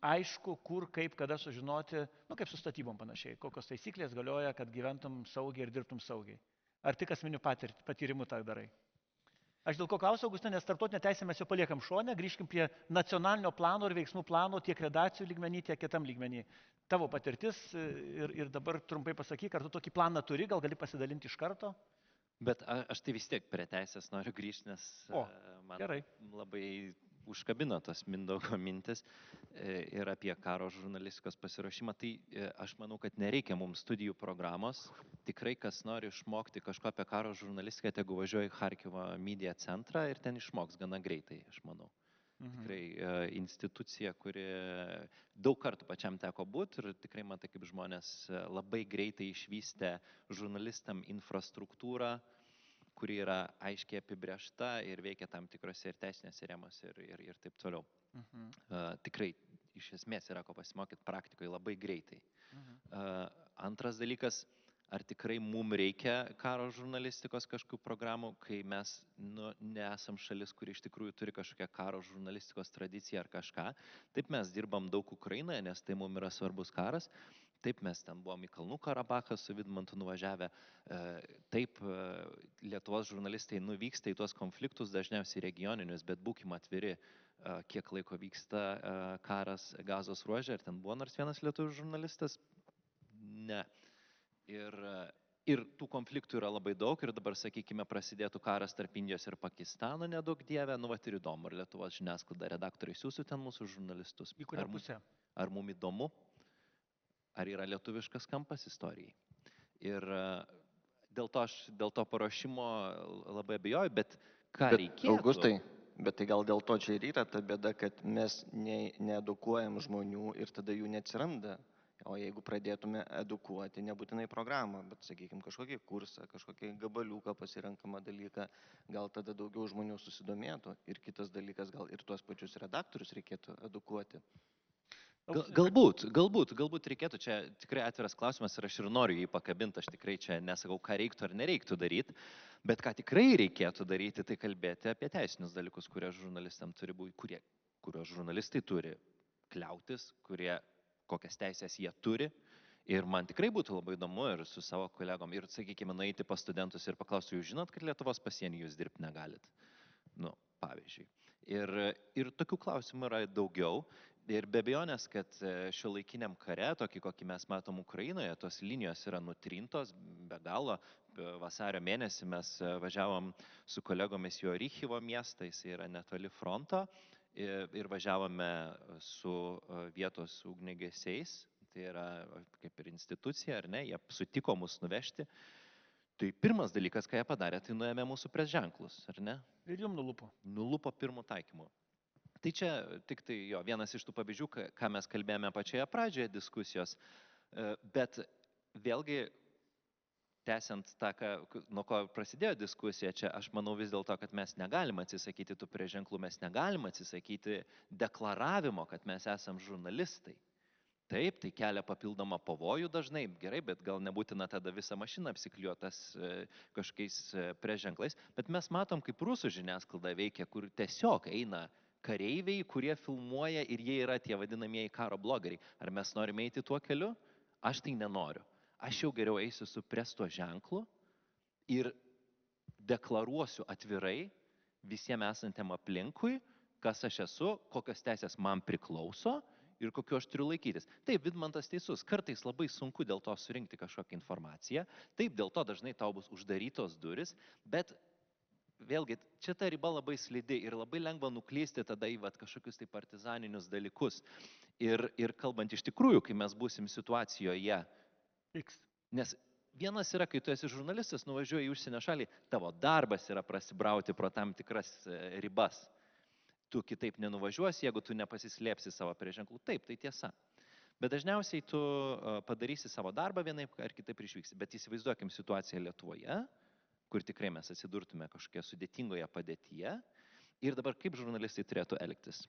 aišku, kur, kaip, kada sužinoti, kaip su statybom panašiai, kokios taisyklės galioja, kad gyventum saugiai ir dirbtum saugiai. Ar tik asmeniu patyrimu tą darai? Aš dėl ko klausiu, Augustinai, nes tarptautinę teisę mes jau paliekam šone, grįžkim prie nacionalinio plano ir veiksmų plano tiek redakcijų lygmenį, tiek kitam lygmenį. Tavo patirtis ir dabar trumpai pasakyk, ar tu tokį planą turi, gal gali pasidalinti iš karto? Bet aš tai vis tiek prie teisės noriu grįžti, nes man labai užkabino tas Mindaugo mintis ir apie karo žurnalistikos pasiruošimą. Tai aš manau, kad nereikia mums studijų programos. Tikrai, kas nori išmokti kažko apie karo žurnalistiką, tegu važiuoja į Charkivo media centrą ir ten išmoks gana greitai, aš manau. Tikrai institucija, kuri daug kartų pačiam teko būti ir tikrai matai, kaip žmonės labai greitai išvystė žurnalistam infrastruktūrą, kuri yra aiškiai apibrėžta ir veikia tam tikrose ir teisinėse rėmose ir taip toliau. Tikrai iš esmės yra ko pasimokyti praktikoje labai greitai. Antras dalykas, ar tikrai mums reikia karo žurnalistikos kažkokių programų, kai mes nesam šalis, kuri iš tikrųjų turi kažkokią karo žurnalistikos tradiciją ar kažką. Taip mes dirbam daug Ukrainoje, nes tai mums yra svarbus karas. Taip mes ten buvom į Kalnų Karabachą su Vidmantu nuvažiavę. Taip Lietuvos žurnalistai nuvyksta į tuos konfliktus, dažniausiai regioninius, bet būkim atviri, kiek laiko vyksta karas Gazos ruože. Ar ten buvo nors vienas lietuvių žurnalistas? Ne. Ir tų konfliktų yra labai daug ir dabar, sakykime, prasidėtų karas tarp Indijos ir Pakistano, nedaug dievė, vat ir įdomu, ar Lietuvos žiniasklaida redaktoriai siūsiu ten mūsų žurnalistus. Į kurią pusę? Ar mums įdomu? Ar yra lietuviškas kampas istorijai? Ir dėl to paruošimo labai abejoju, bet ką reikėtų? Augustai, bet tai gal dėl to čia ir yra ta bėda, kad mes needukuojam žmonių ir tada jų neatsiranda. O jeigu pradėtume edukuoti, nebūtinai programą, bet, sakykime, kažkokį kursą, kažkokį gabaliuką pasirenkamą dalyką, gal tada daugiau žmonių susidomėtų. Ir kitas dalykas, gal ir tuos pačius redaktorius reikėtų edukuoti. Galbūt reikėtų, čia tikrai atviras klausimas ir aš ir noriu jį pakabinti, aš tikrai čia nesakau, ką reiktų ar nereiktų daryti, bet ką tikrai reikėtų daryti, tai kalbėti apie teisinius dalykus, kurie žurnalistam turi būti, kurios žurnalistai turi kliautis, kokias teisės jie turi. Ir man tikrai būtų labai įdomu ir su savo kolegom, ir, sakykime, nueiti pas studentus ir paklausti, jūs žinot, kad Lietuvos pasienį jūs dirbti negalit? Pavyzdžiui. Ir tokių klausimų yra daugiau. Ir be abejonės, kad šiuolaikiniam kare, tokį kokį mes matom Ukrainoje, tos linijos yra nutrintos be galo. Vasario mėnesį mes važiavom su kolegomis į Orichivo miestą, jis yra netoli fronto, ir važiavome su vietos ugniagesiais, tai yra kaip ir institucija, ar ne, jie sutiko mus nuvežti. Tai pirmas dalykas, ką jie padarė, tai nuėmė mūsų presženklus, ar ne? Ir jums nulupo. Nulupo pirmų taikymu. Tai čia tik tai vienas iš tų pavyzdžių, ką mes kalbėjome pačioje pradžioje diskusijos, bet vėlgi, tęsiant tą, nuo ko prasidėjo diskusija, čia aš manau vis dėlto, kad mes negalim atsisakyti tų preženklų, mes negalim atsisakyti deklaravimo, kad mes esam žurnalistai. Taip, tai kelia papildomą pavojų dažnai, gerai, bet gal nebūtina tada visą mašiną apsikliuotas kažkokiais preženklais, bet mes matom, kaip rusų žiniasklaida veikia, kur tiesiog eina kareiviai, kurie filmuoja ir jie yra tie vadinamieji karo blogeriai. Ar mes norime eiti tuo keliu? Aš tai nenoriu. Aš jau geriau eisiu su presto ženklu ir deklaruosiu atvirai visiems esantiem aplinkui, kas aš esu, kokios teisės man priklauso ir kokiu aš turiu laikytis. Taip, Vidmantas teisus, kartais labai sunku dėl to surinkti kažkokią informaciją, taip, dėl to dažnai tau bus uždarytos duris, bet vėlgi, čia ta riba labai slidi ir labai lengva nuklysti tada į kažkokius tai partizaninius dalykus. Ir kalbant iš tikrųjų, kai mes būsim situacijoje, nes vienas yra, kai tu esi žurnalistas, nuvažiuoji į užsienio šalį, tavo darbas yra prasibrauti pro tam tikras ribas. Tu kitaip nenuvažiuosi, jeigu tu nepasislėpsi savo prie ženklų. Taip, tai tiesa. Bet dažniausiai tu padarysi savo darbą vienaip ar kitaip išvyksi. Bet įsivaizduokim situaciją Lietuvoje, kur tikrai mes atsidurtume kažkokia sudėtingoje padėtyje. Ir dabar kaip žurnalistai turėtų elgtis.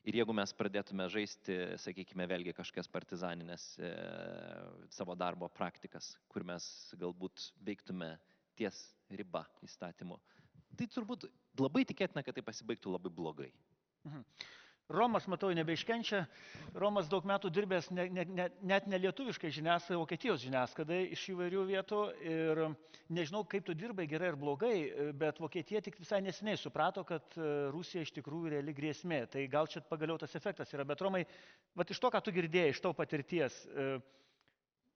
Ir jeigu mes pradėtume žaisti, sakykime, vėlgi kažkokias partizaninės savo darbo praktikas, kur mes galbūt veiktume ties riba įstatymu, tai turbūt labai tikėtina, kad tai pasibaigtų labai blogai. Romas, matau, nebeiškenčia. Romas daug metų dirbęs net ne lietuviškai žiniasklaidai, Vokietijos žiniasklaidai iš įvairių vietų. Ir nežinau, kaip tu dirbai, gerai ar blogai, bet Vokietija tik visai neseniai suprato, kad Rusija iš tikrųjų reali grėsmė. Tai gal čia pagaliau tas efektas yra. Bet Romai, iš to, ką tu girdėjai, iš tavo patirties,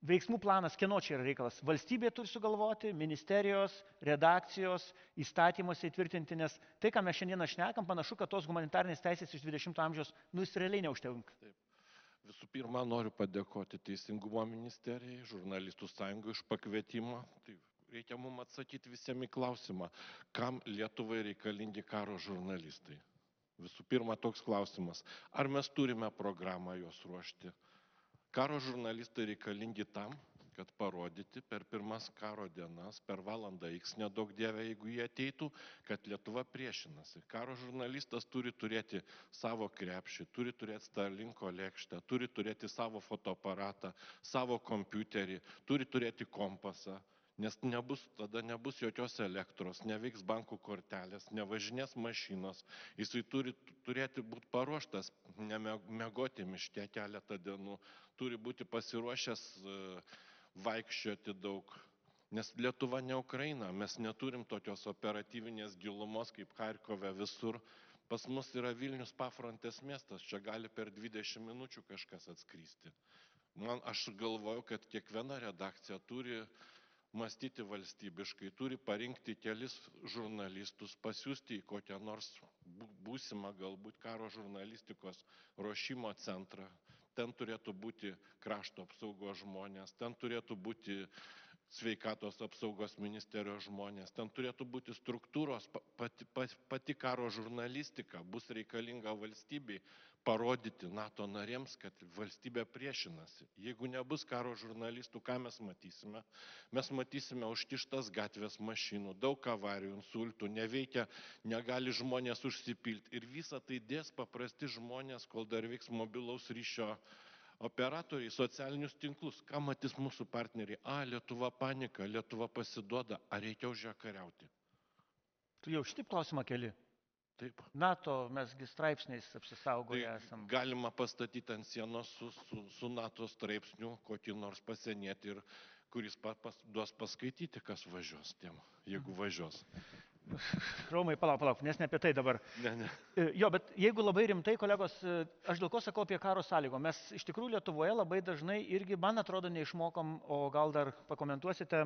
veiksmų planas, kieno čia yra reikalas? Valstybė turi sugalvoti, ministerijos, redakcijos, įstatymuose įtvirtinti, nes tai, ką mes šiandieną šnekam, panašu, kad tos humanitarnės teisės iš 20 amžiaus, jis realiai neužtenka. Visų pirma, noriu padėkoti Teisingumo ministerijai, žurnalistų sąjungai už pakvietimą. Tai reikia mums atsakyti visiems į klausimą, kam Lietuvai reikalingi karo žurnalistai. Visų pirma, toks klausimas, ar mes turime programą juos ruošti. Karo žurnalistai reikalingi tam, kad parodyti per pirmas karo dienas, per valandą X nedaug dievė, jeigu jie ateitų, kad Lietuva priešinasi. Karo žurnalistas turi turėti savo krepšį, turi turėti Starlinko lėkštę, turi turėti savo fotoaparatą, savo kompiuterį, turi turėti kompasą. Nes tada nebus jokios elektros, neveiks bankų kortelės, nevažinės mašinos. Jisai turi turėti būti paruoštas, nemegoti miške keletą dienų, turi būti pasiruošęs vaikščioti daug. Nes Lietuva ne Ukraina, mes neturim tokios operatyvinės gilumos kaip Charkove visur. Pas mus yra Vilnius pafrontės miestas, čia gali per 20 minučių kažkas atskristi. Aš galvoju, kad kiekviena redakcija turi mąstyti valstybiškai, turi parinkti kelis žurnalistus, pasiųsti į kokią nors būsimą galbūt karo žurnalistikos ruošimo centrą. Ten turėtų būti krašto apsaugos žmonės, ten turėtų būti sveikatos apsaugos ministerijos žmonės, ten turėtų būti struktūros, pati karo žurnalistika bus reikalinga valstybei parodyti NATO narėms, kad valstybė priešinasi. Jeigu nebus karo žurnalistų, ką mes matysime? Mes matysime užkištas gatvės mašinų, daug avarijų, insultų, neveikia, negali žmonės užsipilti. Ir visą tai dės paprasti žmonės, kol dar veiks mobilaus ryšio operatoriai, socialinius tinklus. Ką matys mūsų partneriai? Lietuva panika, Lietuva pasiduoda, ar reikia už ją kariauti? Tu jau šitip klausimą keli? Taip. NATO mesgi straipsniais apsisaugoję esam. Galima pastatyti ant sienos su NATO straipsniu kokį nors pasienietį, kuris duos paskaityti, kas važiuos tiem, jeigu važiuos. Romai, palauk, nes ne apie tai dabar. Ne. Jo, bet jeigu labai rimtai, kolegos, aš dėl ko sakau apie karo sąlygą. Mes iš tikrųjų Lietuvoje labai dažnai irgi, man atrodo, neišmokom, o gal dar pakomentuosite,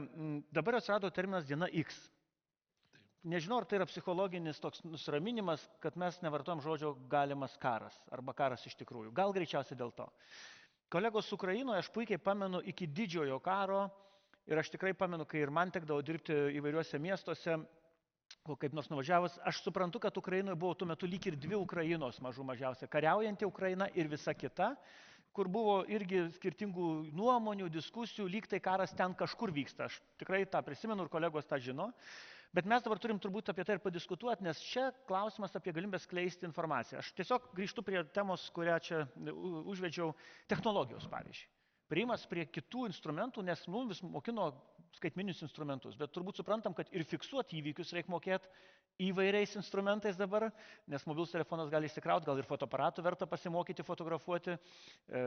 dabar atsirado terminas diena X. Nežinau, ar tai yra psichologinis toks nusiraminimas, kad mes nevartojam žodžio galimas karas, arba karas iš tikrųjų. Gal greičiausiai dėl to. Kolegos Ukrainoje, aš puikiai pamenu iki didžiojo karo, ir aš tikrai pamenu, kai ir man tekdavo dirbti įvairiuose miestuose, o kaip nors nuvažiavus, aš suprantu, kad Ukrainoje buvo tuo metu lyg ir dvi Ukrainos mažų mažiausia, kariaujanti Ukraina ir visa kita, kur buvo irgi skirtingų nuomonių, diskusijų, lyg tai karas ten kažkur vyksta. Aš tikrai tą prisimenu ir kolegos tą žino. Bet mes dabar turim turbūt apie tai ir padiskutuoti, nes čia klausimas apie galimybę skleisti informaciją. Aš tiesiog grįžtu prie temos, kurią čia užvedžiau, technologijos pavyzdžiui. Prieimas prie kitų instrumentų, nes vis mokino skaitmeninius instrumentus, bet turbūt suprantam, kad ir fiksuoti įvykius reikia mokėti įvairiais instrumentais dabar, nes mobilus telefonas gali įsikrauti, gal ir fotoaparatų verta pasimokyti fotografuoti,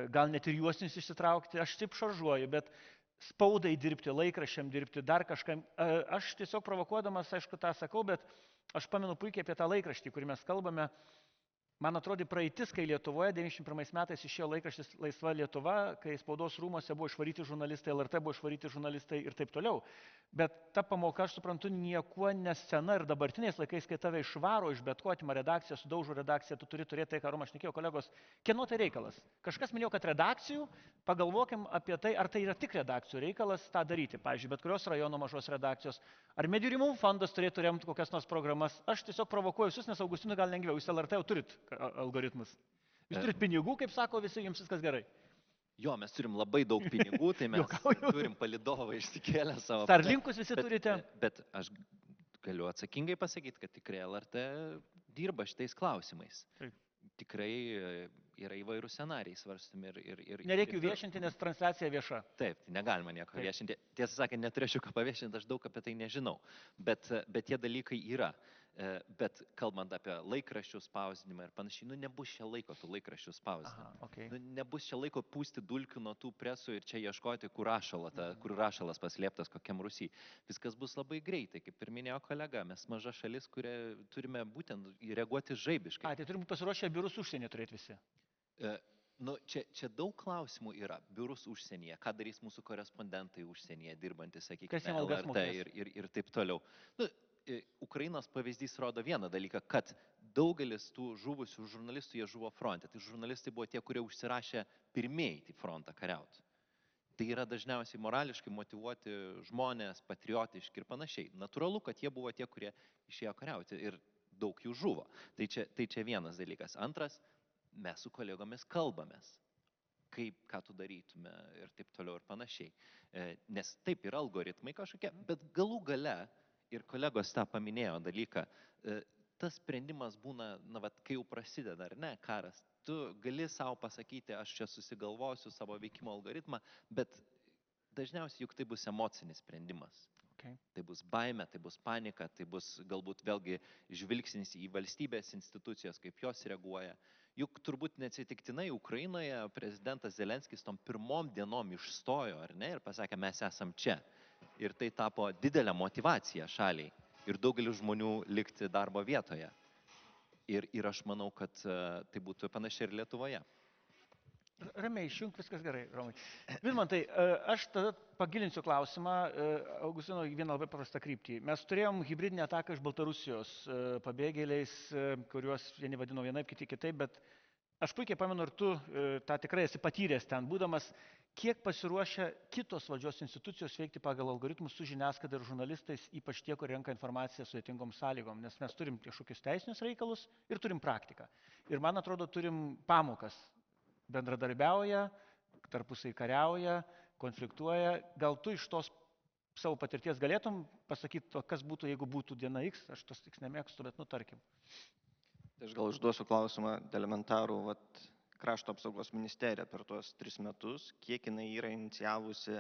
gal net ir juosnius išsitraukti. Aš taip šaržuoju, bet spaudai dirbti, laikraščiam dirbti, dar kažkam. Aš tiesiog provokuodamas, aišku, tą sakau, bet aš pamenu puikiai apie tą laikraštį, kurį mes kalbame. Man atrodo, praeitis, kai Lietuvoje 91 metais išėjo laikraštis Laisva Lietuva, kai spaudos rūmose buvo išvaryti žurnalistai, LRT buvo išvaryti žurnalistai ir taip toliau. Bet ta pamoka, aš suprantu, niekuo nesena ir dabartiniais laikais, kai tave išvaro iš bet ko, atima redakciją, sudaužo redakciją, tu turi turėti tai, ką Romas šnekėjo, kolegos, kieno tai reikalas. Kažkas minėjo, kad redakcijų, pagalvokim apie tai, ar tai yra tik redakcijų reikalas tą daryti. Pavyzdžiui, bet kurios rajono mažos redakcijos. Ar Medijų rėmimų fondas turėtų remti kokias nors programas. Aš tiesiog provokuoju visus, nes Augustinui gal lengviau. Jūs LRT jau turit algoritmus. Jūs turit pinigų, kaip sako visi, jums viskas gerai. Jo, mes turim labai daug pinigų, tai mes turim palidovą išsikėlę savo. Starlinkus visi turite. Bet aš galiu atsakingai pasakyti, kad tikrai LRT dirba šitais klausimais. Tikrai yra įvairių scenarijai svarstami ir... Nereikia viešinti, nes transliacija vieša. Taip, tai negalima nieko viešinti. Tiesą sakant, neturėčiau ką paviešinti, aš daug apie tai nežinau. Bet tie dalykai yra. Bet kalbant apie laikraščių spausdinimą ir panašiai, nebus čia laiko tų laikraščių spausdinimą. Nebus čia laiko pūsti dulkių nuo tų presų ir čia ieškoti, kur rašalas paslėptas kokiam Rusijai. Viskas bus labai greitai, kaip ir minėjo kolega, mes maža šalis, kurie turime būtent reaguoti žaibiškai. Tai turim pasiruošę biurus užsienyje turėti visi. Čia daug klausimų yra. Biurus užsienyje, ką darys mūsų korespondentai užsienyje, dirbantys, sakykime, LRT ir taip toliau. Ukrainos pavyzdys rodo vieną dalyką, kad daugelis tų žuvusių žurnalistų, jie žuvo fronte. Tai žurnalistai buvo tie, kurie užsirašė pirmieji į frontą kariauti. Tai yra dažniausiai morališkai motyvuoti žmonės, patriotiški ir panašiai. Natūralu, kad jie buvo tie, kurie išėjo kariauti ir daug jų žuvo. Tai čia vienas dalykas. Antras, mes su kolegomis kalbamės. Ką tu darytume ir taip toliau ir panašiai. Nes taip yra algoritmai kažkokie, bet galų gale, ir kolegos tą paminėjo dalyką, tas sprendimas būna, kai jau prasideda, ar ne, karas. Tu gali savo pasakyti, aš čia susigalvosiu savo veikimo algoritmą, bet dažniausiai juk tai bus emocinis sprendimas. Tai bus baimė, tai bus panika, tai bus galbūt vėlgi žvilgsnis į valstybės institucijas, kaip jos reaguoja. Juk turbūt neatsitiktinai Ukrainoje prezidentas Zelenskis tom pirmom dienom išstojo, ar ne, ir pasakė, mes esam čia. Ir tai tapo didelę motyvaciją šaliai ir daugeliu žmonių likti darbo vietoje. Ir aš manau, kad tai būtų panašiai ir Lietuvoje. Ramiai, išjunk, viskas gerai, Romai. Vidmantai, aš tada pagilinsiu klausimą, Augustino, vieną labai paprastą kryptį. Mes turėjom hibridinę ataką iš Baltarusijos pabėgėliais, kuriuos vieni vadino vienaip, kiti kitaip, bet aš puikiai pamenu ir tu tą tikrai esi patyręs ten, būdamas, kiek pasiruošia kitos valdžios institucijos veikti pagal algoritmus su žiniasklaida ir žurnalistais, ypač tie, kurie renka informaciją sudėtingom sąlygom, nes mes turim kažkokius teisinius reikalus ir turim praktiką. Ir man atrodo, turim pamokas. Bendradarbiauja, tarpusai kariauja, konfliktuoja. Gal tu iš tos savo patirties galėtum pasakyti, kas būtų, jeigu būtų diena X, aš tos X nemėgstu, bet nutarkim. Tai aš gal užduosiu klausimą elementarų, Krašto apsaugos ministerija per tuos 3 metus, kiek jinai yra inicijavusi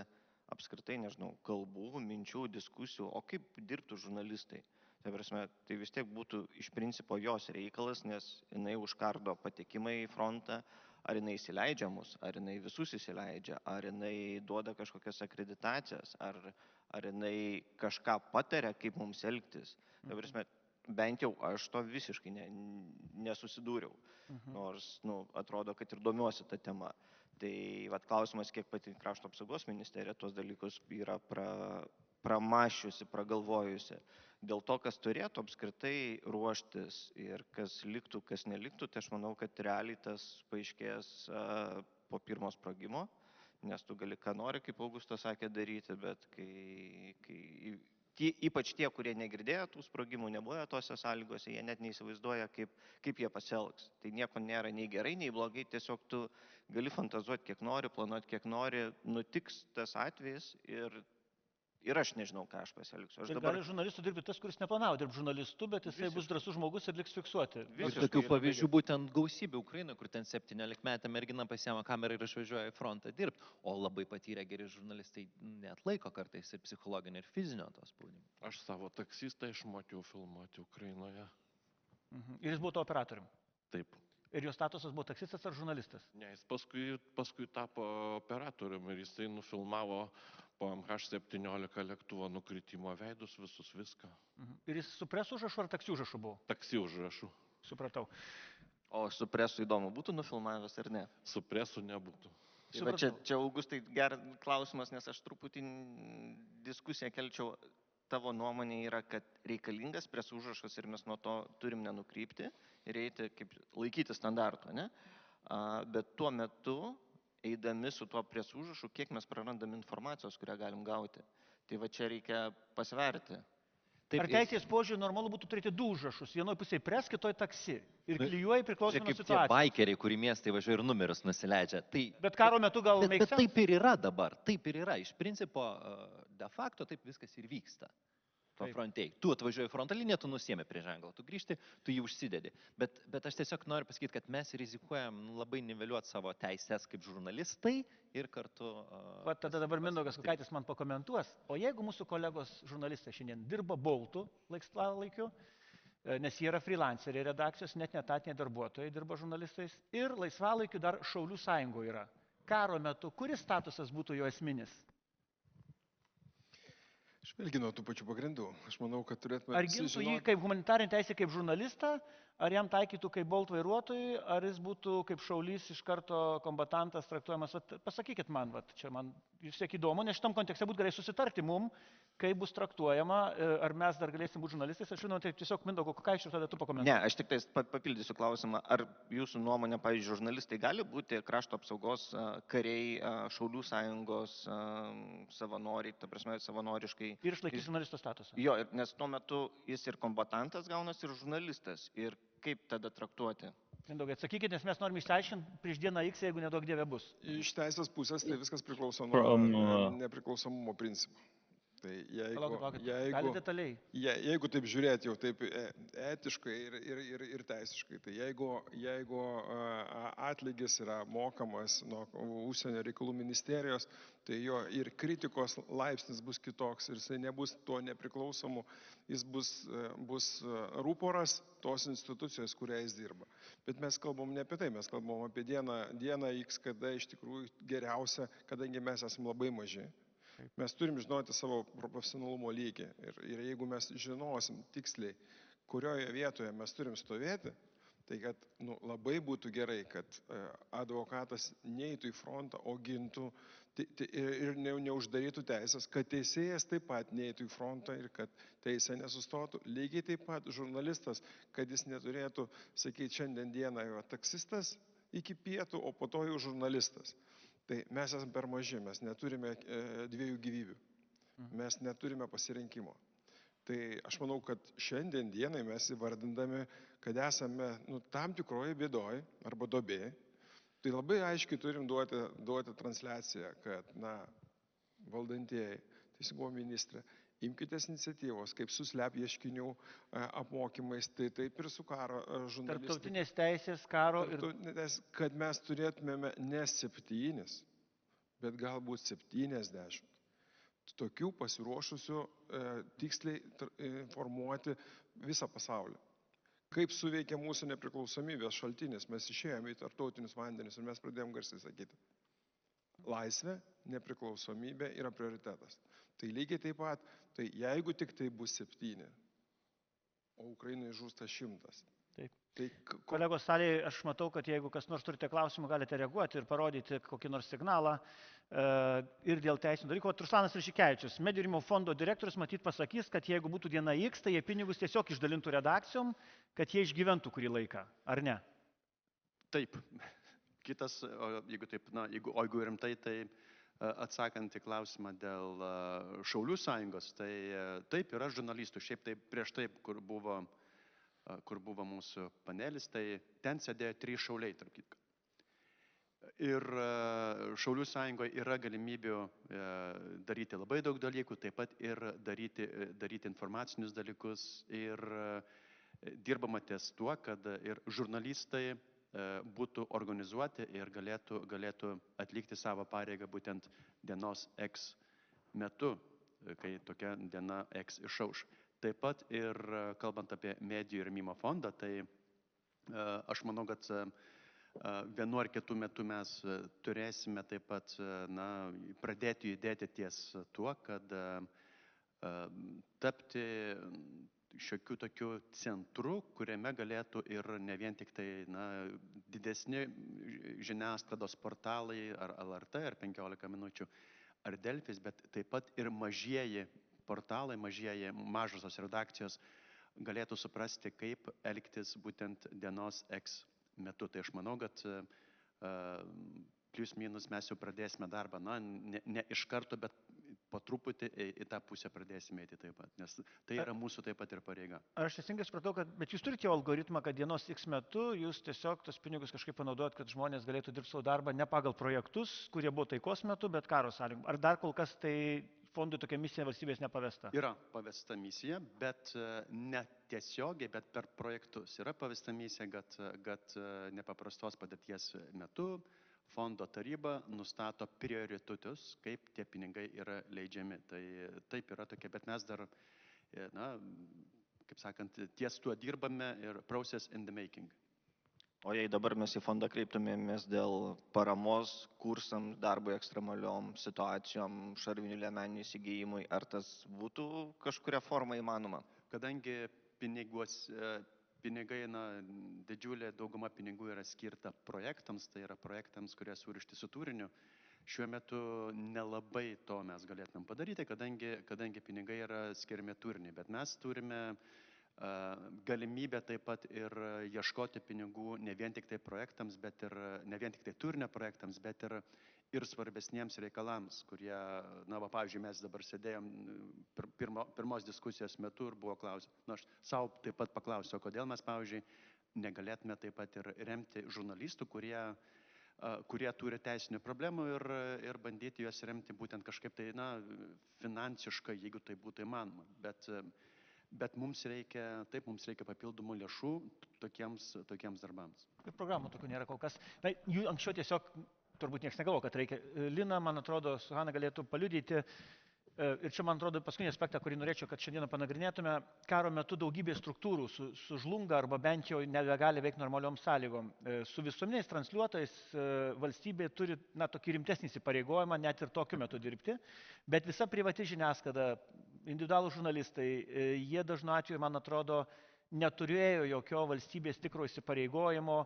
apskritai, nežinau, kalbų, minčių, diskusijų, o kaip dirbtų žurnalistai. Tai vis tiek būtų iš principo jos reikalas, nes jinai užkardo patekimą į frontą, ar jinai įsileidžia mus, ar jinai visus įsileidžia, ar jinai duoda kažkokias akreditacijas, ar jinai kažką pataria, kaip mums elgtis. Bent jau aš to visiškai nesusidūriau, nors atrodo, kad ir domiuosi tą temą. Tai klausimas, kiek pati Krašto apsaugos ministerija tuos dalykus yra pramašiusi, pragalvojusi. Dėl to, kas turėtų apskritai ruoštis ir kas liktų, kas neliktų, tai aš manau, kad realiai tas paaiškės po pirmo sprogimo, nes tu gali ką nori, kaip Augustas sakė, daryti, bet ypač tie, kurie negirdėjo tų sprogimų, nebuvo tose sąlygose, jie net neįsivaizduoja, kaip jie pasielgs. Tai nieko nėra nei gerai, nei blogai, tiesiog tu gali fantazuoti kiek nori, planuoti kiek nori, nutiks tas atvejis ir aš nežinau, ką aš pasielgsiu. Gali žurnalistų dirbti tas, kuris neplanavo dirbti žurnalistų, bet jisai bus drąsus žmogus ir liks fiksuoti. Ir tokių pavyzdžių būtent gausybė Ukrainoje, kur ten 17-metė mergina pasiema kamerą ir išvažiuoja į frontą dirbti, o labai patyrę geri žurnalistai neatlaiko kartais ir psichologinio ir fizinio to spaudimo. Aš savo taksistą išmokiau filmuoti Ukrainoje. Ir jis buvo to operatorium? Taip. Ir jo statusas buvo taksistas ar žurnalistas? Ne, jis paskui tapo operatorium ir jisai nufilmavo po MH17 lėktuvo nukritimo veidus visus viską. Ir jis su presu užrašu ar taksi užrašu buvo? Taksi užrašu. Supratau. O su presu įdomu, būtų nufilmavęs ar ne? Su presu nebūtų. Tai čia Augustai, geras klausimas, nes aš truputį diskusiją kelčiau. Tavo nuomonė yra, kad reikalingas presų užrašas ir mes nuo to turim nenukrypti ir eiti kaip laikyti standarto, ne? Bet tuo metu, eidami su tuo presų užrašu, kiek mes prarandam informacijos, kurią galim gauti. Tai va čia reikia pasverti. Ar teisės požiūrį normalu būtų turėti du užrašus, vienoje pusėje pres, kitoje taksi ir klijuoji priklausomai nuo situacijos. Kaip tie baikeriai, kurį miestai važiuoja ir numeris nusileidžia. Bet karo metu gal make sense? Bet taip ir yra dabar, taip ir yra. Iš principo, de facto, taip viskas ir vyksta. Frontei. Tu atvažiuoji fronto liniją, tu nusiemi prie ženklo, tu grįžti, tu jį užsidedi. Bet aš tiesiog noriu pasakyti, kad mes rizikuojam labai niveliuoti savo teisės kaip žurnalistai ir kartu... Tada dabar Mindaugas Kukaitis man pakomentuos, o jeigu mūsų kolegos žurnalistai šiandien dirba boltų laisvalaikiu, nes jie yra freelanceriai redakcijos, net netatiniai darbuotojai dirba žurnalistais ir laisvalaikiu dar Šaulių sąjungoje yra. Karo metu, kuris statusas būtų jo esminis? Aš vėlgi nuo tų pačių pagrindų. Aš manau, kad turėtume... Ar gintų jį kaip humanitarinį teisę kaip žurnalistą, ar jam taikytų kaip bolt vairuotojui, ar jis būtų kaip šaulys iš karto kombatantas traktuojamas? Pasakykit man, čia man vis tiek įdomu, nes šitam kontekste būtų gerai susitarti mum, kaip bus traktuojama, ar mes dar galėsim būti žurnalistais. Aš žinau, tai tiesiog Mindaugo Kukaičio tada tu pakomentuoji. Ne, aš tik tai papildysiu klausimą. Ar jūsų nuomonė, pavyzdžiui, žurnalistai gali būti krašto apsaugos kariai, Šaulių sąjungos savanoriai, ta prasme, savanoriškai... Ir išlaikyti žurnalisto statusą. Jo, nes tuo metu jis ir kombatantas gaunas, ir žurnalistas. Ir kaip tada traktuoti? Mindaugai, atsakykit, nes mes norim išsiaiškinti prieš dieną X, jeigu nedaug dievė bus. Iš teisės pusės tai viskas priklauso nuo nepriklausomumo principų. Tai jeigu taip žiūrėti jau taip etiškai ir teisiškai, tai jeigu atlygis yra mokamas nuo užsienio reikalų ministerijos, tai jo ir kritikos laipsnis bus kitoks ir jisai nebus tuo nepriklausomu, jis bus rūporas tos institucijos, kuria jis dirba. Bet mes kalbam ne apie tai, mes kalbam apie dieną X, kada iš tikrųjų geriausia, kadangi mes esame labai maži. Mes turim žinoti savo profesionalumo lygį ir jeigu mes žinosim tiksliai, kurioje vietoje mes turim stovėti, tai kad labai būtų gerai, kad advokatas neįtų į frontą, o gintų ir neuždarytų teisės, kad teisėjas taip pat neįtų į frontą ir kad teisė nesustotų. Lygiai taip pat žurnalistas, kad jis neturėtų, sakyti, šiandien dieną jo taksistas iki pietų, o po to jau žurnalistas. Tai mes esame per maži, mes neturime dviejų gyvybių, mes neturime pasirinkimo. Tai aš manau, kad šiandien dienai mes įvardindami, kad esame tam tikroje bėdoje arba duobėje, tai labai aiškiai turim duoti transliaciją, kad valdantieji, teisingumo ministrė, imkitės iniciatyvos, kaip su SLEP ieškinių apmokymais, tai taip ir su karo žurnalistai. Tarptautinės teisės, karo ir... Kad mes turėtumėme ne 7, bet galbūt 70. Tokių pasiruošusių tiksliai informuoti visą pasaulį. Kaip suveikia mūsų nepriklausomybės šaltinis, mes išėjome į tarptautinius vandenis ir mes pradėjome garsiai sakyti. Laisvė, nepriklausomybė yra prioritetas. Tai lygiai taip pat, tai jeigu tik tai bus 7, o Ukrainai žūsta 100. Taip. Kolegos salėje, aš matau, kad jeigu kas nors turite klausimų, galite reaguoti ir parodyti kokį nors signalą ir dėl teisinių dalykų. Ruslanas Rišikevičius, Medijų rėmimo fondo direktorius, matyt pasakys, kad jeigu būtų diena X, tai jie pinigus tiesiog išdalintų redakcijom, kad jie išgyventų kurį laiką, ar ne? Taip. Kitas, jeigu rimtai, tai atsakant į klausimą dėl Šaulių sąjungos, tai taip yra žurnalistų, šiaip tai prieš taip, kur buvo mūsų panelis, tai ten sėdėjo 3 šauliai, tarp kitko. Ir Šaulių sąjungoje yra galimybių daryti labai daug dalykų, taip pat ir daryti informacinius dalykus ir dirbama ties tuo, kad ir žurnalistai būtų organizuoti ir galėtų atlikti savo pareigą būtent dienos X metu, kai tokia diena X išauš. Taip pat ir kalbant apie Medijų rėmimo fondą, tai aš manau, kad vienu ar kitu metu mes turėsime taip pat tapti šiokių tokių centrų, kuriame galėtų ir ne vien tik tai didesni žiniasklaidos portalai ar LRT, ar 15 minučių, ar Delfis, bet taip pat ir mažieji portalai, mažosios redakcijos galėtų suprasti, kaip elgtis būtent dienos X metu. Tai aš manau, kad plius minus mes jau pradėsime darbą, ne iš karto, bet po truputį į tą pusę pradėsime eiti taip pat, nes tai yra mūsų taip pat ir pareiga. Ar aš teisingai supratau, bet jūs turite jau algoritmą, kad dienos X metu jūs tiesiog tos pinigus kažkaip panaudojat, kad žmonės galėtų dirbti savo darbą ne pagal projektus, kurie buvo taikos metu, bet karo sąlygom. Ar dar kol kas tai fondui tokia misija valstybės nepavesta? Yra pavesta misija, bet ne tiesiogiai, bet per projektus. Yra pavesta misija, kad nepaprastos padėties metu fondo taryba nustato prioritetus, kaip tie pinigai yra leidžiami. Tai taip yra tokia, bet mes dar, kaip sakant, ties tuo dirbame ir process in the making. O jei dabar mes į fondą kreiptumėmės dėl paramos kursams, darbui ekstremaliom situacijom, šarvinių liemenių įsigijimui, ar tas būtų kažkuria forma įmanoma? Kadangi pinigai, didžiulė dauguma pinigų yra skirta projektams, tai yra projektams, kurie surišti su turiniu. Šiuo metu nelabai to mes galėtumėm padaryti, kadangi pinigai yra skiriami turiniui, bet mes turime galimybę taip pat ir ieškoti pinigų ne vien tik tai projektams, bet ir ne vien tik tai turinio projektams, bet ir svarbesniems reikalams, kurie, pavyzdžiui, mes dabar sėdėjom pirmos diskusijos metu ir buvo klausimas, aš savo taip pat paklausiau, kodėl mes, pavyzdžiui, negalėtume taip pat ir remti žurnalistų, kurie turi teisinių problemų ir bandyti juos remti būtent kažkaip tai, finansiškai, jeigu tai būtų įmanoma. Bet mums reikia papildomų lėšų tokiems darbams. Ir programų tokių nėra kol kas. Jų anksčiau tiesiog turbūt niekas negalvo, kad reikia. Lina, man atrodo, su Hana galėtų paliudyti. Ir čia, man atrodo, paskutinį aspektą, kurį norėčiau, kad šiandieną panagrinėtume, karo metu daugybė struktūrų sužlunga arba bent jau nebegali veikti normaliom sąlygom. Su visuomeniais transliuotojais valstybė turi tokį rimtesnį įsipareigojimą net ir tokiu metu dirbti, bet visa privati žiniasklaida, individualūs žurnalistai, jie dažnu atveju, man atrodo, neturėjo jokio valstybės tikro įsipareigojimo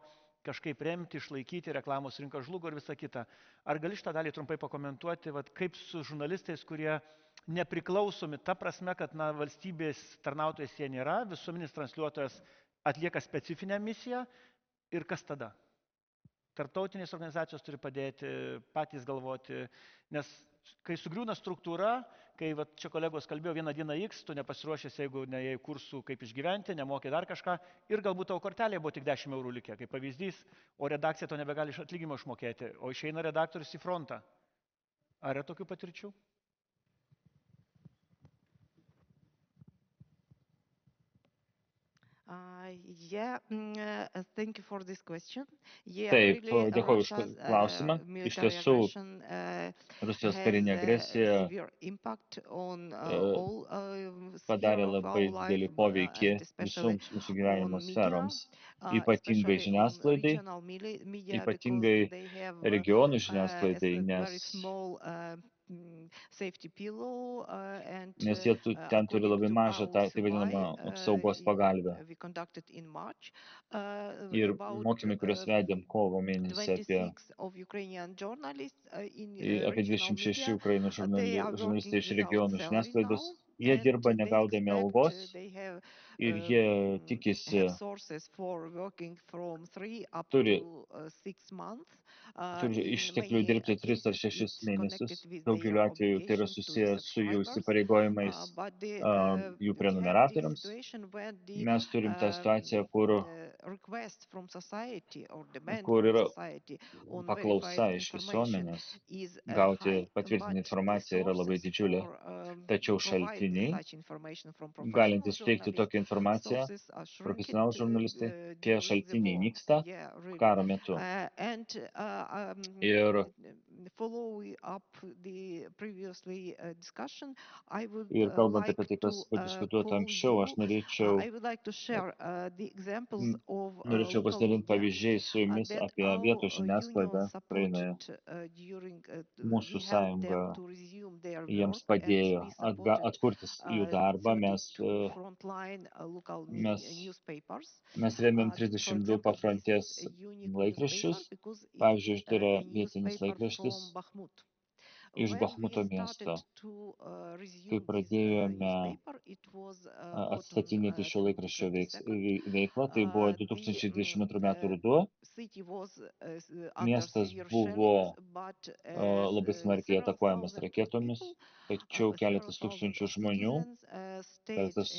kažkaip remti, išlaikyti, reklamos rinka žlugo ir visa kita. Ar gali šitą dalį trumpai pakomentuoti, kaip su žurnalistais, kurie nepriklausomi ta prasme, kad valstybės tarnautojas jie nėra, visuomeninis transliuotojas atlieka specifinę misiją ir kas tada? Tarptautinės organizacijos turi padėti, patys galvoti, nes kai sugriūna struktūra, kai čia kolegos kalbėjo vieną dieną X, tu nepasiruošęs, jeigu neėjai kursų kaip išgyventi, nemokė dar kažką ir galbūt tavo kortelėje buvo tik 10 eurų likę, kaip pavyzdys, o redakcija to nebegali iš atlyginimo išmokėti, o išeina redaktorius į frontą. Ar yra tokių patirčių? Thank you for this question. Taip, dėkoju už klausimą. Iš tiesų, Rusijos karinė agresija padarė labai didelį poveikį visoms mūsų gyvenimo sferoms, ypatingai žiniasklaidai, ypatingai regionų žiniasklaidai, nes jie ten turi labai mažą tai vadinamą apsaugos pagalbę. Ir mokymai, kuriuos vedėm kovo mėnesį apie 26 Ukrainos žurnalistai iš regionų žiniasklaidos, jie dirba negaudami algos ir jie tikisi, turi išteklių dirbti 3 ar 6 mėnesius. Daugeliu atveju tai yra susijęs su jų įsipareigojimais jų prenumeratoriams. Mes turim tą situaciją, kur yra paklausa iš visuomenės. Gauti patvirtinti informaciją yra labai didžiulė, tačiau šaltiniai, galintys teikti tokią informaciją, profesionalūs žurnalistai, tie šaltiniai nyksta karo metu. Ir Ir kalbant apie tai, kas padiskutuota anksčiau, aš norėčiau pasidalinti pavyzdžiais su jumis apie vietos žiniasklaidą Ukrainoje. Mūsų sąjunga jiems padėjo atkurti jų darbą. Mes rėmėm 32 pafrontės laikraščius. Pavyzdžiui, tai yra vietinis laikraštis iš Bachmuto miesto. Kai pradėjome atstatinėti šio laikraščio veiklą, tai buvo 2022 metų ruduo. Miestas buvo labai smarkiai atakuojamas raketomis, tačiau keletas tūkstančių žmonių, keletas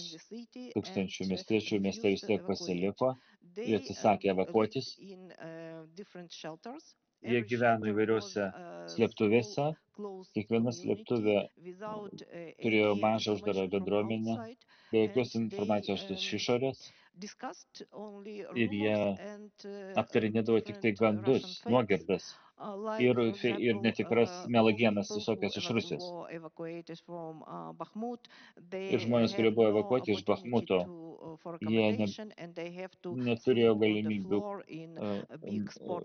tūkstančių miestiečių mieste vis tiek pasiliko, jie atsisakė evakuotis. Jie gyveno įvairiuose slėptuvėse, kiekviena slėptuvė turėjo mažą uždarą bendruomenę, be jokios informacijos iš išorės, ir jie aptarinėdavo tik tai gandus, nuogirdas ir netikras melagienas visokias iš Rusijos. Ir žmonės, kurie buvo evakuoti iš Bachmuto, jie neturėjo galimybių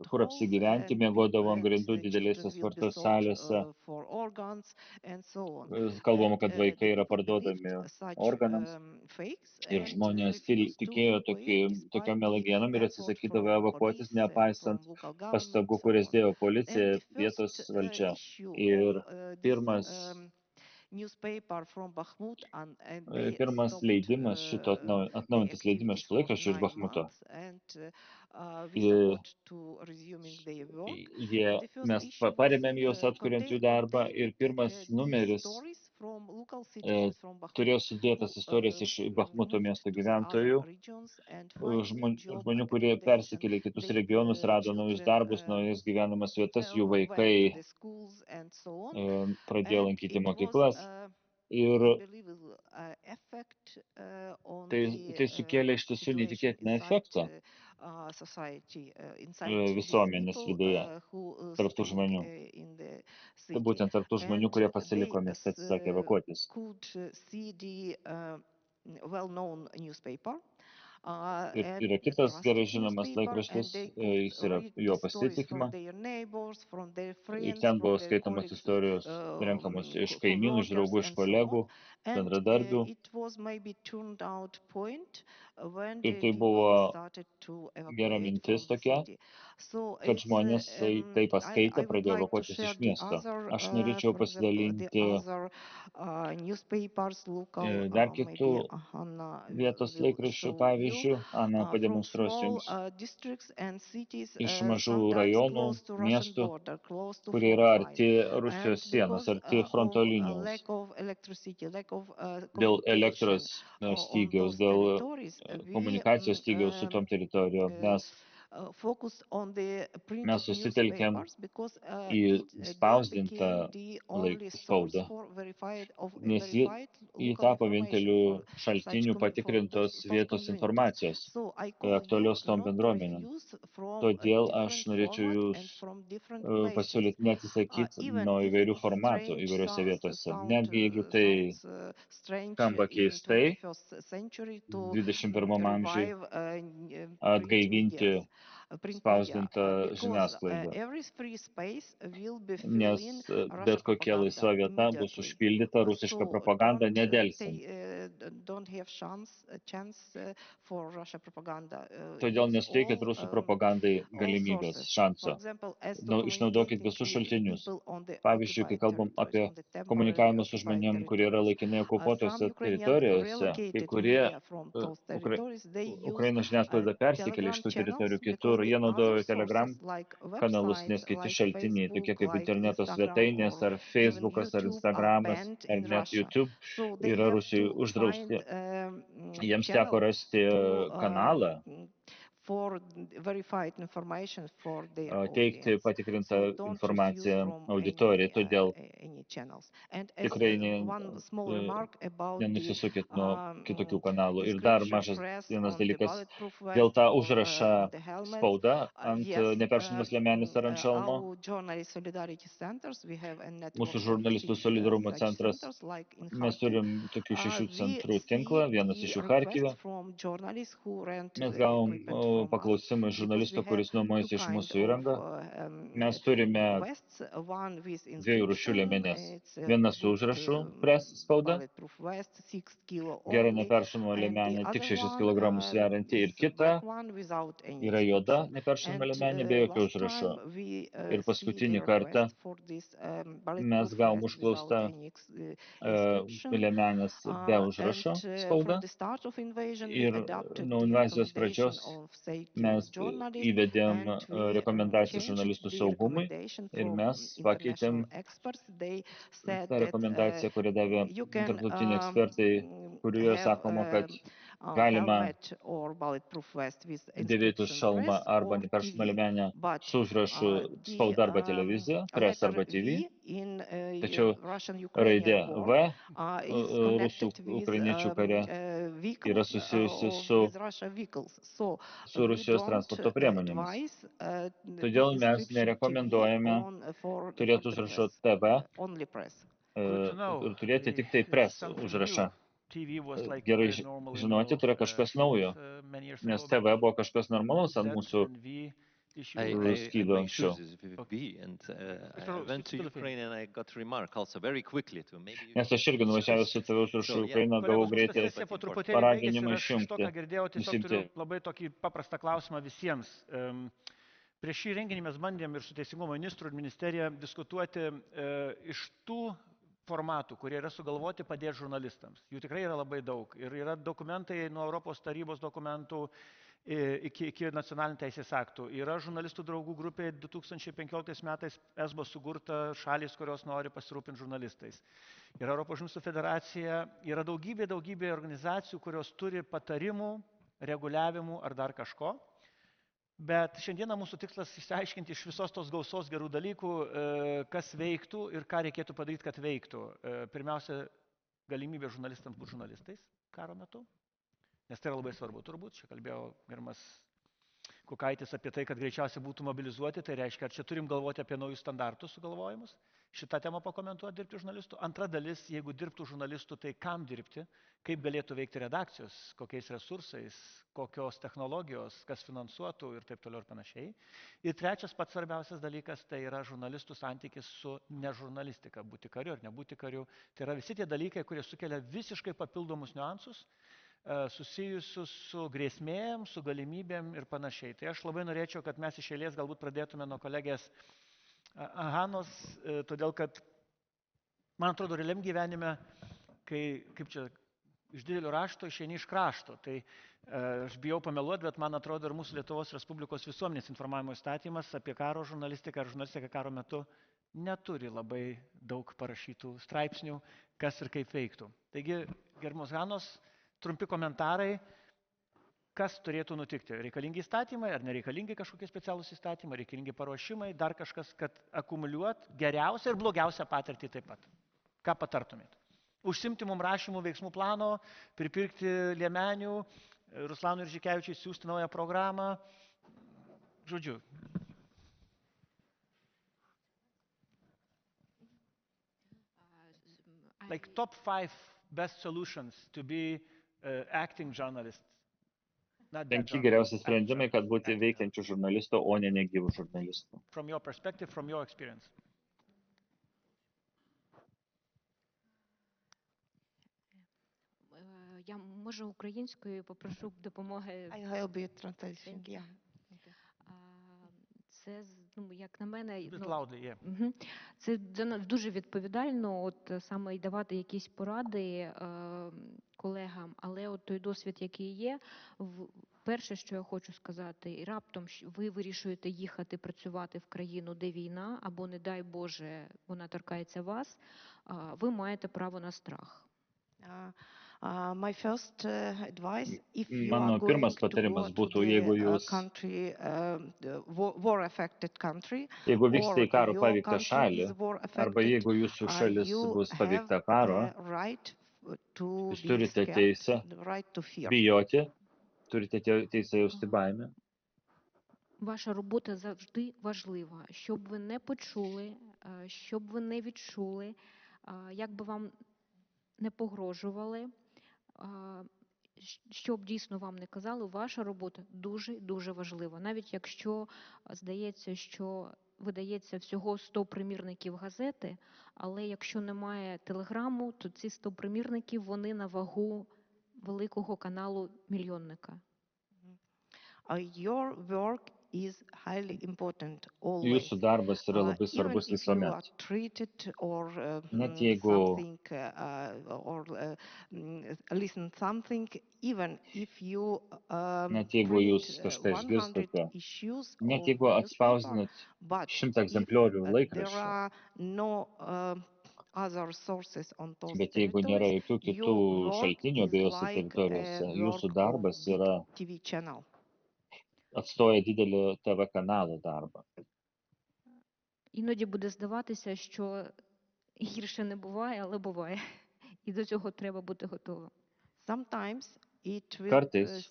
kur apsigyventi, miegodavo ant grindų didelėse sporto salėse. Kalbama, kad vaikai yra parduodami organams ir žmonės tikėjo tokiom melagienom ir atsisakydavo evakuotis, nepaisant pastangų, kurias dėjo policija, vietos valdžia. Ir pirmas leidimas atnaujintas leidimas šito laikraščio iš Bachmuto. Mes parėmėm juos atkuriant jų darbą ir pirmas numeris turėjo sudėtas istorijas iš Bachmuto miesto gyventojų, žmonių, kurie persikėlė į kitus regionus, rado naujus darbus, naujas gyvenamas vietas, jų vaikai pradėjo lankyti mokyklas. Ir tai sukėlė iš tiesų neįtikėtiną efektą visuomenės viduje, tarp tų žmonių. Tai būtent tarp tų žmonių, kurie pasiliko mieste, atsisakė evakuotis. Ir yra kitas gerai žinomas laikraštis, jis yra jo pasitikima. Ir ten buvo skaitamos istorijos renkamos iš kaimynų, iš draugų, iš kolegų, bendradarbių. Ir tai buvo gera mintis tokia, kad žmonės tai paskaitę pradėjo evakuotis iš miesto. Aš norėčiau pasidalinti dar kitų vietos laikraščių pavyzdžių. Ana pademonstruosiu jums iš mažų rajonų, miestų, kurie yra arti Rusijos sienos, arti fronto linijos. Dėl elektros stygiaus, dėl komunikacijos stygiaus su tom teritorijom. Mes susitelkėm į spausdintą spaudą, nes ji tapo vieninteliu šaltiniu patikrintos vietos informacijos, aktualios tom bendruomenėm. Todėl aš norėčiau jūs pasiūlyti neatsisakyti nuo įvairių formatų įvairiose vietose. Netgi jeigu tai skamba keistai, 21 amžiui atgaivinti spausdintą žiniasklaidą, nes bet kokia laisva vieta bus užpildyta rusiška propaganda nedelsiant. Todėl nesuteikit rusų propagandai galimybės, šanso. Išnaudokit visus šaltinius. Pavyzdžiui, kai kalbam apie komunikavimą su žmonėm, kurie yra laikinai okupuotose teritorijose, kai kurie Ukrainos žiniasklaida persikėlė iš tų teritorijų kitur. Jie naudojo Telegram kanalus, nes kiti šaltiniai, tokie kaip interneto svetainės, ar Facebookas, ar Instagramas, ar net YouTube, yra Rusijai uždrausti. Jiems teko rasti kanalą, teikti patikrintą informaciją auditorijai, todėl tikrai nenusisukit nuo kitokių kanalų. Ir dar mažas vienas dalykas, dėl tą užrašą spauda ant neperšaunamos liemenės ar ant šalmo. Mūsų žurnalistų solidarumo centras, mes turim tokių 6 centrų tinklą, vienas iš jų Charkive. Mes gavom paklausimą iš žurnalisto, kuris nuomojasi iš mūsų įrangą. Mes turime 2 rūšių liemenės. Viena su užrašu Press spauda, gera neperšaunama liemenė, tik 6 kg sverianti, ir kita yra juoda neperšaunama liemenė be jokio užrašo. Ir paskutinį kartą mes gavom užklausą liemenės be užrašo spauda. Ir nuo invazijos pradžios mes įvedėm rekomendacijų žurnalistų saugumui ir mes pakeitėm tą rekomendaciją, kurią davė tarptautiniai ekspertai, kurioje sakoma, kad galima dėvėti šalmą arba neperšaunamą liemenę su užrašu spauda arba televizija, Press arba TV, tačiau raidė V rusų ukrainiečių kare yra susijusi su Rusijos transporto priemonėmis. Todėl mes nerekomenduojame turėti užrašo TV ir turėti tik tai Press užrašą. Gerai žinoti, tai yra kažkas naujo, nes TV buvo kažkas normalaus ant mūsų skydo anksčiau. Nes aš irgi nuvažiavęs su TV užrašu Ukrainą, gavau greitai paraginimą išjungti. Tiesiog turiu labai tokį paprastą klausimą visiems. Prieš šį renginį mes bandėm ir su Teisingumo ministru ir ministerija diskutuoti iš tų formatų, kurie yra sugalvoti padėti žurnalistams. Jų tikrai yra labai daug. Ir yra dokumentai nuo Europos tarybos dokumentų iki nacionalinių teisės aktų. Yra žurnalistų draugų grupė 2015 metais ESBO sukurta šalis, kurios nori pasirūpinti žurnalistais. Yra Europos žurnalistų federacija, yra daugybė organizacijų, kurios turi patarimų, reguliavimų ar dar kažko. Bet šiandieną mūsų tikslas išsiaiškinti iš visos tos gausos gerų dalykų, kas veiktų ir ką reikėtų padaryti, kad veiktų. Pirmiausia, galimybė žurnalistams būti žurnalistais karo metu, nes tai yra labai svarbu turbūt. Čia kalbėjo gerbiamas Kukaitis apie tai, kad greičiausiai būtų mobilizuoti, tai reiškia, ar čia turim galvoti apie naujus standartus sugalvojimus. Šitą temą pakomentuoti dirbti žurnalistų. Antra dalis, jeigu dirbtų žurnalistų, tai kam dirbti, kaip galėtų veikti redakcijos, kokiais resursais, kokios technologijos, kas finansuotų ir taip toliau ir panašiai. Ir trečias pats svarbiausias dalykas, tai yra žurnalistų santykis su nežurnalistika, būti kariu ar nebūti kariu. Tai yra visi tie dalykai, kurie sukelia visiškai papildomus niuansus, susijusius su grėsmėm, su galimybėm ir panašiai. Tai aš labai norėčiau, kad mes iš eilės galbūt pradėtume nuo kolegės Hanos, todėl kad, man atrodo, realiam gyvenime, kai, kaip čia, iš didelio rašto išeini iš krašto, tai aš bijau pameluoti, bet man atrodo ir mūsų Lietuvos Respublikos visuomenės informavimo įstatymas apie karo žurnalistiką ar žurnalistiką karo metu neturi labai daug parašytų straipsnių, kas ir kaip veiktų. Taigi, gerbiamos Hanos, trumpi komentarai, kas turėtų nutikti. Reikalingi įstatymai, ar nereikalingi kažkokie specialūs įstatymai, reikalingi paruošimai, dar kažkas, kad akumuliuot geriausią ir blogiausią patirtį taip pat. Ką patartumėt? Užsimti mum rašymų veiksmų plano, pripirkti liemenių, Ruslanui Iržikevičiui siūsti naują programą. Žodžiu. Like top 5 best solutions to be acting journalists. 5 geriausi sprendimai, kad būti veikiančių žurnalistų, o ne negyvų žurnalistų. From your perspective, from your experience. Я, може, українською попрошу допомоги. I'll help you translation, yeah. Це, як на мене, це дуже відповідально, от саме й давати якісь поради колегам, але от той досвід, який є, перше, що я хочу сказати, і раптом ви вирішуєте їхати працювати в країну, де війна, або, не дай Боже, вона торкається вас, ви маєте право на страх. My first advice, if you Mano are pirmas going to patarimas go to būtų, jeigu the jūs, country, war-affected country, jeigu vyksite or į karo your paveiktą country šalį, is arba war-affected, jeigu jūsų šalis you bus have paveikta karo, the right to jūs be turite scared, teisę the right to fear. bijoti, turite teisę jausti baimę. Ваша робота завжди важлива, щоб ви не почули, щоб ви не відчули, як би вам не погрожували, щоб дійсно вам не казали, ваша робота дуже-дуже важлива. Навіть якщо здається, що видається всього 100 примірників газети, але якщо немає телеграму, то ці 100 примірників, вони на вагу великого каналу мільйонника. Your work is highly important always. Jūsų darbas yra labai svarbus visuomet. Net jeigu jūs kažką išgirstate, net jeigu atspausdinat 100 egzempliorių laikraščių, bet jeigu nėra jokių kitų šaltinių abiejose teritorijose, jūsų darbas yra отстоя диделю ТВ-каналу дарба. Іноді буде здаватися, що гірше не буває, але буває. І до цього треба бути готовим. Kartais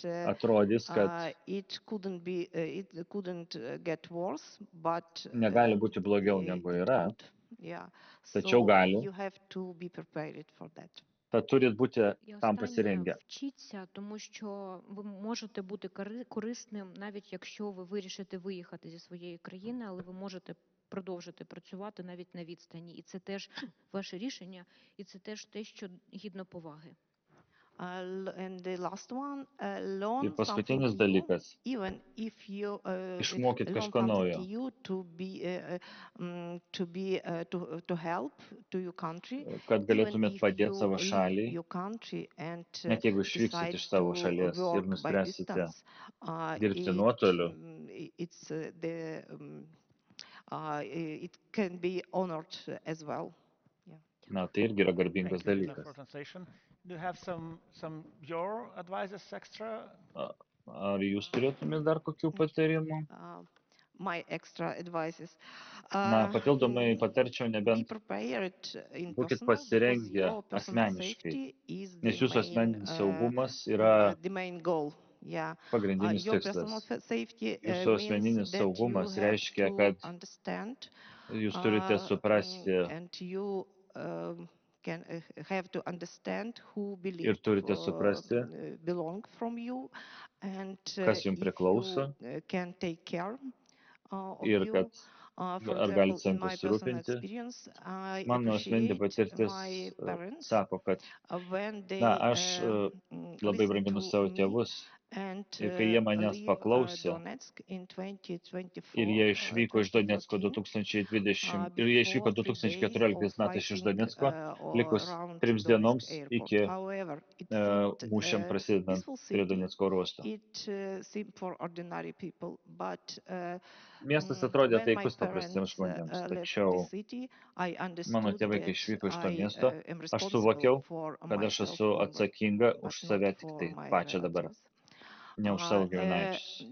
atrodys, kad negali būti blogiau negu yra, tačiau gali. Та турять бути там посередині. Вчіться, тому що ви можете бути корисним, навіть якщо ви вирішите виїхати зі своєї країни, але ви можете продовжити працювати навіть на відстані. І це теж ваше рішення, і це теж те, що гідно поваги. Ir paskutinis dalykas - išmokit kažko naujo. Kad galėtumėt padėti savo šaliai, net jeigu išvyksit iš savo šalies ir nuspręsite dirbti nuotoliu, na, tai irgi yra garbingas dalykas. Do you have some your advices extra? Ar jūs turėtumėt dar kokių patarimų? My extra advices. Na, papildomai patarčiau nebent būkit pasirengę asmeniškai, nes jūsų asmeninis saugumas yra pagrindinis tikslas. Jūsų asmeninis saugumas reiškia, kad jūs turite suprasti ir turite suprasti, kas jums priklauso ir kad ar galite savim pasirūpinti. Mano asmeninė patirtis sako, kad aš labai branginu savo tėvus. Ir kai jie manęs paklausė, ir jie išvyko iš Donecko 2020, ir jie išvyko 2014 metais iš Donecko, likus 3 dienoms iki mūšiam prasidedant prie Donecko oro uosto. Miestas atrodė taikus paprastiems žmonėms, tačiau mano tėvai, kai išvyko iš to miesto, aš suvokiau, kad aš esu atsakinga už save tik tai pačią dabar. Ne už savo giminaičius.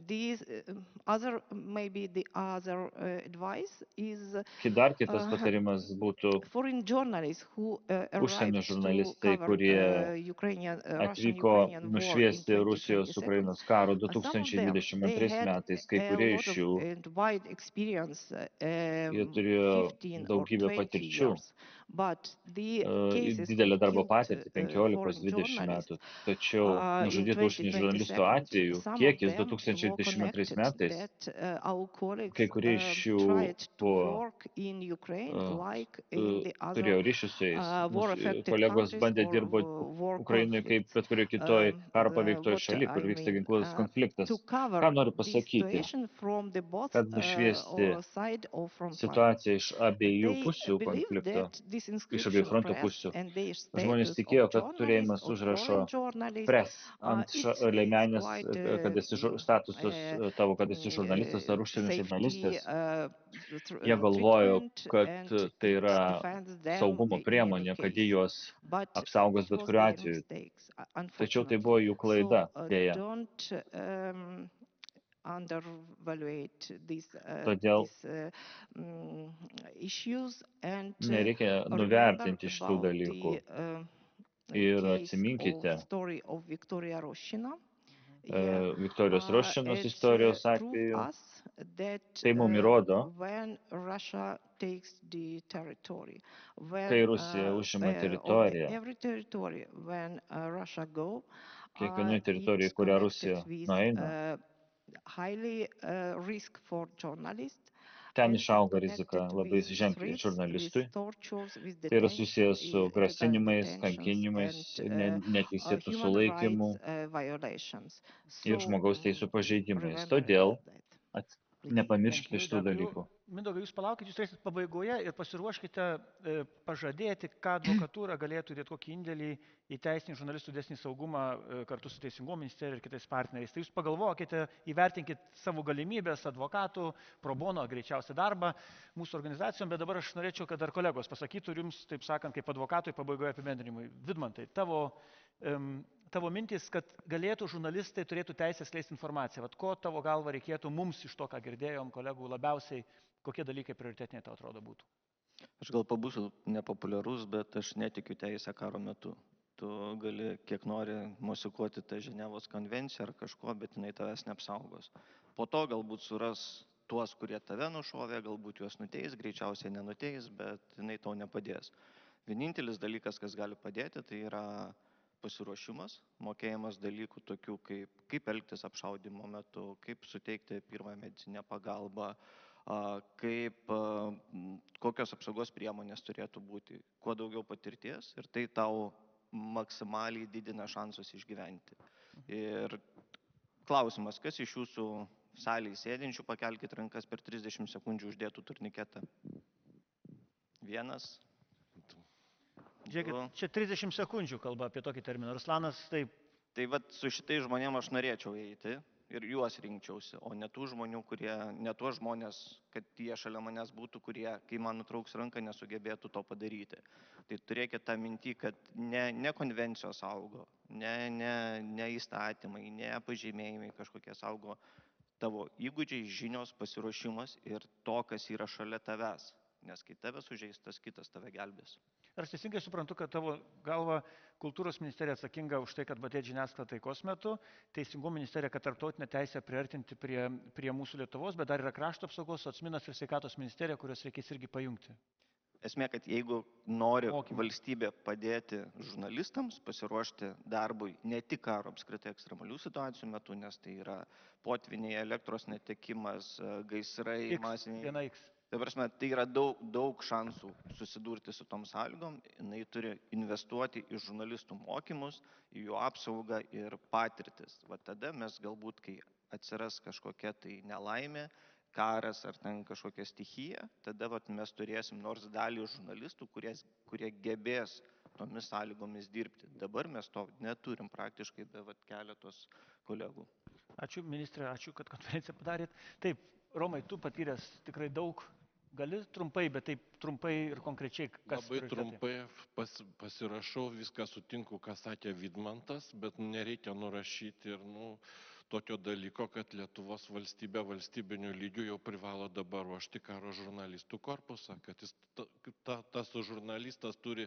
Dar kitas patarimas būtų užsienio žurnalistai, kurie atvyko nušviesti Rusijos Ukrainos karo 2022 metais, kai kurie iš jų jie turėjo daugybę patirčių, didelę darbo patirtį, 15-20 metų, tačiau nužudytų užsienio žurnalistų atveju kiekis 2022 metais, kai kurie iš jų turėjo ryšius su jais. Mūsų kolegos bandė dirbo Ukrainoje kaip bet kurioje kitoj karo paveiktoje šaly, kur vyksta ginkluotas konfliktas. Ką noriu pasakyti? Kad nušviesti situaciją iš abiejų pusių konflikto, iš abiejų fronto pusių. Žmonės tikėjo, kad turėjimas užrašo press ant liemenės, kad esi statusas tavo, kad esi žurnalistas ar užsienio žurnalistas. Jie galvojo, kad tai yra saugumo priemonė, kad jie juos apsaugos bet kuriuo atveju. Tačiau tai buvo jų klaida, dėja. Todėl nereikia nuvertinti šitų dalykų. Ir atsiminkite Viktorijos Rošinos istorijos atveju. Tai mums įrodo, kai Rusija užima teritoriją, kiekvienoje teritorijoje, kurią Rusija nueina, ten išauga rizika labai ženkliai žurnalistui. Tai yra susijęs su grasinimais, kankinimais, neteisėtų sulaikymų ir žmogaus teisų pažeidimais. Todėl nepamirškite šitų dalykų. Mindaugai, jūs palaukite, jūs turėsite pabaigoje ir pasiruoškite pažadėti, ką advokatūra galėtų dėti kokį indėlį į teisinį žurnalistų didesnį saugumą kartu su Teisingumo ministerija ir kitais partneriais. Tai jūs pagalvokite, įvertinkite savo galimybės advokatų, pro bono greičiausią darbą mūsų organizacijom, bet dabar aš norėčiau, kad dar kolegos pasakytų ir jums, taip sakant, kaip advokatui pabaigoje apibendrinimui. Vidmantai, tavo mintis, kad galėtų žurnalistai turėtų teisę skleisti informaciją. Vat ko tavo galva reikėtų mums iš to, ką girdėjom kolegų labiausiai, kokie dalykai prioritetiniai tau atrodo būtų? Aš gal pabūsiu nepopuliarus, bet aš netikiu teisę karo metu. Tu gali kiek nori mosikuoti tą Ženevos konvenciją ar kažko, bet jinai tavęs neapsaugos. Po to galbūt suras tuos, kurie tave nušovė, galbūt juos nuteis, greičiausiai nenuteis, bet jinai tau nepadės. Vienintelis dalykas, kas gali padėti, tai yra pasiruošimas, mokėjimas dalykų tokių kaip elgtis apšaudymo metu, kaip suteikti pirmąją medicininę pagalbą, kokios apsaugos priemonės turėtų būti, kuo daugiau patirties ir tai tau maksimaliai didina šansus išgyventi. Ir klausimas, kas iš jūsų salėje sėdinčių, pakelkite rankas per 30 sekundžių uždėtų turniketą. Vienas. Žiūrėkit, čia 30 sekundžių kalba apie tokį terminą. Ruslanas, taip. Tai vat su šitais žmonėm aš norėčiau eiti ir juos rinkčiausi, o ne tų žmonių, ne tuos žmonės, kad jie šalia manęs būtų, kurie, kai man nutrauks ranką, nesugebėtų to padaryti. Tai turėkite tą mintį, kad ne konvencijos saugo, ne įstatymai, ne pažymėjimai kažkokie saugo tavo įgūdžiai, žinios, pasiruošimas ir to, kas yra šalia tavęs. Nes kai tave sužeis, tas kitas tave gelbės. Ar aš teisingai suprantu, kad tavo galva kultūros ministerija atsakinga už tai, kad padėti žiniasklaidą taikos metu, Teisingumo ministerija, kad tarptautinę teisę priartinti prie mūsų Lietuvos, bet dar yra krašto apsaugos, Sociminas ir Sveikatos ministerija, kurios reikės irgi pajungti? Esmė, kad jeigu nori valstybė padėti žurnalistams pasiruošti darbui ne tik karo apskritai ekstremalių situacijų metu, nes tai yra potviniai, elektros netekimas, gaisrai, masiniai. Tai yra daug šansų susidurti su tom sąlygom, jinai turi investuoti į žurnalistų mokymus, į jų apsaugą ir patirtis. Va tada mes galbūt, kai atsiras kažkokia tai nelaimė, karas ar ten kažkokia stichija, tada mes turėsim nors dalį žurnalistų, kurie gebės tomis sąlygomis dirbti. Dabar mes to neturim praktiškai be keletos kolegų. Ačiū, ministrė, ačiū, kad konferenciją padarėt. Taip, Romai, tu patyręs tikrai daug. Gali trumpai, bet taip trumpai ir konkrečiai, kas labai trumpai pasirašau, viską sutinku, ką sakė Vidmantas, bet nereikia nurašyti ir tokio dalyko, kad Lietuvos valstybė valstybiniu lygiu jau privalo dabar ruošti karo žurnalistų korpusą, kad tas žurnalistas turi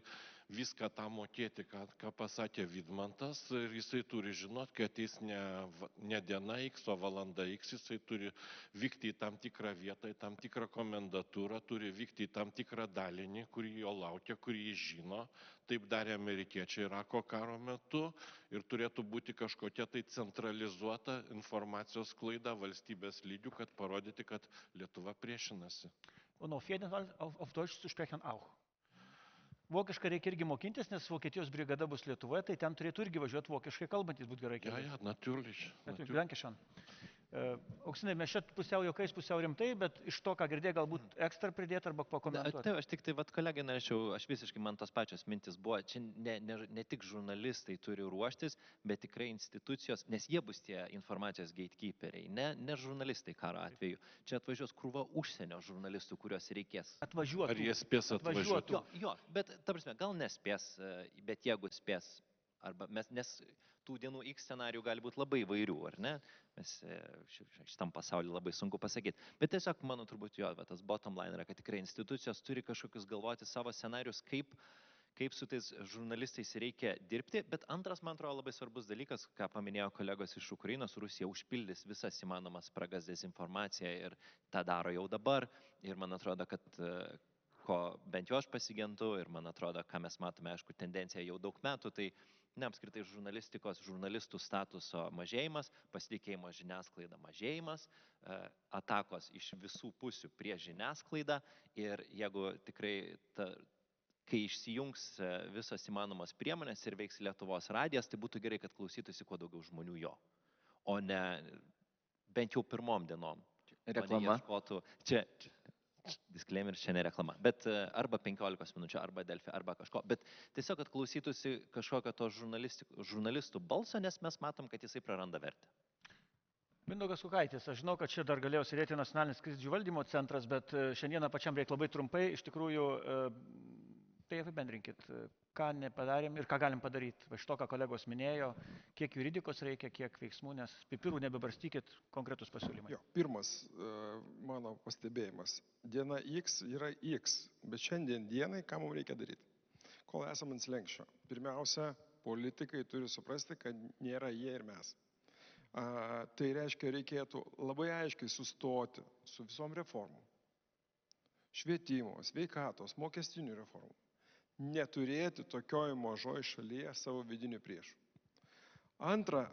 viską tą mokėti, ką pasakė Vidmantas, ir jisai turi žinot, kad ateis ne diena X, o valanda X, jisai turi vykti į tam tikrą vietą, į tam tikrą komendatūrą, turi vykti į tam tikrą dalinį, kurį jo laukia, kurį jis žino. Taip darė amerikiečiai Irako karo metu ir turėtų būti kažkokia tai centralizuota informacijos sklaida valstybės lygių, kad parodyti, kad Lietuva priešinasi. Und auf jeden Fall auf Deutsch zu sprechen auch. Vokiškai reikia irgi mokintis, nes Vokietijos brigada bus Lietuvoje, tai ten turėtų irgi važiuoti vokiškai kalbantis, būtų gerai. Ja, natürlich. Danke schön. Auksinai, mes čia pusiau juokais, pusiau rimtai, bet iš to, ką girdėjai, galbūt ekstra pridėti arba pakomentuoti. Taip, aš tik tai, kolegai, norėčiau, aš visiškai, man tos pačios mintis buvo, čia ne tik žurnalistai turi ruoštis, bet tikrai institucijos, nes jie bus tie informacijos gatekeeperiai, ne žurnalistai karo atveju. Čia atvažiuos krūva užsienio žurnalistų, kuriuos reikės. Atvažiuotų. Ar jie spės atvažiuoti? Jo, bet, ta prasme, gal nespės, bet jeigu spės, arba nes tų dienų X scenarijų gali būti labai įvairių, ar ne? Mes šitam pasaulyje labai sunku pasakyti. Bet tiesiog, mano turbūt jo, tas bottom line yra, kad tikrai institucijos turi kažkokius galvoti savo scenarius, kaip su tais žurnalistais reikia dirbti. Bet antras, man atrodo, labai svarbus dalykas, ką paminėjo kolegos iš Ukrainos, Rusija užpildys visas įmanomas spragas dezinformaciją ir tą daro jau dabar. Ir man atrodo, kad ko bent jau aš pasigendu ir man atrodo, ką mes matome, aišku, tendencija jau daug metų, tai neapskritai žurnalistų statuso mažėjimas, pasitikėjimo žiniasklaida mažėjimas, atakos iš visų pusių prieš žiniasklaidą ir jeigu tikrai, kai išsijungs visos įmanomos priemonės ir veiks Lietuvos radijas, tai būtų gerai, kad klausytųsi kuo daugiau žmonių jo, o ne bent jau pirmom dienom. Reklama. Disclaimer, čia ne reklama, bet arba 15 minučių, arba Delfi, arba kažko, bet tiesiog, kad klausytųsi kažkokio to žurnalistų balso, nes mes matom, kad jisai praranda vertę. Mindaugas Kukaitis, aš žinau, kad čia dar galėjo sėdėti Nacionalinis krizių valdymo centras, bet šiandieną pačiam reikia labai trumpai, iš tikrųjų, tai apibendrinkit, ką nepadarėm ir ką galim padaryti. Va iš to, ką kolegos minėjo, kiek juridikos reikia, kiek veiksmų, nes pipirų nebebarstykit, konkretus pasiūlymai. Jo, pirmas mano pastebėjimas. Diena X yra X, bet šiandien dienai, ką mums reikia daryti? Kol esam ant slenksčio. Pirmiausia, politikai turi suprasti, kad nėra jie ir mes. Tai reiškia, reikėtų labai aiškiai sustoti su visom reformom. Švietimo, sveikatos, mokestinių reformų. Neturėti tokioj mažoj šalyje savo vidinių priešų. Antra,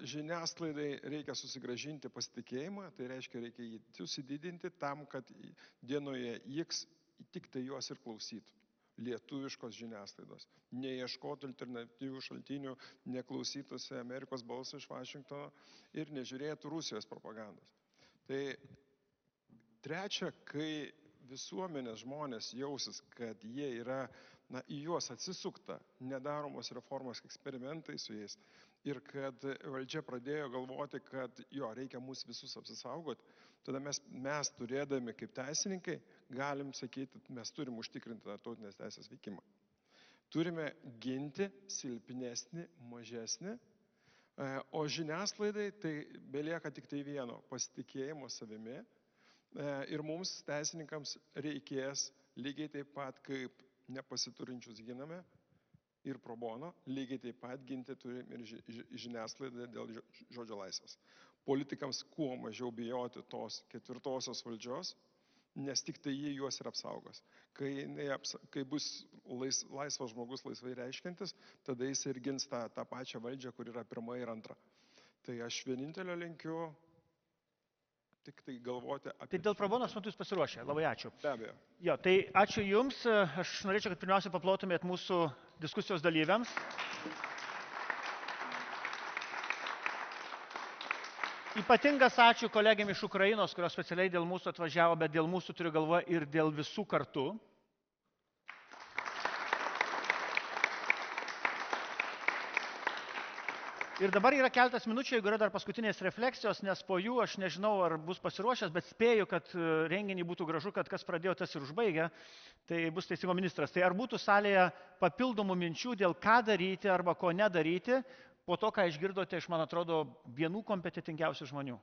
žiniasklaidai reikia susigrąžinti pasitikėjimą, tai reiškia, reikia jį susididinti tam, kad dienoje X tik tai juos ir klausytų. Lietuviškos žiniasklaidos. Neieškotų alternatyvių šaltinių, neklausytųsi Amerikos balso iš Vašingtono ir nežiūrėtų Rusijos propagandos. Tai trečia, kai visuomenės žmonės jausis, kad jie yra, į juos atsisukta, nedaromos reformos eksperimentai su jais ir kad valdžia pradėjo galvoti, kad jo, reikia mūsų visus apsisaugoti, tada mes turėdami kaip teisininkai galim sakyti, mes turim užtikrinti tarptautinės teisės veikimą. Turime ginti silpnesnį, mažesnį, o žiniasklaidai tai belieka tik tai vieno – pasitikėjimo savimi. Ir mums, teisininkams, reikės lygiai taip pat, kaip nepasiturinčius giname ir pro bono, lygiai taip pat ginti turim ir žiniasklaidą dėl žodžio laisvės. Politikams kuo mažiau bijoti tos ketvirtosios valdžios, nes tik tai jie juos ir apsaugos. Kai bus laisvas žmogus laisvai reiškiantis, tada jis ir gins tą pačią valdžią, kur yra pirma ir antra. Tai aš vienintelio linkiu tik tai galvoti apie... Tai dėl probonos metu jūs pasiruošę. Labai ačiū. Be abejo. Jo, tai ačiū Jums. Aš norėčiau, kad pirmiausia paplotumėt mūsų diskusijos dalyviams. Ypatingas ačiū kolegėm iš Ukrainos, kurios specialiai dėl mūsų atvažiavo, bet dėl mūsų turiu galvoje ir dėl visų kartu. Ir dabar yra keltas minučių, jeigu yra dar paskutinės refleksijos, nes po jų aš nežinau, ar bus pasiruošęs, bet spėju, kad renginį būtų gražu, kad kas pradėjo, tas ir užbaigia, tai bus teisingumo ministras. Tai ar būtų salėje papildomų minčių dėl ką daryti arba ko nedaryti, po to, ką išgirdote iš, man atrodo, vienų kompetitingiausių žmonių?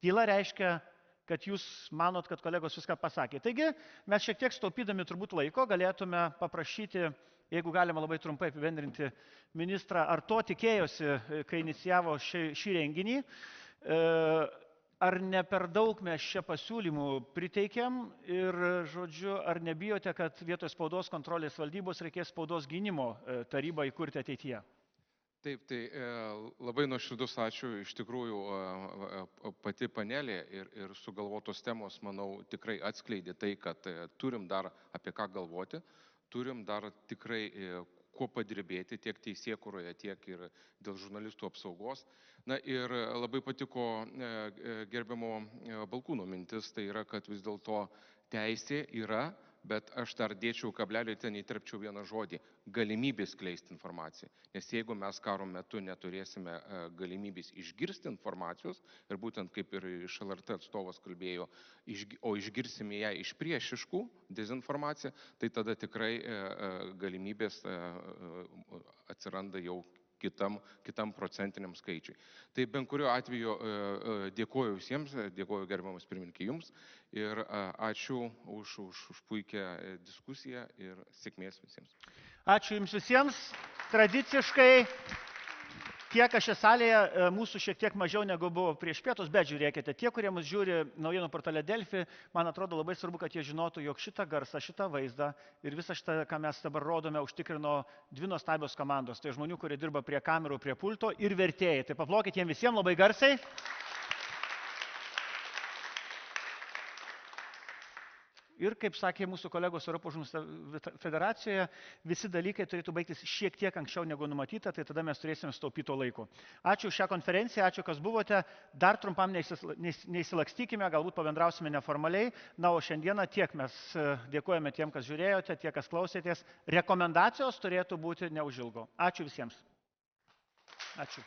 Tyla reiškia, kad jūs manot, kad kolegos viską pasakė. Taigi, mes šiek tiek staupydami turbūt laiko galėtume paprašyti, jeigu galima labai trumpai apibendrinti ministrą, ar to tikėjosi, kai inicijavo šį renginį, ar ne per daug mes čia pasiūlymų priteikėm ir, žodžiu, ar nebijote, kad vietoj spaudos kontrolės valdybos reikės spaudos gynimo tarybą įkurti ateityje? Taip, tai labai nuoširdus ačiū, iš tikrųjų pati panelė ir sugalvotos temos, manau, tikrai atskleidė tai, kad turim dar apie ką galvoti, turim dar tikrai kuo padirbėti tiek teisėkūroje, tiek ir dėl žurnalistų apsaugos. Na ir labai patiko gerbiamo Balkūno mintis, tai yra, kad vis dėlto teisė yra, bet aš dar dėčiau kablelį, ten įterpčiau vieną žodį – galimybės skleisti informaciją. Nes jeigu mes karo metu neturėsime galimybės išgirsti informacijos, ir būtent kaip ir iš LRT atstovas kalbėjo, o išgirsime ją iš priešiškų dezinformaciją, tai tada tikrai galimybės atsiranda jau kitam procentiniam skaičiui. Tai bent kuriuo atveju dėkoju visiems, dėkoju gerbiamas pirmininkai jums ir ačiū už puikią diskusiją ir sėkmės visiems. Ačiū jums visiems. Tradiciškai tiek aš salėje, mūsų šiek tiek mažiau negu buvo prieš pietus, bet žiūrėkite, tie, kurie mus žiūri naujienų portale Delfi, man atrodo labai svarbu, kad jie žinotų, jog šitą garsą, šitą vaizdą ir visą šitą, ką mes dabar rodome, užtikrino dvi nuostabios komandos. Tai žmonių, kurie dirba prie kamerų, prie pulto ir vertėjai. Tai paplokit jiems visiems labai garsiai. Ir, kaip sakė mūsų kolegos Europos žurnalistų federacijoje, visi dalykai turėtų baigtis šiek tiek anksčiau negu numatyta, tai tada mes turėsime sutaupyto laiko. Ačiū už šią konferenciją, ačiū, kas buvote. Dar trumpam neįsilakstykime, galbūt pabendrausime neformaliai. Na, o šiandieną tiek mes dėkojame tiem, kas žiūrėjote, tie, kas klausėtės. Rekomendacijos turėtų būti neužilgo. Ačiū visiems. Ačiū.